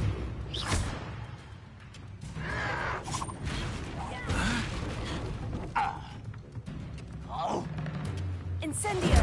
Incendio!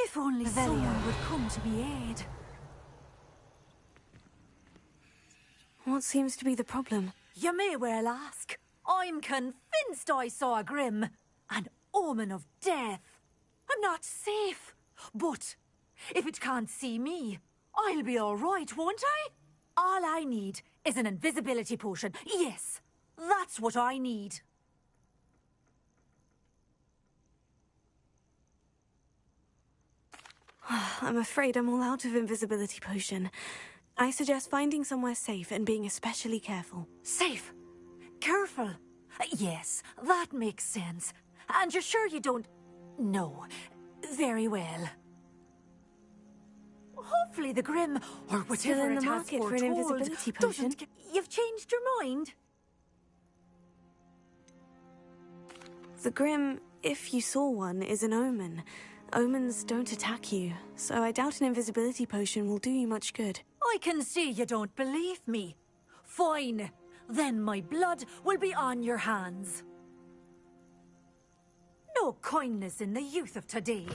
If only someone would come to my aid. What seems to be the problem? You may well ask. I'm convinced I saw a Grim, an omen of death. I'm not safe, but if it can't see me, I'll be all right, won't I? All I need is an invisibility potion. Yes, that's what I need. I'm afraid I'm all out of invisibility potion. I suggest finding somewhere safe and being especially careful. Safe? Careful? Yes, that makes sense. And you're sure you don't... No. Very well. Hopefully the Grim, or whatever Still in the it has market for an foretold, invisibility potion? You've changed your mind? The Grim, if you saw one, is an omen. Omens don't attack you, so I doubt an invisibility potion will do you much good. I can see you don't believe me. Fine. Then my blood will be on your hands. No kindness in the youth of today.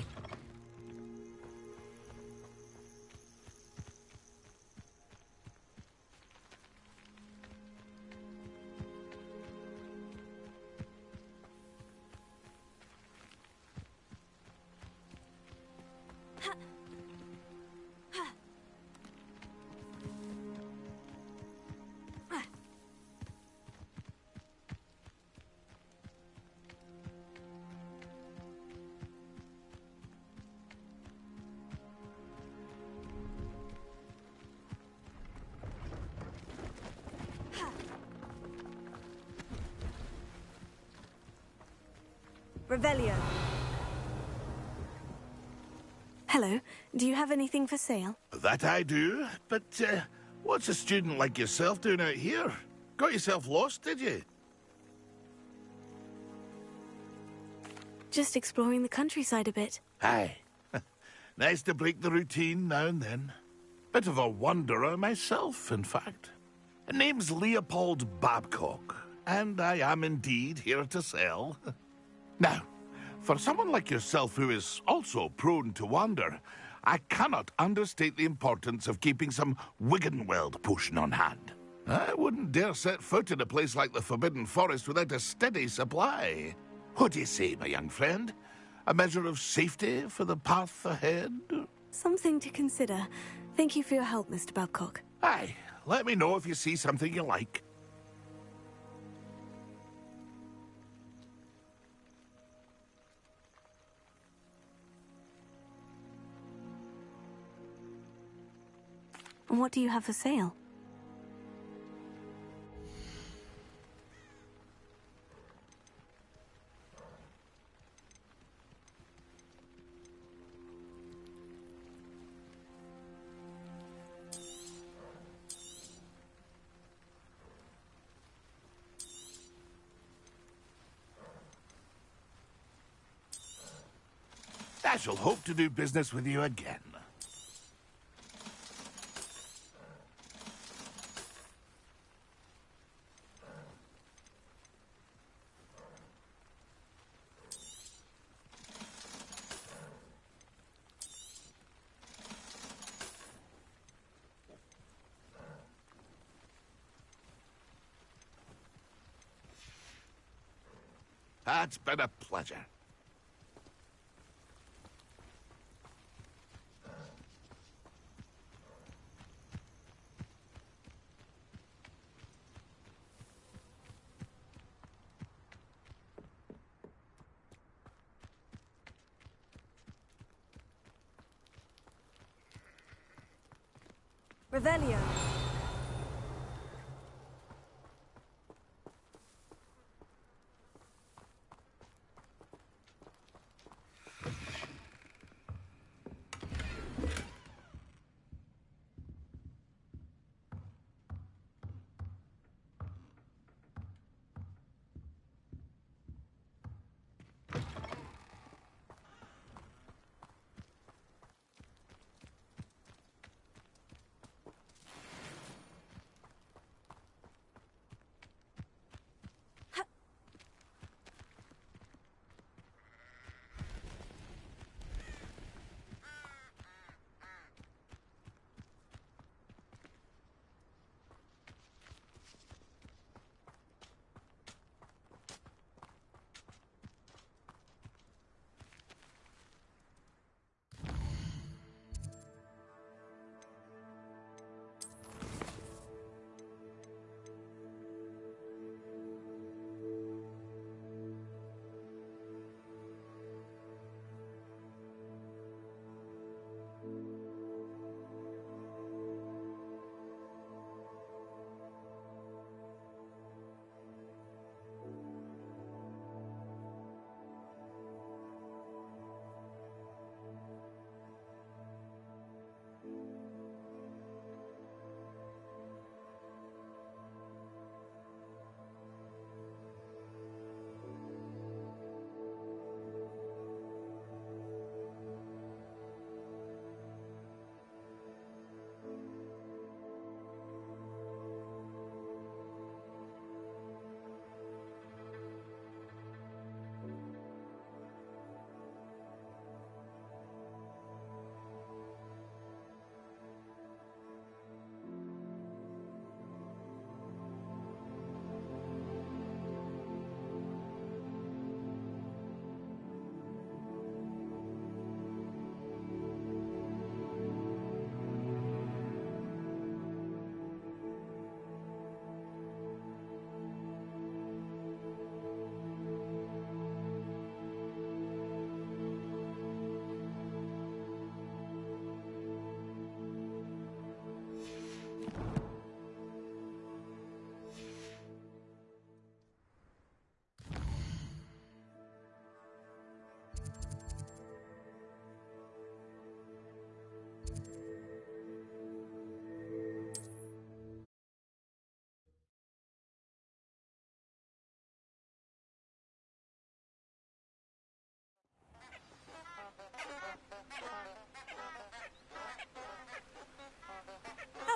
Revelio. Hello. Do you have anything for sale? That I do, but what's a student like yourself doing out here? Got yourself lost, did you? Just exploring the countryside a bit. Aye. Nice to break the routine now and then. Bit of a wanderer myself, in fact. Name's Leopold Babcock, and I am indeed here to sell. Now, for someone like yourself who is also prone to wander, I cannot understate the importance of keeping some Wiggenweld potion on hand. I wouldn't dare set foot in a place like the Forbidden Forest without a steady supply. What do you say, my young friend? A measure of safety for the path ahead? Something to consider. Thank you for your help, Mr. Babcock. Aye, let me know if you see something you like. And what do you have for sale? I shall hope to do business with you again. It's been a pleasure. Revelio.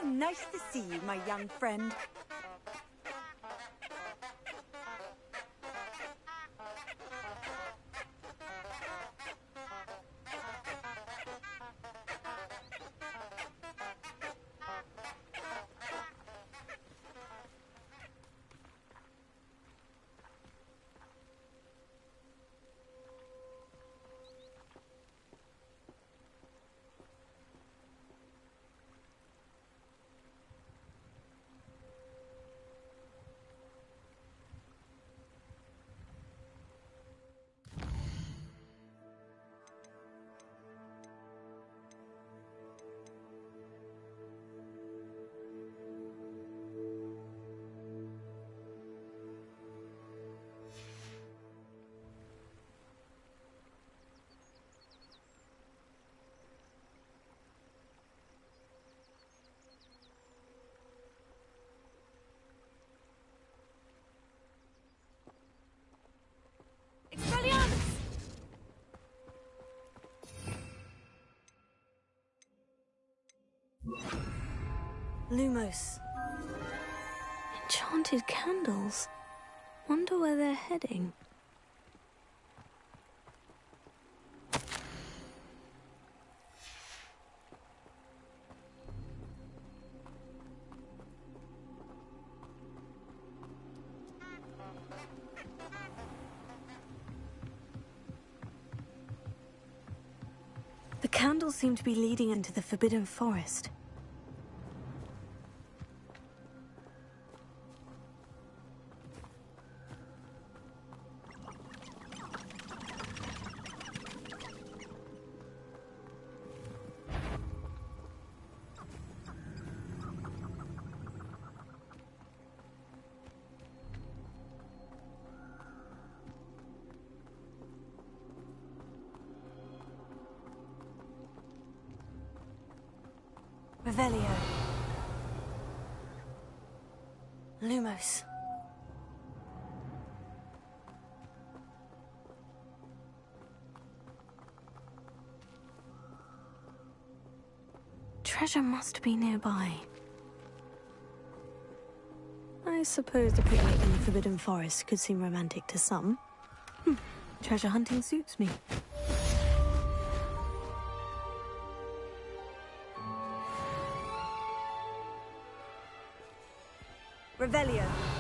Nice to see you, my young friend. Lumos. Enchanted candles. Wonder where they're heading. The candles seem to be leading into the Forbidden Forest. Revelio. Lumos. Treasure must be nearby. I suppose a picnic in the Forbidden Forest could seem romantic to some. Treasure hunting suits me. Revelio.